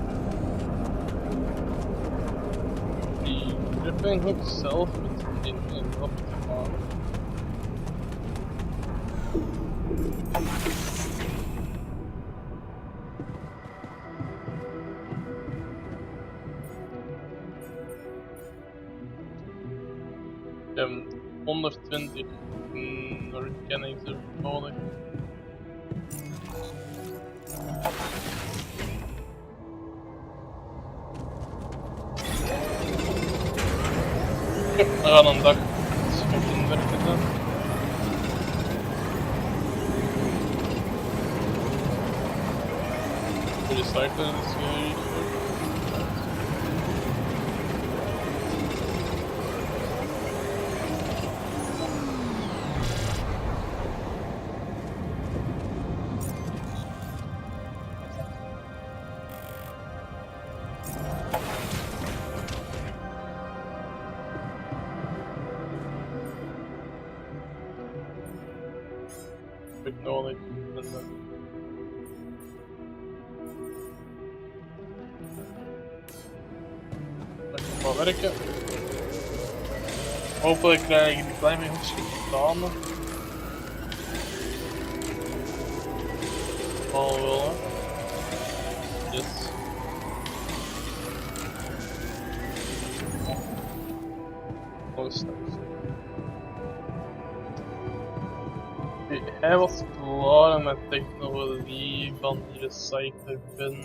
die gripping hook zelf met die dingen op te maken. Ik heb 120 organics er nodig. We gaan een dag in werken dan. De recycler is hier. Heb ik nodig. Dat kan wel werken. Hopelijk krijg ik die climbing hooks gedaan. Al wel hè. Yes. Nog een stap. Hij was klaar met technologie van die recycler bin.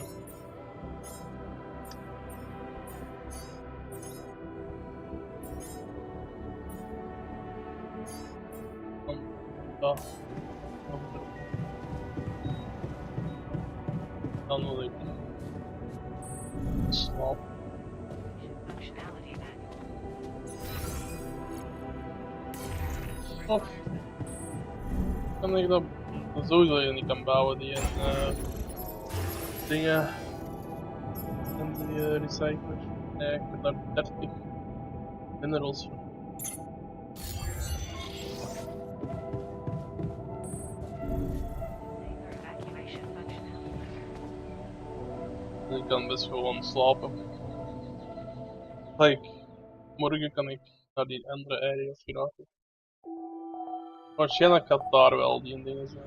Dan wil ik slapen. Of kan ik dat sowieso niet kan bouwen die dingen en die recycler. Nee, ik heb daar 30 minerals voor. Ik kan best gewoon slapen. Like, morgen kan ik naar die andere areas geraken. Waarschijnlijk gaat daar wel die dingen zijn.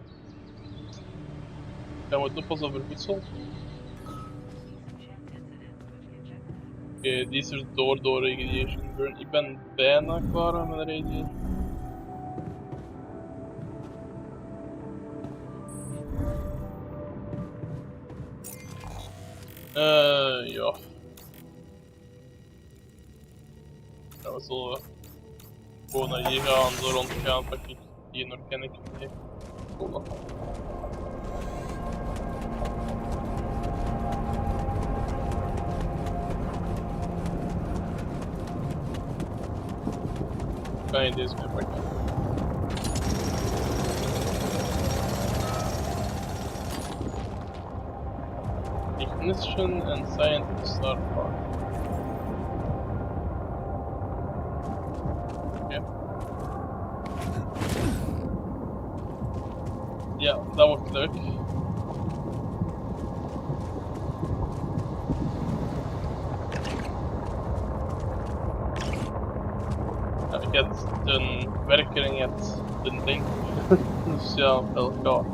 Gaan we het oppassen over voedsel? Oké, die is er door radiation burn. Ik ben bijna klaar met de radiation. Ja. Ja, we zullen gewoon naar hier gaan, zo rondgaan, pak ik die organic mee. Voilà. Kan je deze mee pakken? technician and scientist are part. Okay. Ja, dat wordt leuk. Ja, je hebt de werker en je hebt de ding. Dus ja, bij elkaar.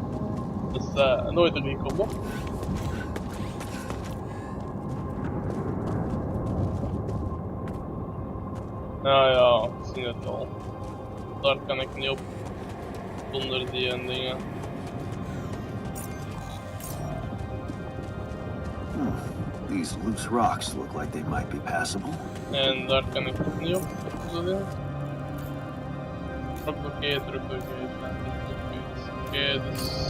Dus nooit een week op. Nou ja, ik zie het al. Daar kan ik niet op. Zonder die en dingen. These loose rocks look like they might be passable. En daar kan ik ook niet op. Zo dingen. Druklocator. Oké, dus...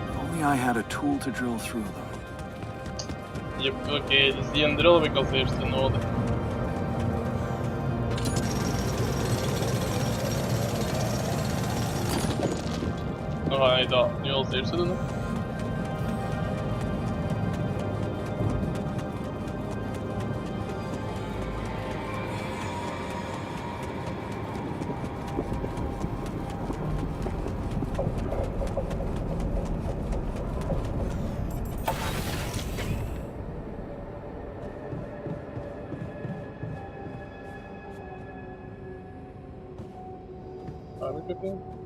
If only I had a tool to drill through them. Yep, oké, dus die drill heb ik als eerste nodig. Dan ga ik dat nu als eerste doen. Waar heb ik het in?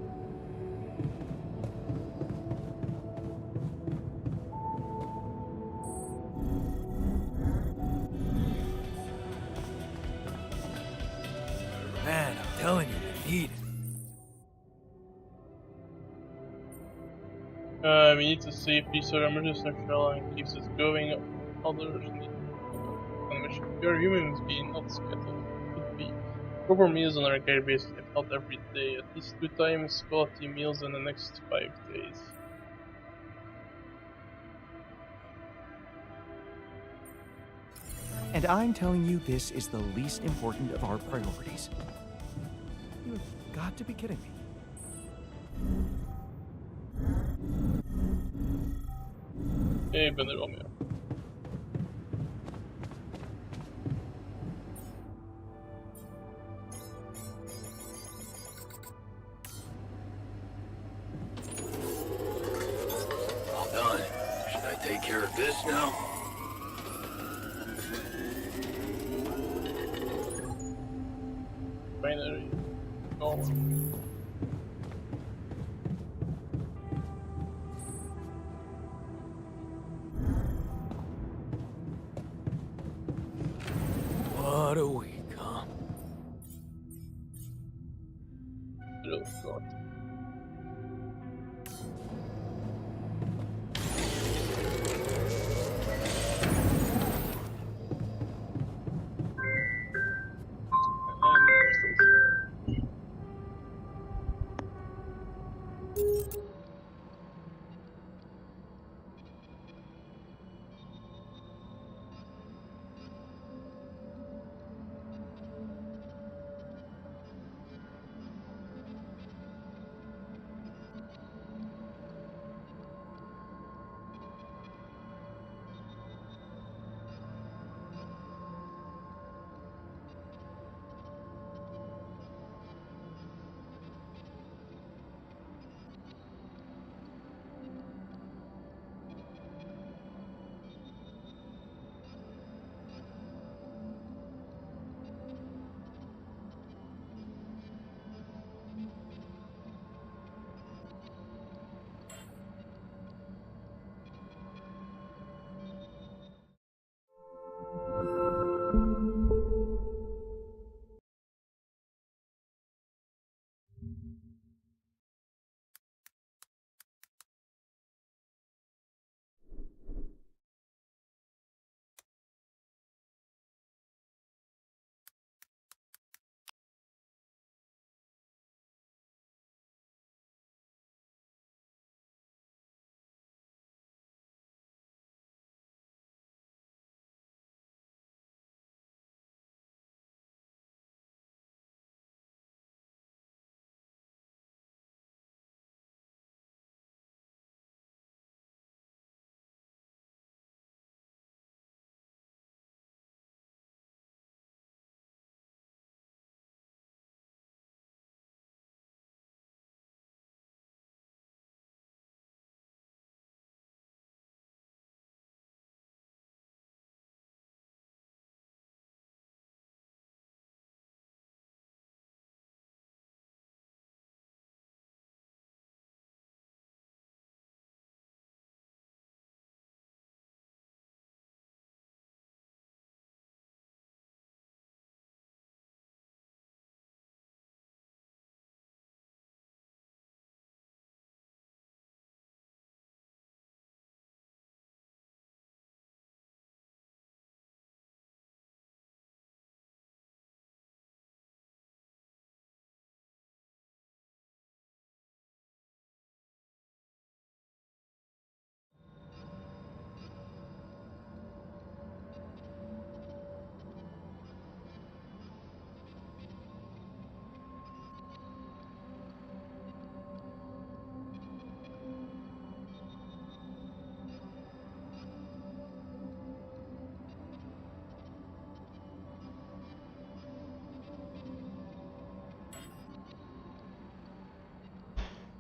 Man, I'm telling you, we need it. We need to save peace or emergency shell and keeps us going. Others need mission. Pure humans being not scattered. Could be proper meals on a regular basis, if not every day. At least 2 times quality meals in the next 5 days. And I'm telling you, this is the least important of our priorities. You've got to be kidding me. Ik ben er wel mee. All done. Should I take care of this now? Binary. Oh. What a week, huh? Oh god.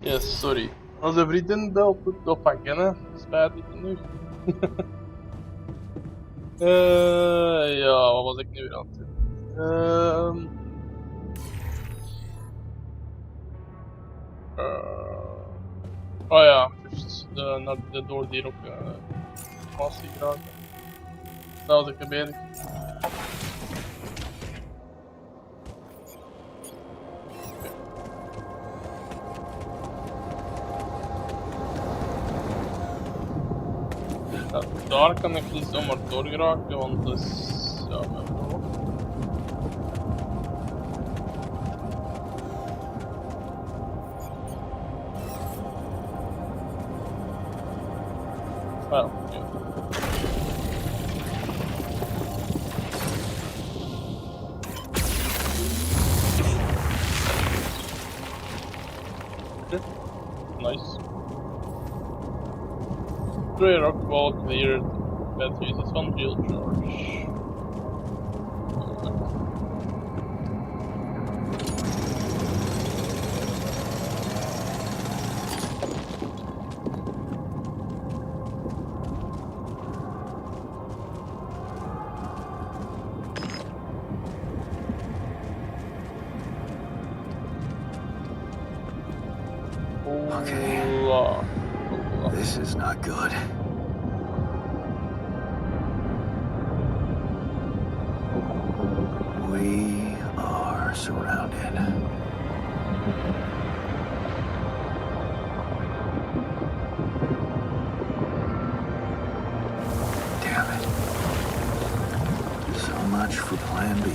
Yes, sorry. Als de vriendin belt, moet ik oppakken, hè. Spijtig genoeg. Ja, wat was ik nu weer aan het doen? Oh ja, juist. Naar de door die ook informatie geraken. Dat was ik mee bezig. Ja, daar kan ik niet zomaar door geraken, want dat is... ja, mijn bro. Wel, ja. Nice. Stray rock wall cleared. Bad uses on field charge. Okay. This is not good. We are surrounded. Damn it. So much for Plan B.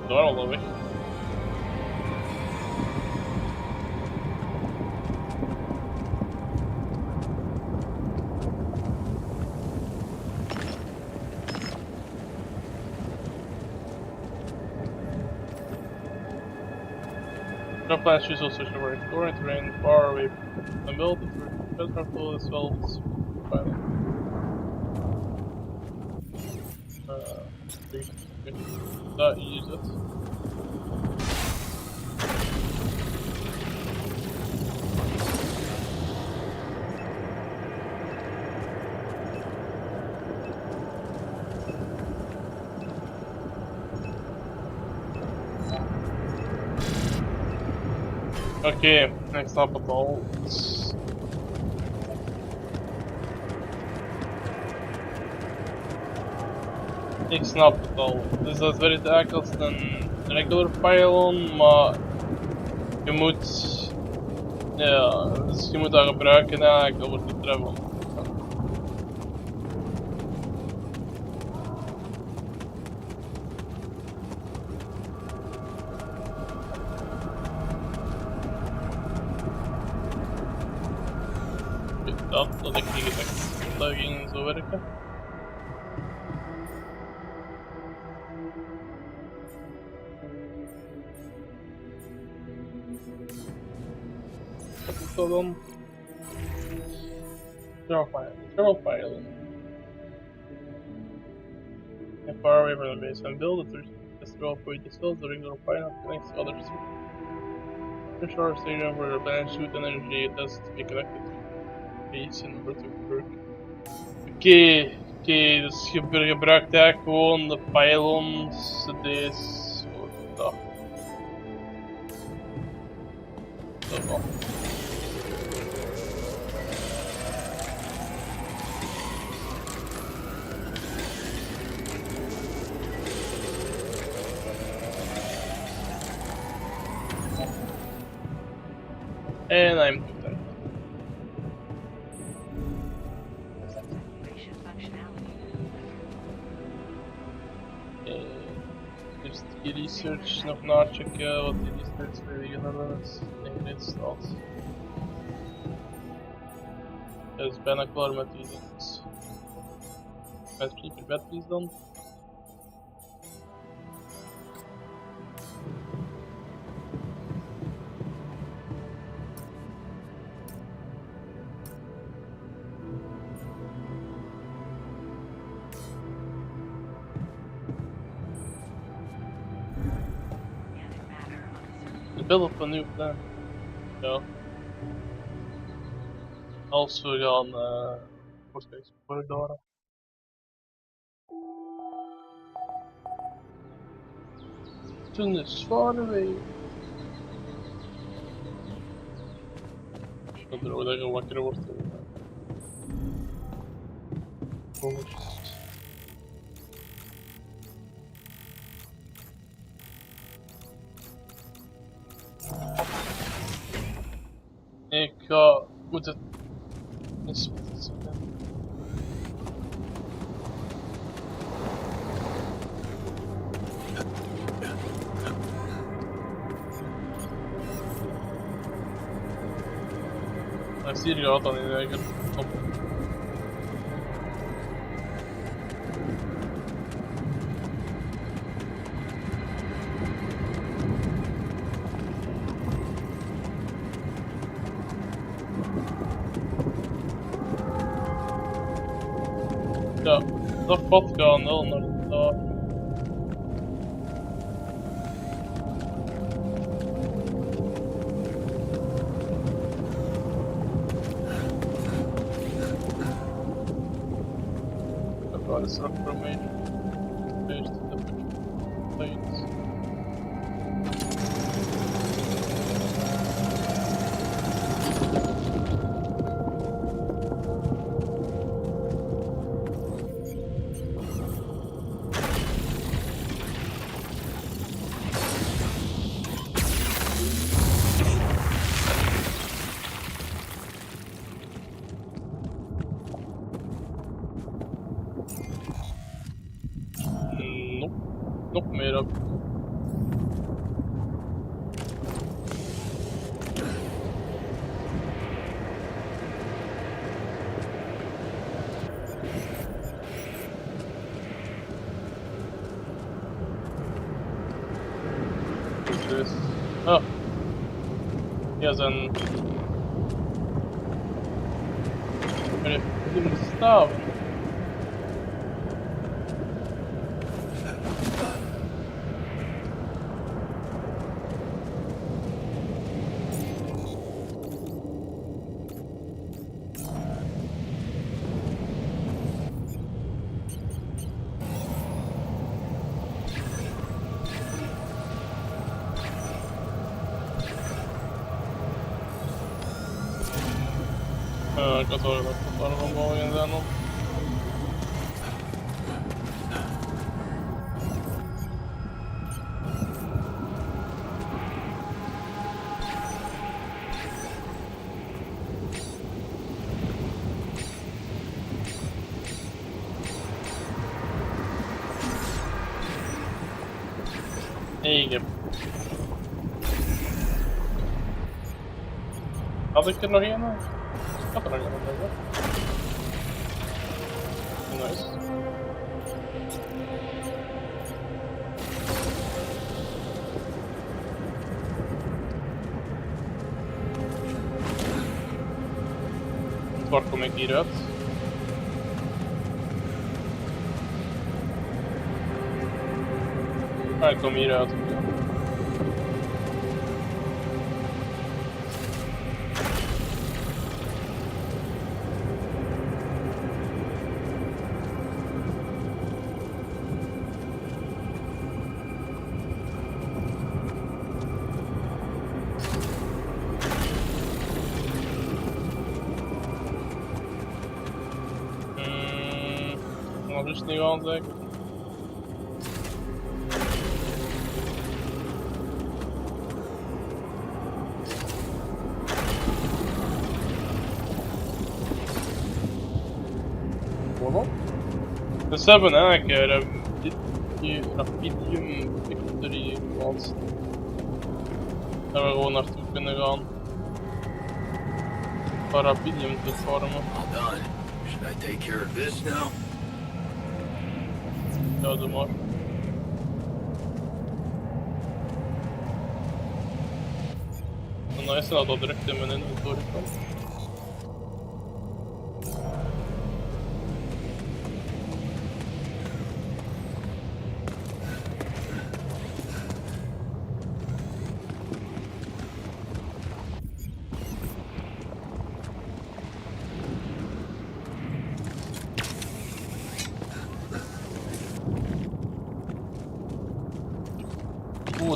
Door al de weg. No plans to use also for exploring terrain far away from the build to control as well as violent. That use it. Okay, next up at all. Ik snap het al. Dus dat is weer het als een regular pylon, maar je moet, ja, dus je moet dat gebruiken eigenlijk over te travel. Dat had ik niet gedacht dat ging zo werken. Wat is dat dan? Travel pylon. And far away from the base and build it to throw for you to still the regular pylon connects to other the shore stadium where the band shoot energy it has to be connected to base in order to work. Oké, dus je gebruikt eigenlijk gewoon de pylons, deze, dat. Zo. And I'm content. Dus die research nog nachecken wat die research weer gedaan is in dit staat. Hij is bijna klaar met die dingen. Met super batteries dan. build up a new plan. Ja. Als we gaan wordt exploren daar. Toen is far away. Dat er ook dat je wakker wordt. Ik ga moeten inspecten. Maar hier gaat dan in eigenlijk op. Ja, dat pad gaat wel naar daar. Dat is nog voor mij. Eerst de plates. Nog meer op. Dus. Ah. Ja, zijn. Maar die moet staan. Ik had wel gedacht dat daar nog wel in zijn op. Ik heb. Had ik er nog een? Ik had er nog een. Nice. Waar kom ik hier uit? Ah, ik kom hier uit. Nog eens niet aan zeker. Dus ze hebben eigenlijk Rapidium Victory geplaatst. Dat we gewoon naartoe kunnen gaan. Om Rapidium te vormen. All done. Should I take care of this now? Ja, doe maar. En dan is dat direct in mijn inventory komt.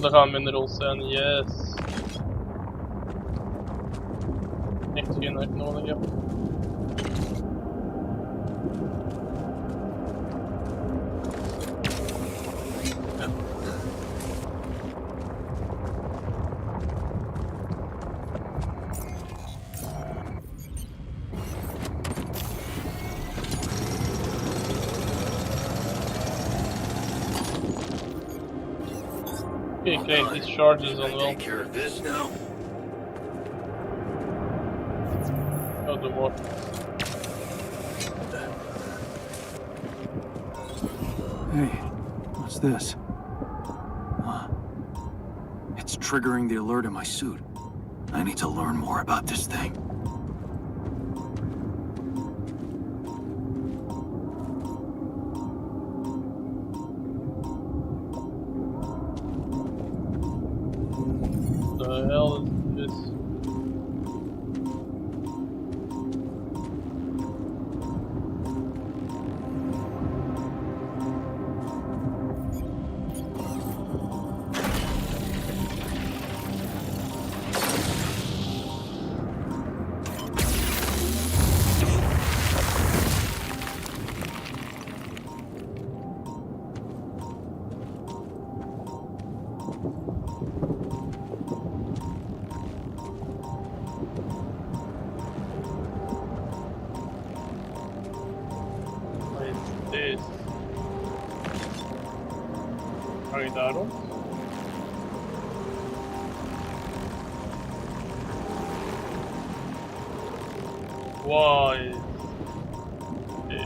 dat gaan minerals zijn, yes. Echt geen dat ik nodig heb. Okay, krijg these charges dan wel. Take care of this now. Oh, the more. Hey, what's this? It's triggering the alert in my suit. I need to learn more about this thing. The hell is this? Wat is dit? Ga je daar rond? Wat is dit?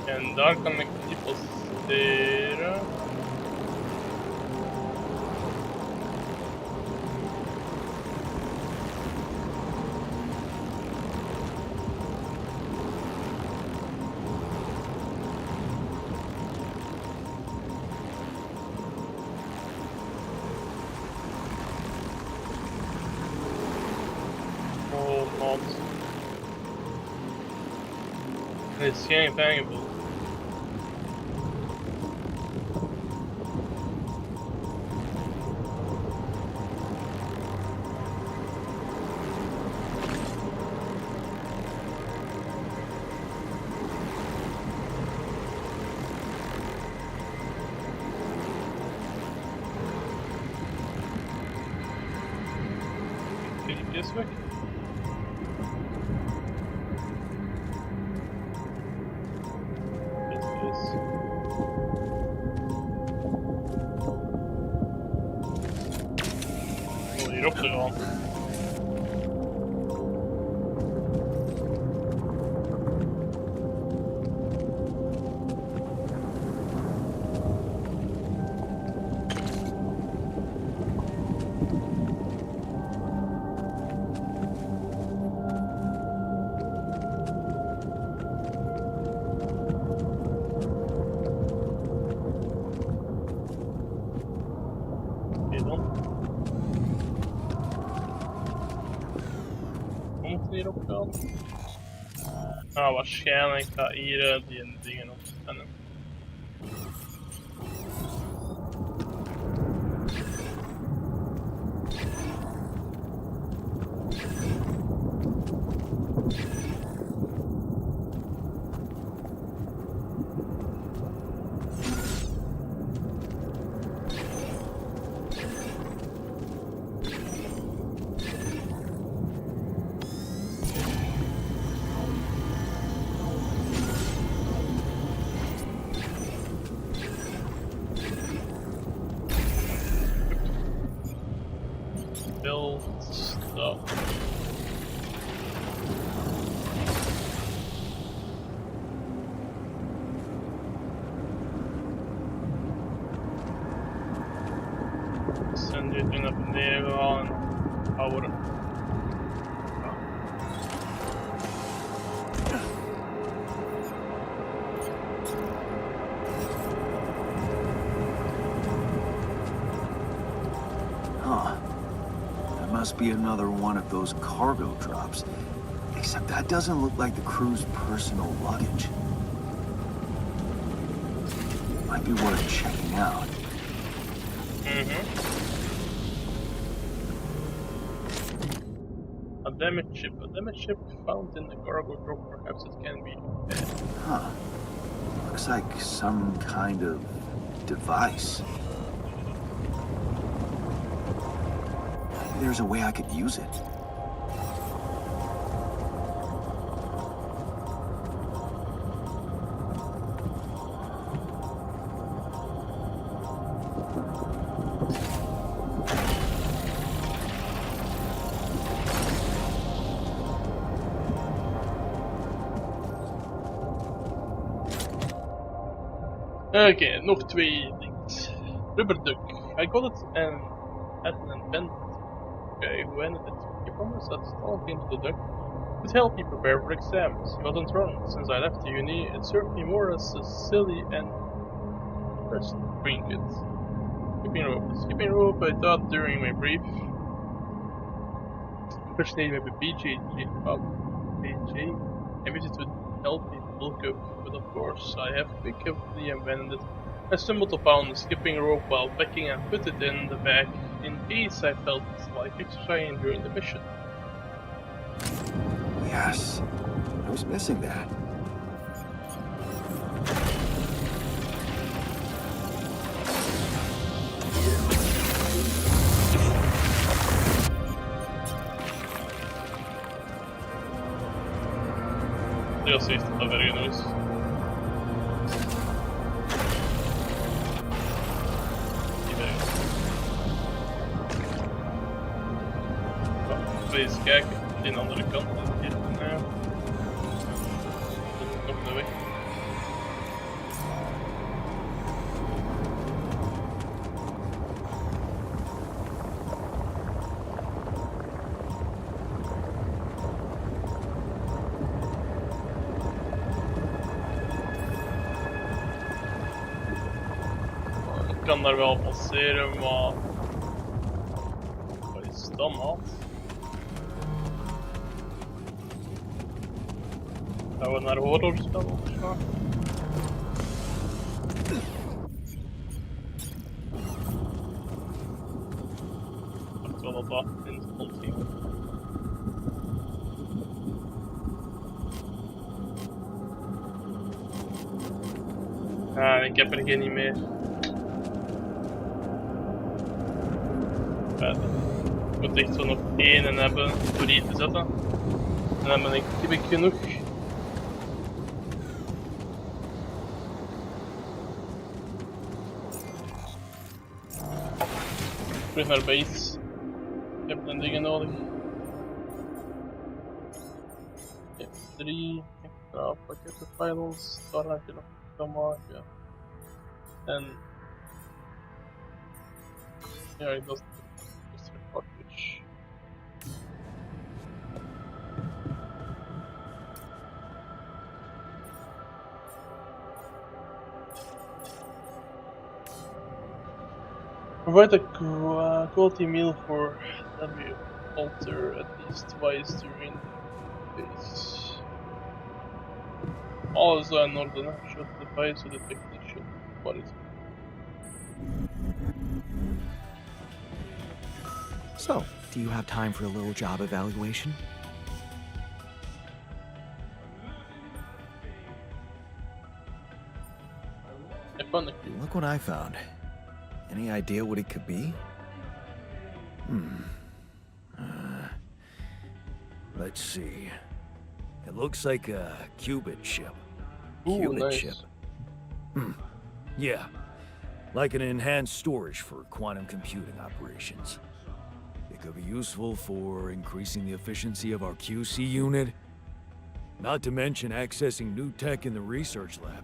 En daar kan ik niet passeren. Oh god. Het is geen valuable. This way? Yes. Oh, hierop te gaan. Oké dan. Hoe moet het hierop gaan? Ah, waarschijnlijk gaat hier die dingen op scannen. Build stuff. Send dit naar beneden gaan en houden. must be another one of those cargo drops. Except that doesn't look like the crew's personal luggage. Might be worth checking out. A damaged ship. A damaged ship found in the cargo drop. Perhaps it can be repaired. Huh. Looks like some kind of device. Maybe there's a way I could use it. Oké, nog twee dingen. Rubber duck. I got it and had an invented. Okay, who ended it? He promised that stalking into the duck would help me prepare for exams. He wasn't wrong. Since I left the uni, it served me more as a silly and first trinket. Skipping rope. Skipping rope I thought during my brief. Impersonating my BJ. I wish it would help me bulk up, but of course I have quickly abandoned it. I stumbled upon the skipping rope while packing and put it in the bag in case I felt like exercising during the mission. Yes. I was missing that. Jag ser inte vad det är nu. Please kijken, die andere kant. Hier, nee. Dat is nog de weg. Ik kan daar wel passeren, maar wat is dat, maat? Gaan we naar horrorspel opslaan? Ik dacht wel dat dat in de grond ging. Ah, ik heb er geen niet meer. Ja, ik moet echt zo nog één hebben voor die te zetten. En dan heb ik genoeg. Terug naar base. Ik heb een dingen nodig. Ik heb 3 extra pakketten files. Daar heb je nog kan maken. En ja, dat is een package. Provide a quality meal for every alter at least twice during the days. Alles in orde, should the device or the technician. What is it? So, do you have time for a little job evaluation? Look what I found. Any idea what it could be? Let's see. It looks like a qubit chip. Ooh, nice. Chip. Yeah. Like an enhanced storage for quantum computing operations. It could be useful for increasing the efficiency of our QC unit. Not to mention accessing new tech in the research lab.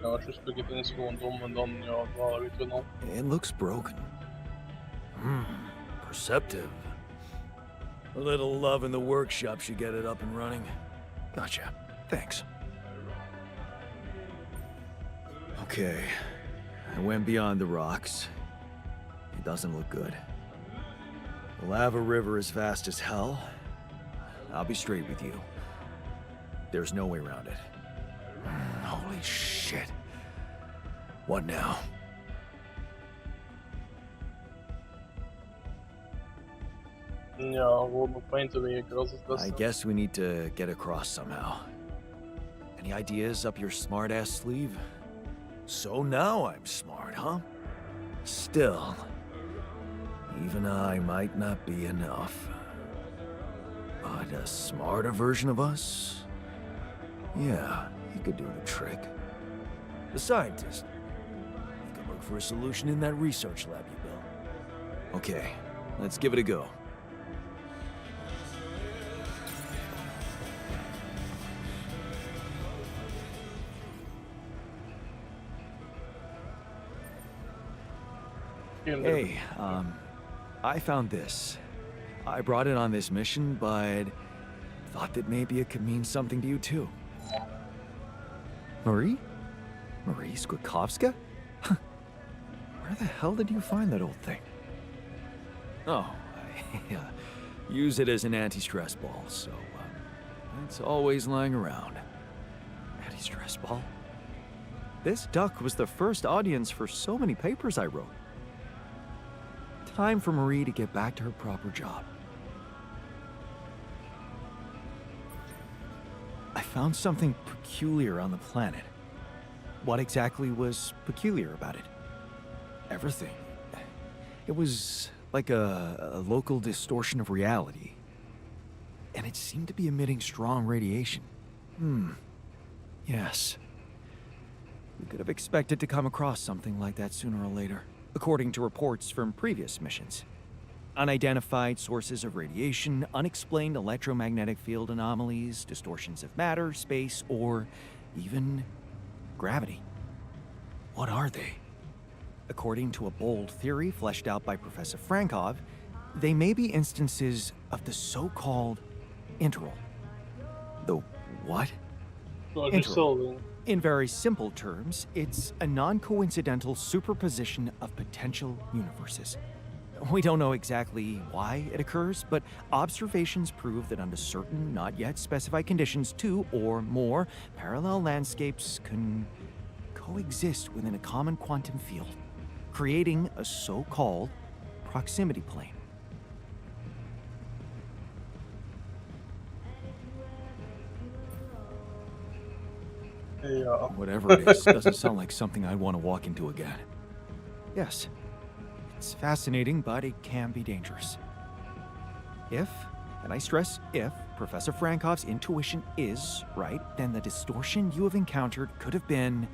Ja, als je spaghetti is gewoon dom en dan, ja, voilà, weet je wel. It looks broken. Perceptive. A little love in the workshop should get it up and running. Gotcha. Thanks. Okay. I went beyond the rocks. It doesn't look good. The lava river is vast as hell. I'll be straight with you. There's no way around it. Holy shit. What now? Ja, gewoon op mijn te wegen cross is best. I guess we need to get across somehow. Any ideas up your smart-ass sleeve? So now I'm smart, huh? Still, even I might not be enough. But a smarter version of us? Yeah, he could do the trick. The scientist. He could look for a solution in that research lab you built. Okay, let's give it a go. Hey, I found this. I brought it on this mission, but thought that maybe it could mean something to you too. Marie? Marie Skwiatkowska? Where the hell did you find that old thing? Oh, I use it as an anti-stress ball, so it's always lying around. Anti-stress ball? This duck was the first audience for so many papers I wrote. Time for Marie to get back to her proper job. I found something peculiar on the planet. What exactly was peculiar about it? Everything. It was like a local distortion of reality. And it seemed to be emitting strong radiation. Yes. We could have expected to come across something like that sooner or later, according to reports from previous missions. Unidentified sources of radiation, unexplained electromagnetic field anomalies, distortions of matter, space, or even gravity. What are they? According to a bold theory fleshed out by Professor Frankov, they may be instances of the so-called interval. The what? Interval. In very simple terms, it's a non-coincidental superposition of potential universes. We don't know exactly why it occurs, but observations prove that under certain, not yet specified conditions, two or more parallel landscapes can coexist within a common quantum field, creating a so-called proximity plane. Ja. Whatever it is, doesn't sound like something I'd want to walk into again. Yes, it's fascinating, but it can be dangerous. If, and I stress if, Professor Frankov's intuition is right, then the distortion you have encountered could have been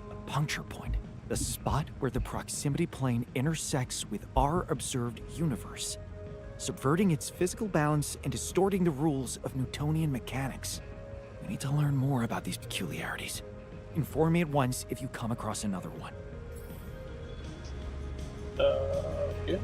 a puncture point, the spot where the proximity plane intersects with our observed universe, subverting its physical balance and distorting the rules of Newtonian mechanics. We need to learn more about these peculiarities. Inform me at once if you come across another one. Okay.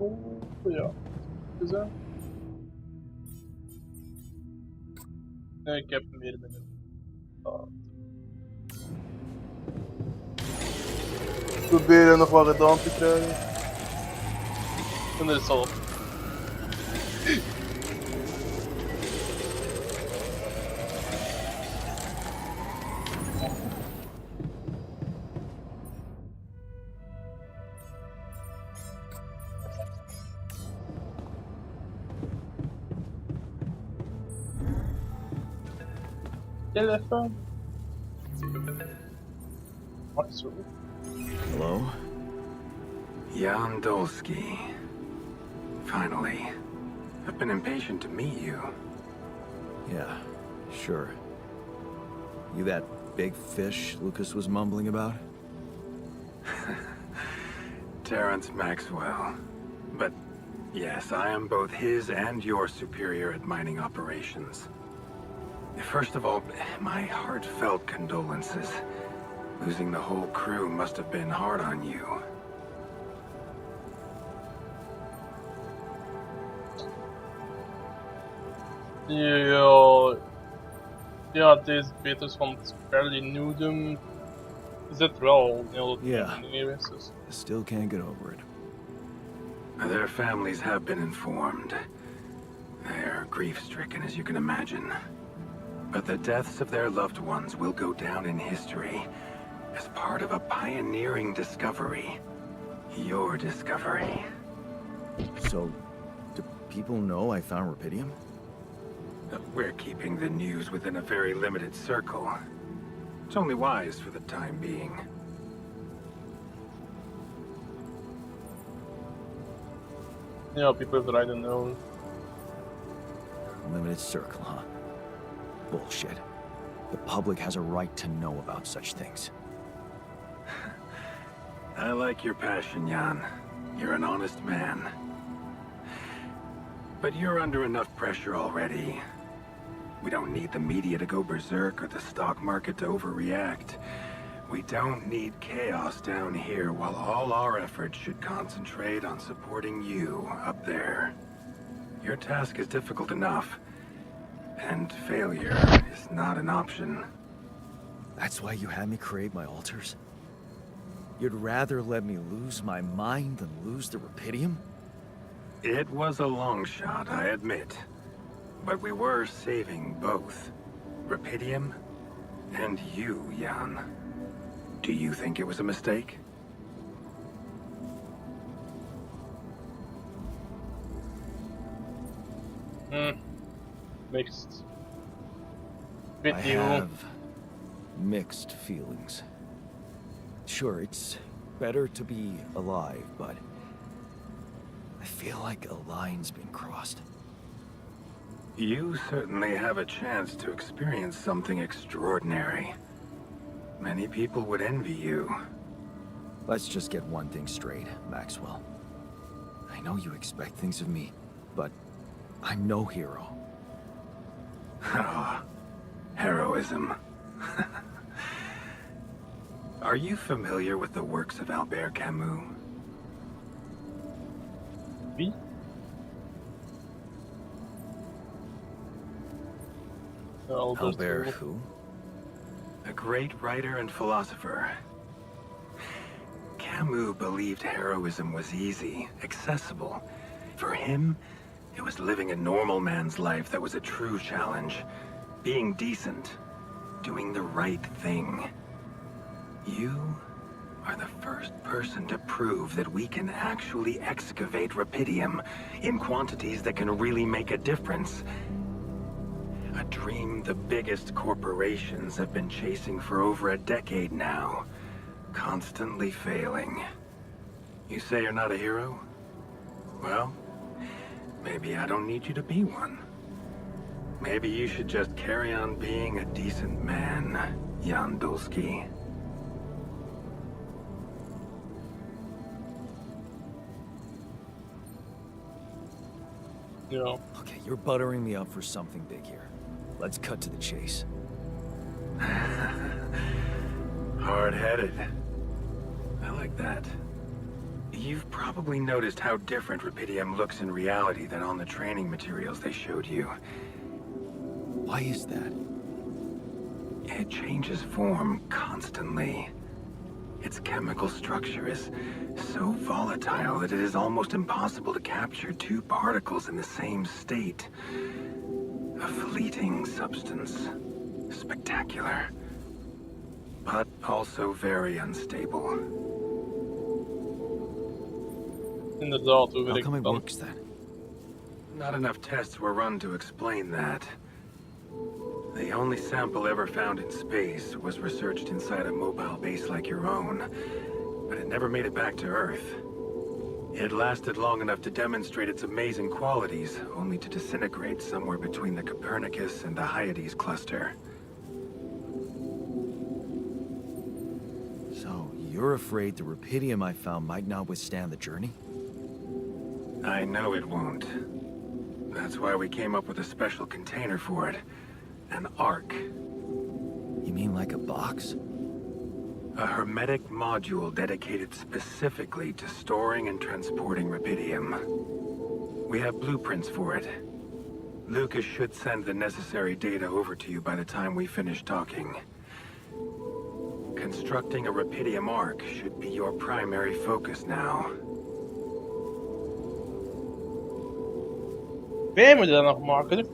Oh, ja. Is dat? Nee, ik heb meer binnen. Proberen nog wat gedaan te krijgen. En dat is al. Telefoon. Wacht zo. Hello? Jan Dolsky. Finally. I've been impatient to meet you. Yeah, sure. You that big fish Lucas was mumbling about? Terrence Maxwell. But yes, I am both his and your superior at mining operations. First of all, my heartfelt condolences. Losing the whole crew must have been hard on you. Ja, ja, deze beters van het Fairly Newdom zit wel heel Yeah. geweest. Dus. I still can't get over it. Their families have been informed. They're grief-stricken, as you can imagine. But the deaths of their loved ones will go down in history as part of a pioneering discovery. Your discovery. So, do people know I found rupidium? We're keeping the news within a very limited circle. It's only wise for the time being. Yeah, people have the right to know. Limited circle, huh? Bullshit. The public has a right to know about such things. I like your passion, Jan. You're an honest man. But you're under enough pressure already. We don't need the media to go berserk or the stock market to overreact. We don't need chaos down here while all our efforts should concentrate on supporting you up there. Your task is difficult enough, and failure is not an option. That's why you had me create my altars? You'd rather let me lose my mind than lose the rupidium? It was a long shot, I admit. But we were saving both. Rupidium and you, Jan. Do you think it was a mistake? Mixed. I With you. have mixed feelings. Sure, it's better to be alive, but I feel like a line's been crossed. You certainly have a chance to experience something extraordinary. Many people would envy you. Let's just get one thing straight, Maxwell. I know you expect things of me, but I'm no hero. Ah, heroism. Are you familiar with the works of Albert Camus? Wie? Albert who? A great writer and philosopher. Camus believed heroism was easy, accessible. For him, it was living a normal man's life that was a true challenge. Being decent. Doing the right thing. You are the first person to prove that we can actually excavate rupidium in quantities that can really make a difference. A dream the biggest corporations have been chasing for over a decade now. Constantly failing. You say you're not a hero? Well, maybe I don't need you to be one. Maybe you should just carry on being a decent man, Jan Dulski. Yeah. Okay, you're buttering me up for something big here. Let's cut to the chase. Hard-headed. I like that. You've probably noticed how different rupidium looks in reality than on the training materials they showed you. Why is that? It changes form constantly. Its chemical structure is so volatile that it is almost impossible to capture two particles in the same state. A fleeting substance. Spectacular. But also very unstable. Inderdaad, hoe How werkt come it het dan? works then? Not enough tests were run to explain that. The only sample ever found in space was researched inside a mobile base like your own, but it never made it back to Earth. It lasted long enough to demonstrate its amazing qualities, only to disintegrate somewhere between the Copernicus and the Hyades cluster. So, you're afraid the rupidium I found might not withstand the journey? I know it won't. That's why we came up with a special container for it. An Ark. You mean like a box? A hermetic module dedicated specifically to storing and transporting rupidium. We have blueprints for it. Lucas should send the necessary data over to you by the time we finish talking. Constructing a Rapidium arc should be your primary focus now. Wij moeten dat nog maken.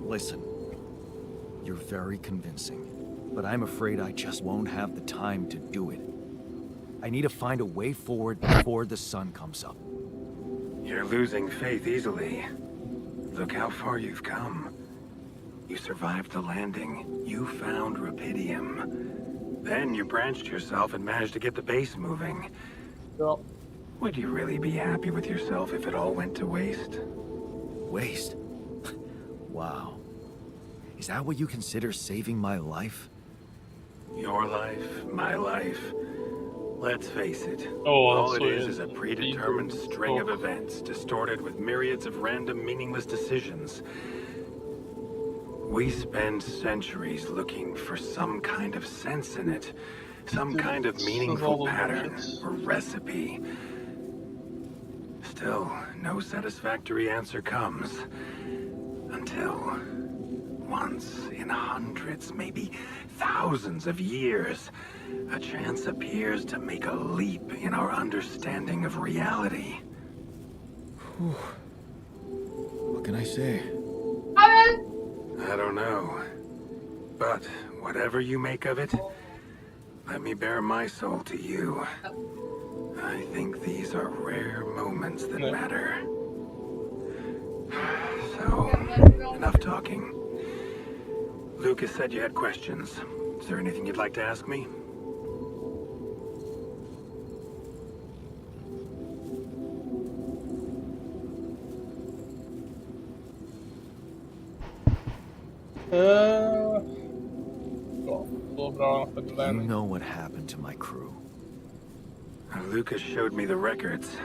Listen, you're very convincing, but I'm afraid I just won't have the time to do it. I need to find a way forward before the sun comes up. You're losing faith easily. Look how far you've come. You survived the landing. You found Rapidium. Then you branched yourself and managed to get the base moving. Ja. Would you really be happy with yourself if it all went to waste? Waste? Wow. Is that what you consider saving my life? Your life, my life. Let's face it. Oh, all it so is a predetermined string of events, distorted with myriads of random, meaningless decisions. We spend centuries looking for some kind of sense in it. Some kind of meaningful pattern or recipe. Still, no satisfactory answer comes. Until once in hundreds, maybe thousands of years, a chance appears to make a leap in our understanding of reality. What can I say? I don't know. But whatever you make of it, let me bare my soul to you. I think these are rare moments that matter. So, enough talking. Lucas said you had questions. Is there anything you'd like to ask me? You know what happened to my crew. Lucas showed me the records.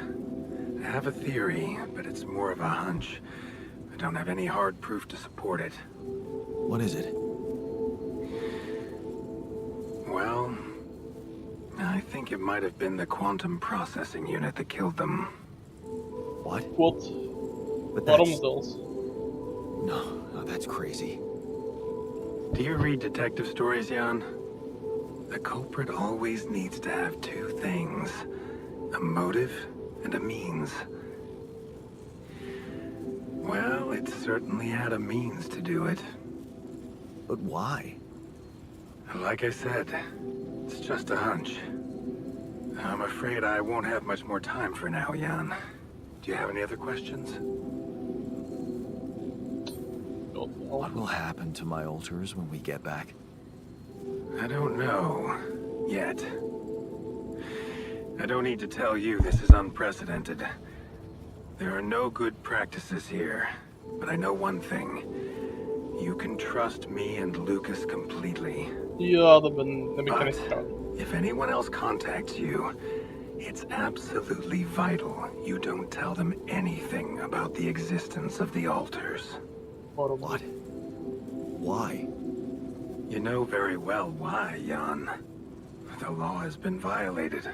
I have a theory, but it's more of a hunch. I don't have any hard proof to support it. What is it? Well, I think it might have been the quantum processing unit that killed them. What? What? But Waarom that's... zelfs? No, that's crazy. Do you read detective stories, Jan? The culprit always needs to have two things. A motive and a means. Well, it certainly had a means to do it. But why? Like I said, it's just a hunch. I'm afraid I won't have much more time for now, Jan. Do you have any other questions? What will happen to my altars when we get back? I don't know. Yet. I don't need to tell you this is unprecedented. There are no good practices here. But I know one thing. You can trust me and Lucas completely. Ja, dat ben ik But niet gaan. if anyone else contacts you, it's absolutely vital you don't tell them anything about the existence of the altars. Waarom? What? Why? You know very well why, Jan. The law has been violated.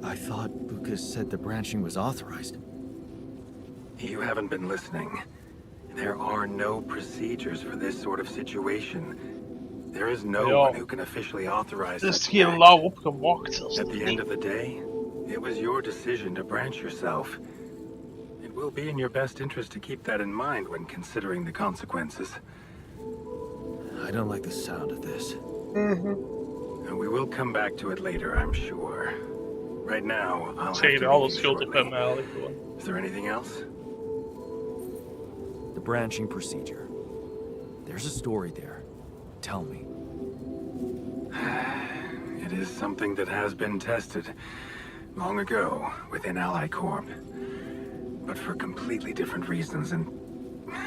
I thought Lucas said the branching was authorized. You haven't been listening. There are no procedures for this sort of situation. There is no Ja. one who can officially authorize Er is such geen acts. lauw opgemaakt. Dat is At the niet. end of the day, it was your decision to branch yourself. It will be in your best interest to keep that in mind when considering the consequences. I don't like the sound of this. And we will come back to it later, I'm sure. Right now, I'll have Zeg to je alle leave schuld op shortly. hem eigenlijk gewoon. Is there anything else? The branching procedure. There's a story there. Tell me. It is something that has been tested long ago within Ally Corp. But for completely different reasons and,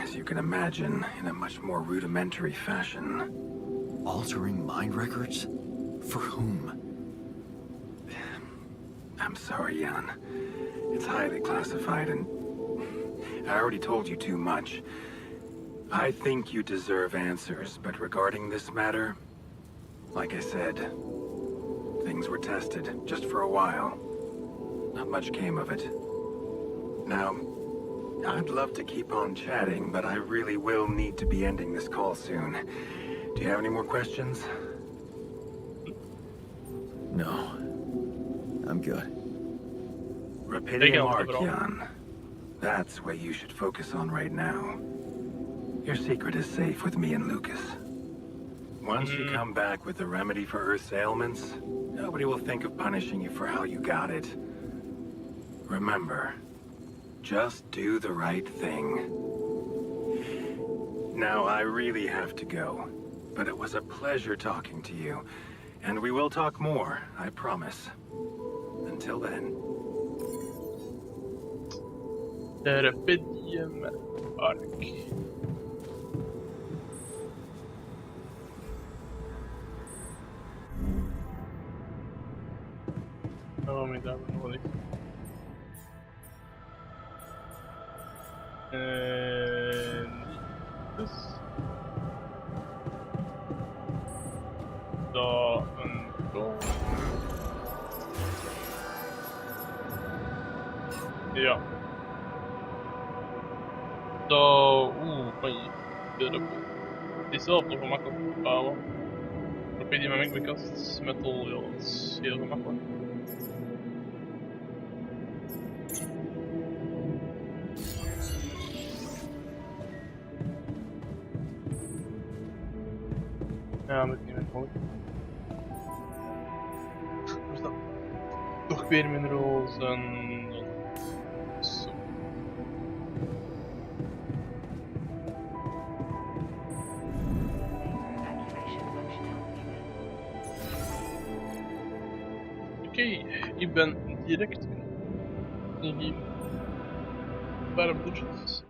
as you can imagine, in a much more rudimentary fashion. Altering mind records? For whom? I'm sorry, Jan. It's highly classified and I already told you too much. I think you deserve answers, but regarding this matter, like I said, things were tested just for a while. Not much came of it. Now, I'd love to keep on chatting, but I really will need to be ending this call soon. Do you have any more questions? No. I'm good. Rapidium Take it, Archeon. That's what you should focus on right now. Your secret is safe with me and Lucas. Once you come back with a remedy for Earth's ailments, nobody will think of punishing you for how you got it. Remember, just do the right thing. Now, I really have to go, but it was a pleasure talking to you. And we will talk more, I promise. Until then. Rapidium Arc. Oh, my God, nodig. Dus. Daar een goal. Ja. Zo, van je. Het is zelf nog gemakkelijk te bouwen. Rapidium en Magmacast metal, ja, dat is heel gemakkelijk. Ja, moet ik niet meer volgen. Waar is dat? Nog weer minerals en... Zo. Oké, ik ben direct ingegeven. Waarom doe je het?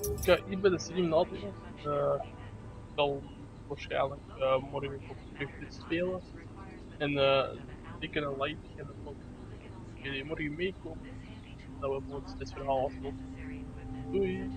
Ik ga hier bij de stream nadenken. Ik zal waarschijnlijk morgen op terug dit spelen. En zeker een like en een volg. Jullie morgen meekomen. Dat we gewoon dit verhaal aflopen. Doei!